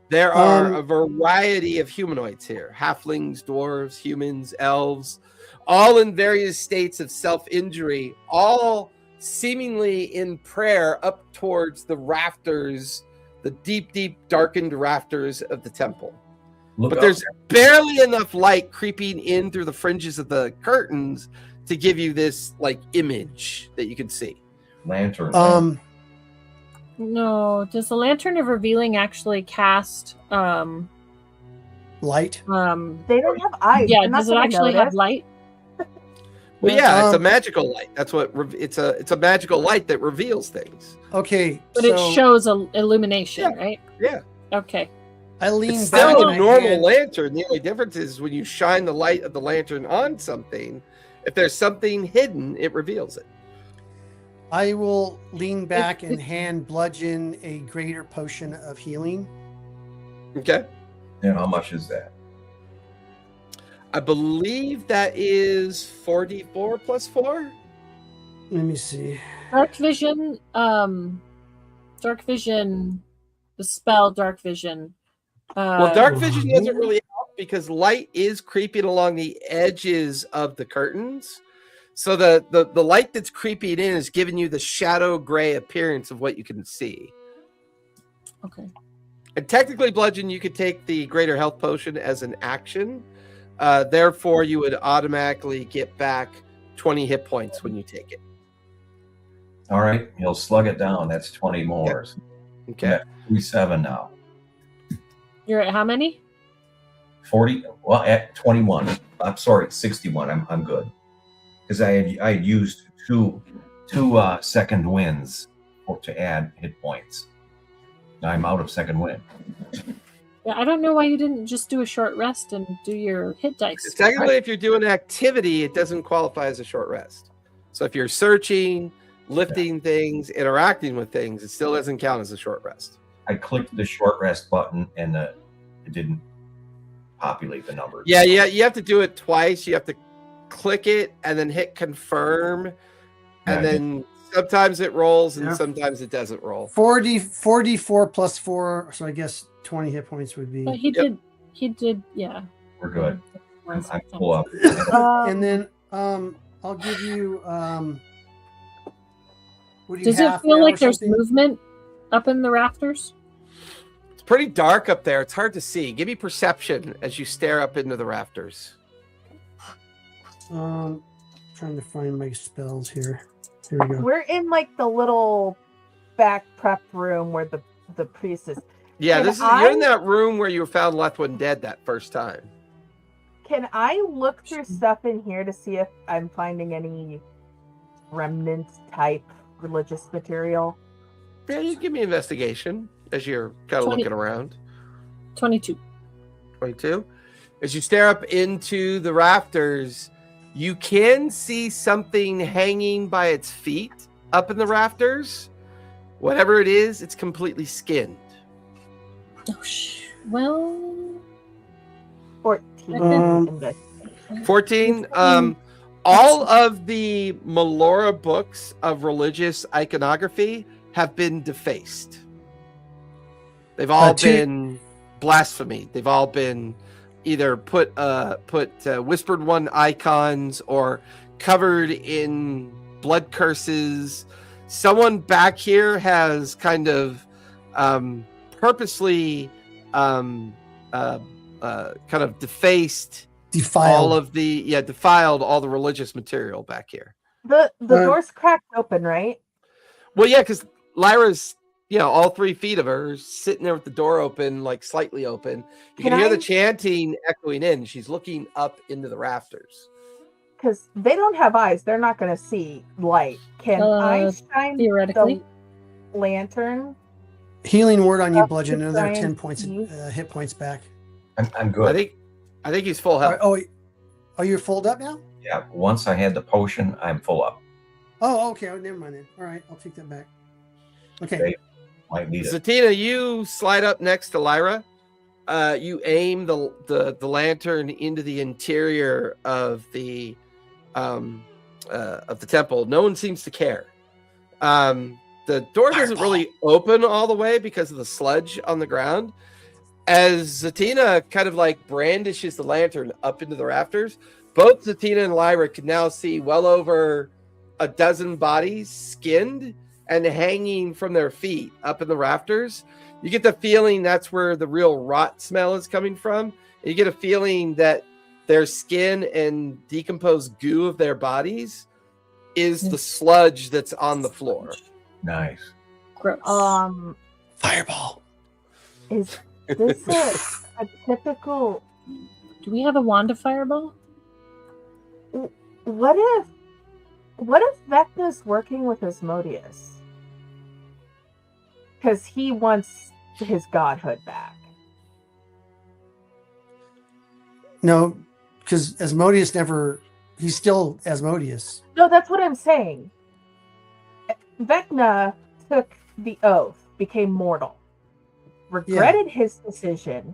There are a variety of humanoids here: halflings, dwarves, humans, elves, all in various states of self-injury, all seemingly in prayer up towards the rafters, the deep, deep darkened rafters of the temple. But there's barely enough light creeping in through the fringes of the curtains to give you this like image that you can see. Lantern. No, does the Lantern of Revealing actually cast light? They don't have eyes. Yeah, does it actually have light? Well, yeah, it's a magical light. That's what it's a magical light that reveals things. Okay, but it shows illumination, right? Yeah. Okay. I lean it's back. Still a normal lantern. The only difference is when you shine the light of the lantern on something, if there's something hidden, it reveals it. I will lean back and hand Bludgeon a greater potion of healing. Okay. And how much is that? I believe that is 44 plus 4. Let me see. Dark Vision, the spell Dark Vision. Well, Dark Vision doesn't really help because light is creeping along the edges of the curtains. So the light that's creeping in is giving you the shadow gray appearance of what you can see. Okay. And technically, Bludgeon, you could take the greater health potion as an action. Therefore, you would automatically get back 20 hit points when you take it. All right, he'll slug it down. That's 20 more. Okay. I'm at 37 now. You're at how many? 40. Well, at 21. I'm sorry, 61. I'm good because I had used two second wins to add hit points. Now I'm out of second win. Yeah, I don't know why you didn't just do a short rest and do your hit dice. Technically, if you're doing an activity, it doesn't qualify as a short rest. So if you're searching, lifting things, interacting with things, it still doesn't count as a short rest. I clicked the short rest button and it didn't populate the numbers. Yeah, you have to do it twice. You have to click it and then hit confirm, and then sometimes it rolls and sometimes it doesn't roll. 44 plus 4, so I guess 20 hit points would be. But he did, yeah. We're good. I pull up. And then I'll give you what do you Does it have feel now like or there's something? movement up in the rafters? It's pretty dark up there. It's hard to see. Give me perception as you stare up into the rafters. Trying to find my spells here. Here we go. We're in like the little back prep room where the priest is. Yeah, you're in that room where you found Lethwin dead that first time. Can I look through stuff in here to see if I'm finding any remnant type religious material? Yeah, you give me investigation as you're kind of looking around. 22. 22. As you stare up into the rafters, you can see something hanging by its feet up in the rafters. Whatever it is, it's completely skinned. Oh, well... 14. 14. All of the Melora books of religious iconography have been defaced. They've all been blasphemy. They've all been either put whispered one icons or covered in blood curses. Someone back here has kind of purposely kind of defiled all the religious material back here. The door's cracked open, right? Well, yeah, because Lyra's, all 3 feet of her is sitting there with the door open, like slightly open. You can hear the chanting echoing in. She's looking up into the rafters. Because they don't have eyes, they're not going to see light. Can I shine the lantern? Healing word on you, Bludgeon. Another 10 points, hit points back. I'm good. I think he's full health. Oh, you're full up now? Yeah. Once I had the potion, I'm full up. Oh, okay. Oh, never mind then. All right, I'll take that back. Okay. Might need it. Zatina, you slide up next to Lyra. You aim the lantern into the interior of the temple. No one seems to care. The door doesn't really open all the way because of the sludge on the ground. As Zatina kind of like brandishes the lantern up into the rafters, both Zatina and Lyra can now see well over a dozen bodies skinned and hanging from their feet up in the rafters. You get the feeling that's where the real rot smell is coming from. And you get a feeling that their skin and decomposed goo of their bodies is the sludge that's on the floor. Nice. Gross. Fireball. Is this a typical... Do we have a wand of fireball? What if Vecna's working with Asmodeus? Because he wants his godhood back. No, because Asmodeus he's still Asmodeus. No, that's what I'm saying. Vecna took the oath, became mortal, regretted his decision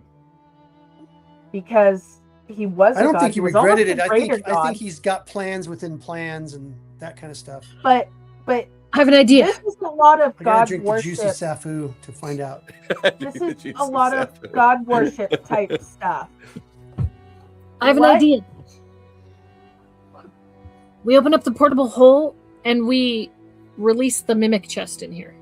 because he was. I don't think he regretted it. I think he's got plans within plans and that kind of stuff. But I have an idea. This is a lot of God drink worship. The juicy Safu to find out. This is a lot of God worship type stuff. I have an idea. We open up the portable hole and we release the mimic chest in here.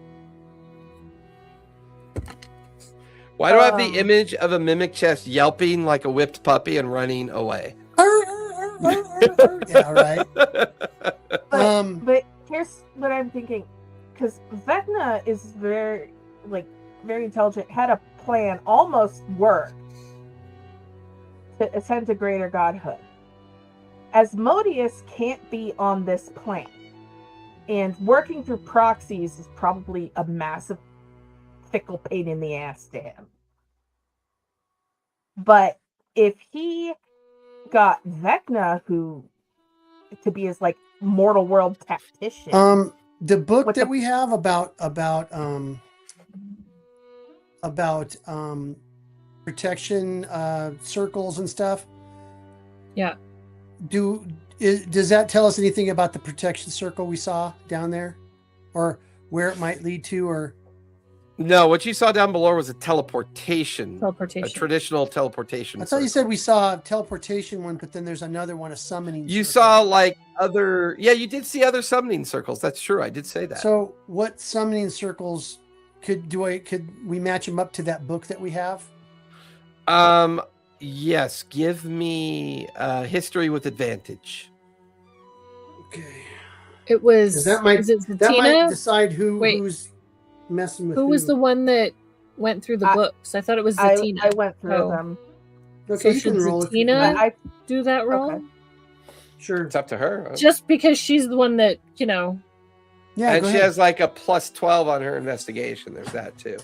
Why do I have the image of a mimic chest yelping like a whipped puppy and running away? Yeah, right. But here's what I'm thinking, because Vecna is very intelligent, had a plan, almost worked to ascend to greater godhood. Asmodeus can't be on this plane, and working through proxies is probably a massive fickle pain in the ass to him. But if he got Vecna to be his mortal world tactician, the book that we have about protection circles and stuff. Yeah. Does that tell us anything about the protection circle we saw down there, or where it might lead to, or? No, what you saw down below was a teleportation. A traditional teleportation. I thought you said we saw a teleportation one, but then there's another one, a summoning You circle. saw you did see other summoning circles. That's true. I did say that. So what summoning circles could we match them up to that book that we have? Yes. Give me history with advantage. Okay. It was. That might decide who's messing with who was the one that went through the books. I thought it was Zatina. I went through them. Okay, so should Zatina do that role? Okay. Sure. It's up to her. Just because she's the one that, Yeah, and she has a plus 12 on her investigation. There's that too.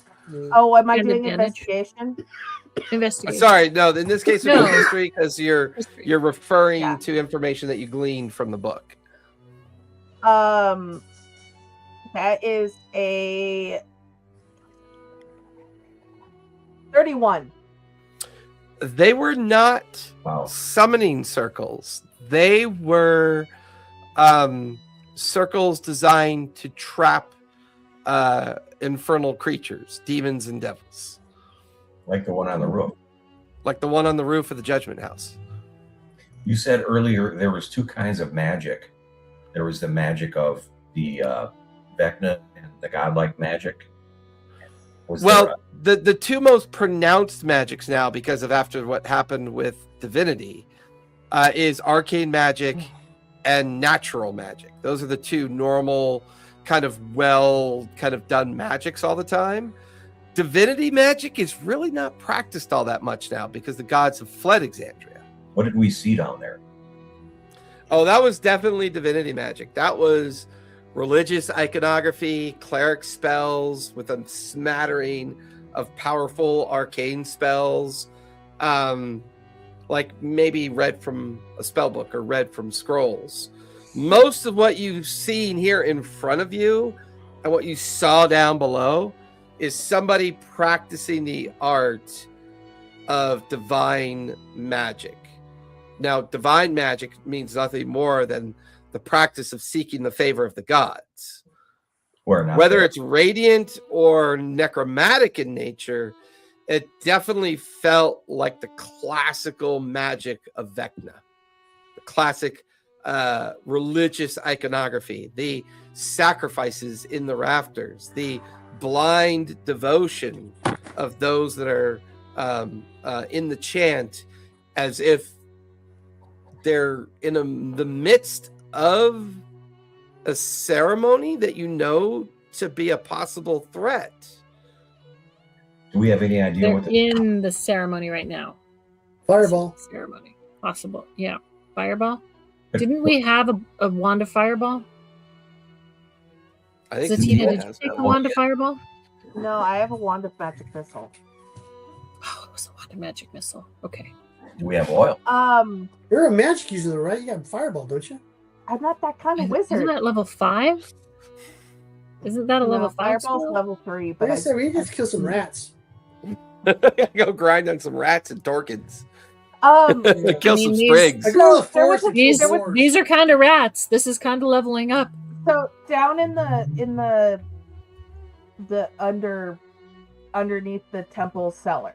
Oh, am I doing investigation? Investigation. Sorry, no. In this case, it's history because you're referring to information that you gleaned from the book. That is a 31. They were not summoning circles. They were circles designed to trap infernal creatures, demons and devils. Like the one on the roof. Like the one on the roof of the Judgment House. You said earlier there was 2 kinds of magic. There was the magic of the Vecna and the godlike magic. The two most pronounced magics now, because of after what happened with divinity, is arcane magic and natural magic. Those are the two normal kind of done magics all the time. Divinity magic is really not practiced all that much now because the gods have fled Exandria. What did we see down there? Oh, that was definitely divinity magic. That was religious iconography, cleric spells with a smattering of powerful arcane spells, like maybe read from a spell book or read from scrolls. Most of what you've seen here in front of you and what you saw down below is somebody practicing the art of divine magic. Now, divine magic means nothing more than the practice of seeking the favor of the gods. Whether it's radiant or necromantic in nature, it definitely felt like the classical magic of Vecna, the classic religious iconography, the sacrifices in the rafters, the blind devotion of those that are in the chant, as if they're in the midst of a ceremony that you know to be a possible threat. Do we have any idea what in the ceremony right now? Fireball ceremony, possible. Yeah, fireball. Didn't we have a wand of fireball? I think Zatina, did you take a wand of fireball? No, I have a wand of magic missile. Oh, it was a wand of magic missile. Okay. Do we have oil? You're a magic user, right? You got fireball, don't you? I'm not that kind of wizard. Isn't that level 5? Isn't that a level 5? Fireball's level 3. But like I said, we need to kill some rats. Go grind on some rats and Torkins. I Kill mean, some sprigs. I go to the forest. These are kind of rats. This is kind of leveling up. So down in the underneath the temple cellar,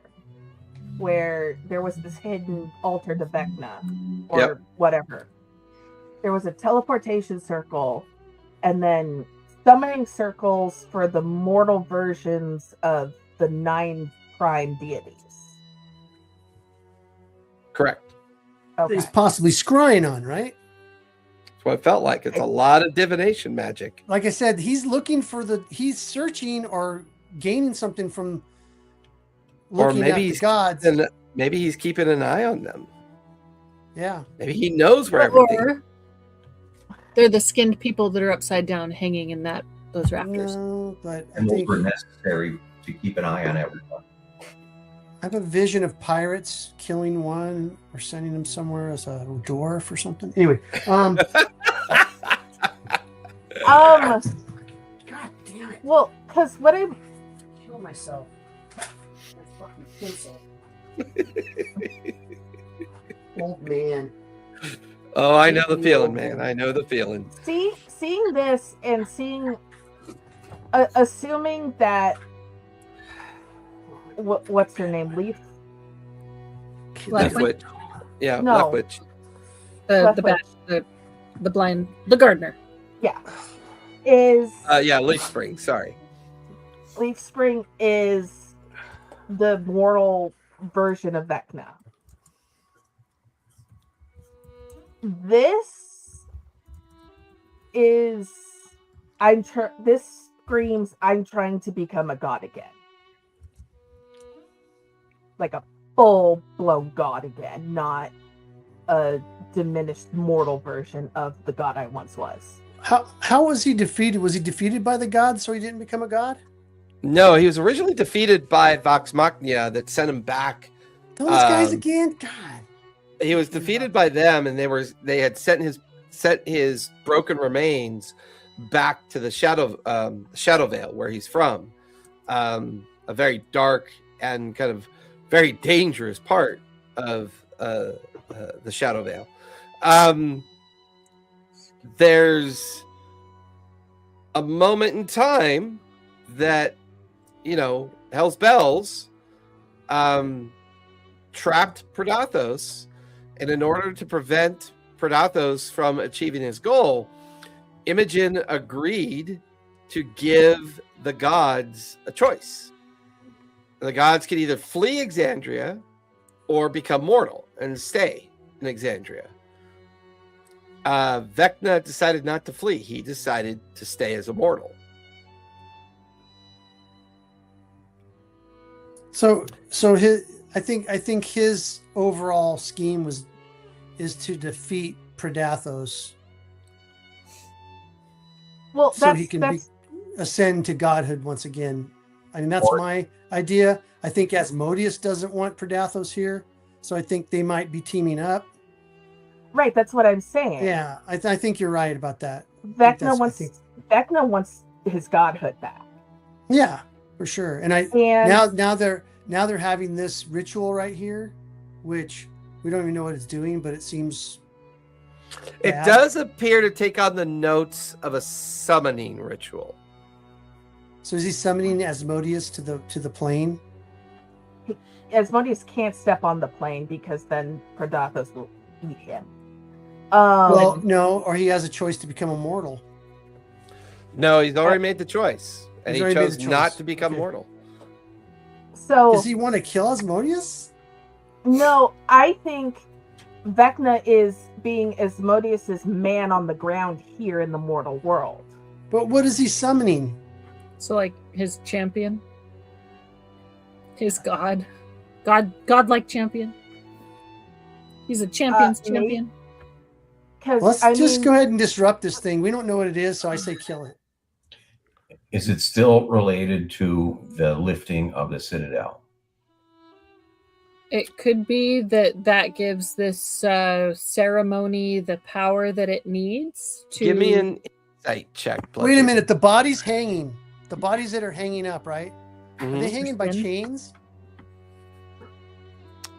where there was this hidden altar to Vecna or whatever, there was a teleportation circle, and then summoning circles for the mortal versions of the 9 prime deities. Correct. Okay. He's possibly scrying on, right? That's what it felt like. It's a lot of divination magic. Like I said, he's looking for he's searching or gaining something from looking at the gods. Maybe he's keeping an eye on them. Yeah. Maybe he knows where everything. Or they're the skinned people that are upside down hanging in those rafters. No, but I And those think were necessary to keep an eye on everyone. I have a vision of pirates killing one or sending him somewhere as a dwarf or something. Anyway, God damn it. Well, because what I Kill myself. Fucking Thistle. Old man. Oh, I know the feeling, man. I know the feeling. seeing this and assuming that what's her name? Black Witch. Yeah, No. Black Witch. The blind, the gardener. Yeah. Is Leaf Spring. Sorry. Leaf Spring is the mortal version of Vecna. This is this screams I'm trying to become a god again. Like a full-blown god again, not a diminished mortal version of the god I once was. How was he defeated? Was he defeated by the gods so he didn't become a god? No, he was originally defeated by Vox Machina that sent him back. Those guys again? God. He was defeated by them, and they had sent his broken remains back to the Shadow Vale where he's from, a very dark and kind of very dangerous part of the Shadow Vale. There's a moment in time that, Hell's Bells trapped Predathos, and in order to prevent Predathos from achieving his goal, Imogen agreed to give the gods a choice. The gods can either flee Exandria or become mortal and stay in Exandria. Vecna decided not to flee. He decided to stay as a mortal. So I think his overall scheme is to defeat Predathos. Well, so he can ascend to godhood once again. I mean, that's my idea. I think Asmodeus doesn't want Predathos here, so I think they might be teaming up. Right, that's what I'm saying. Yeah, I think you're right about that. Vecna wants his godhood back. Yeah, for sure. And now they're having this ritual right here, which we don't even know what it's doing, but it seems it does appear to take on the notes of a summoning ritual. So is he summoning Asmodeus to the plane? Asmodeus can't step on the plane because then Predathos will eat him. Well, no, or he has a choice to become immortal. No, he's already made the choice, and he chose not to become mortal. So does he want to kill Asmodeus? No, I think Vecna is being Asmodeus's man on the ground here in the mortal world. But what is he summoning? So, like, his champion? His godlike champion? He's a champion's champion? Let's just go ahead and disrupt this thing. We don't know what it is, so I say kill it. Is it still related to the lifting of the Citadel? It could be that gives this ceremony the power that it needs to... Give me an insight check, please. Wait a minute. The body's hanging. The bodies that are hanging up, right? Mm-hmm. Are they hanging by chains?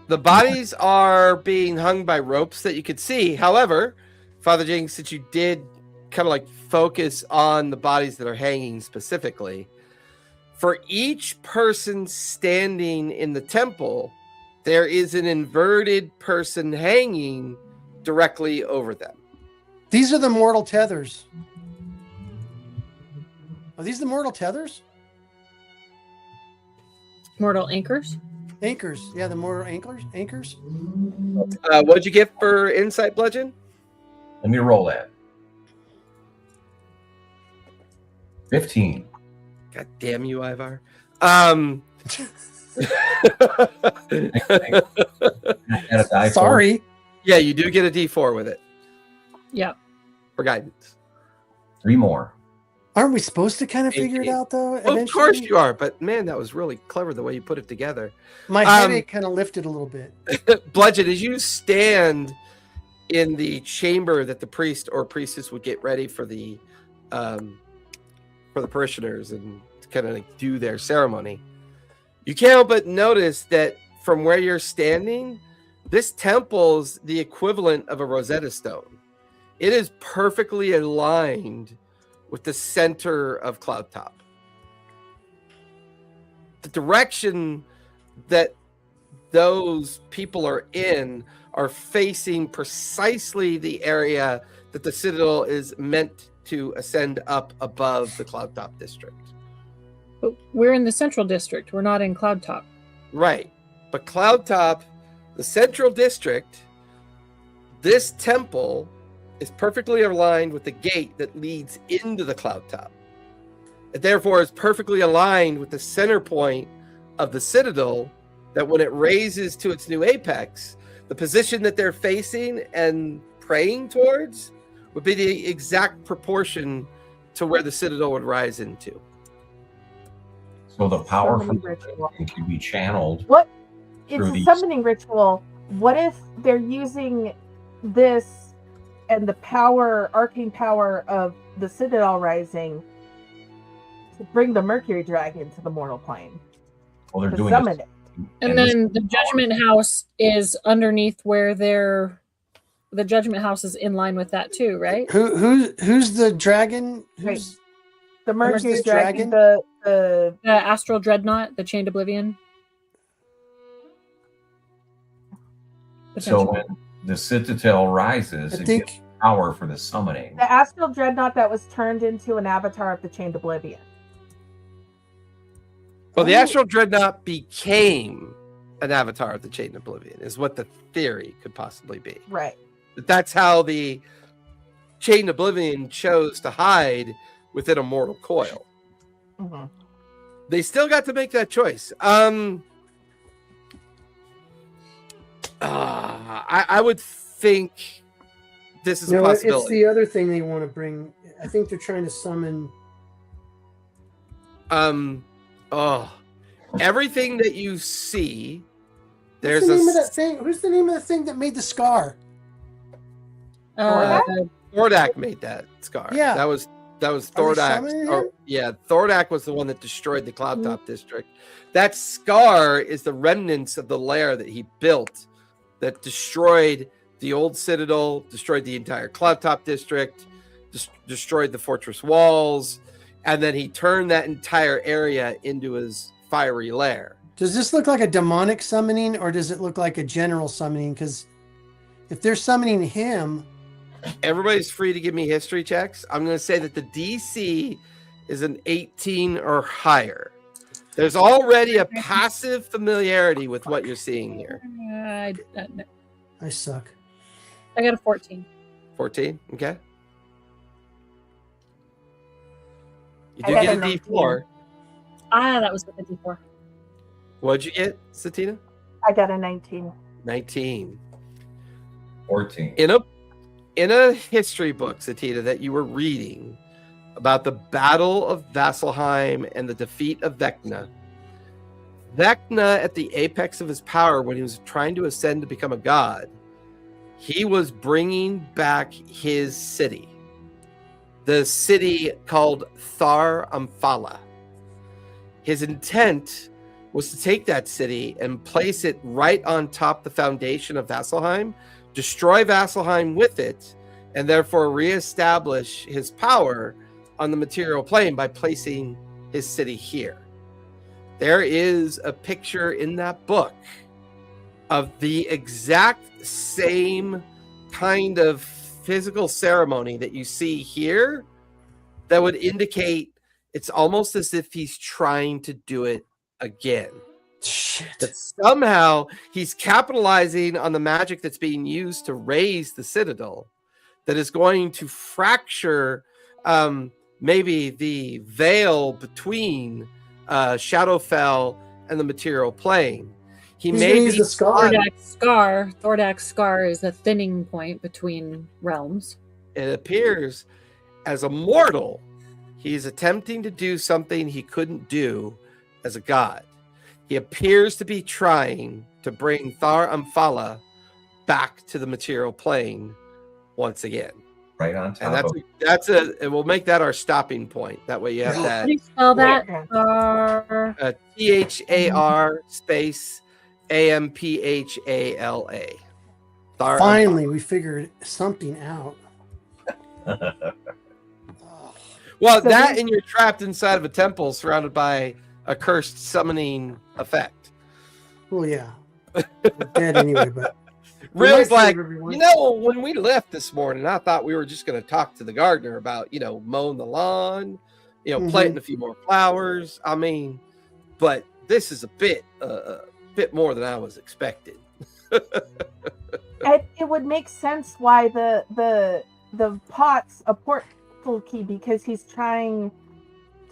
The bodies are being hung by ropes that you could see. However, Father James, since you did kind of like focus on the bodies that are hanging specifically, for each person standing in the temple, there is an inverted person hanging directly over them. These are the mortal tethers. Are these the mortal tethers? Mortal anchors? Anchors. Yeah, the mortal anchors. What'd you get for insight, Bludgeon? Let me roll that. 15. God damn you, Ivar. Sorry. Yeah, you do get a D4 with it. Yeah. For guidance. 3 more. Aren't we supposed to kind of figure it out, though? Of course you are, but man, that was really clever the way you put it together. My headache kind of lifted a little bit. Bludgeon, as you stand in the chamber that the priest or priestess would get ready for the parishioners and to kind of like do their ceremony, you can't help but notice that from where you're standing, this temple's the equivalent of a Rosetta Stone. It is perfectly aligned with the center of Cloudtop. The direction that those people are in are facing precisely the area that the Citadel is meant to ascend up above the Cloudtop district. But we're in the central district. We're not in Cloudtop. Right. But Cloudtop, the central district, this temple is perfectly aligned with the gate that leads into the Cloudtop. It therefore is perfectly aligned with the center point of the Citadel, that when it raises to its new apex, the position that they're facing and praying towards would be the exact proportion to where the Citadel would rise into. So the power from the thing can be channeled. What? It's a summoning ritual. What if they're using this and the power, arcane power of the Citadel rising to bring the Mercury Dragon to the mortal plane? Well, they're doing summon it. And then the Judgment House is underneath where the Judgment House is in line with that too, right? Who's the dragon? Who's the Mercury Dragon? The Astral Dreadnought, the Chained Oblivion. So when the Citadel rises, it gets power for the summoning. The Astral Dreadnought that was turned into an avatar of the Chained Oblivion. Well, the Astral Dreadnought became an avatar of the Chained Oblivion, is what the theory could possibly be. Right. But that's how the Chained Oblivion chose to hide within a mortal coil. Mm-hmm. They still got to make that choice. I would think this is a possibility. It's the other thing they want to bring. I think they're trying to summon. Everything that you see. What's the name of that thing? Who's the name of the thing that made the scar? Thordak made that scar. Yeah, that was Thordak. Thordak was the one that destroyed the Cloudtop district. That scar is the remnants of the lair that he built that destroyed the old citadel, destroyed the entire Cloudtop district, destroyed the fortress walls, and then he turned that entire area into his fiery lair. Does this look like a demonic summoning, or does it look like a general summoning? Because if they're summoning him... Everybody's free to give me history checks. I'm going to say that the DC is an 18 or higher. There's already a passive familiarity with what you're seeing here. I suck. I got a 14. 14? Okay. You do get a D4. That was with a D4. What'd you get, Satina? I got a 19. 19. 14. In a history book, Satina, that you were reading about the Battle of Vasselheim and the defeat of Vecna. Vecna, at the apex of his power, when he was trying to ascend to become a god, he was bringing back his city. The city called Thar Amphala. His intent was to take that city and place it right on top the foundation of Vasselheim, destroy Vasselheim with it, and therefore reestablish his power on the material plane by placing his city here. There is a picture in that book of the exact same kind of physical ceremony that you see here that would indicate it's almost as if he's trying to do it again. Shit. That somehow he's capitalizing on the magic that's being used to raise the citadel that is going to fracture maybe the veil between Shadowfell and the material plane. He may use the scar. Thordak's scar is a thinning point between realms. It appears as a mortal, he's attempting to do something he couldn't do as a god. He appears to be trying to bring Thar Amphala back to the material plane once again. Right on top. And it will make that our stopping point. That way you have that. How do you spell that? THAR space AMPHALA. Finally, we figured something out. Well, that and you're trapped inside of a temple surrounded by a cursed summoning effect. Well, yeah. We're dead anyway, but... Real's like, when we left this morning, I thought we were just going to talk to the gardener about, mowing the lawn, planting a few more flowers. I mean, but this is a bit more than I was expecting. It would make sense why the pot's a portal key, because he's trying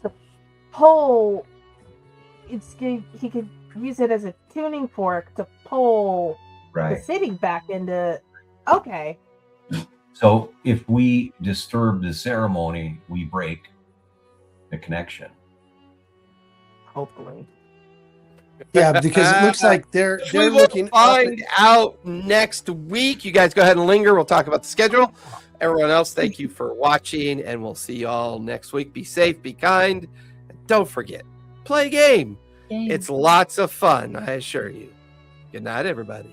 to pull. He could use it as a tuning fork to pull the city back into. Okay. So if we disturb the ceremony, we break the connection. Hopefully. Yeah, because it looks like they're we will looking. Find out next week. You guys go ahead and linger. We'll talk about the schedule. Everyone else, thank you for watching, and we'll see you all next week. Be safe, be kind, and don't forget, play a game. It's lots of fun, I assure you. Good night, everybody.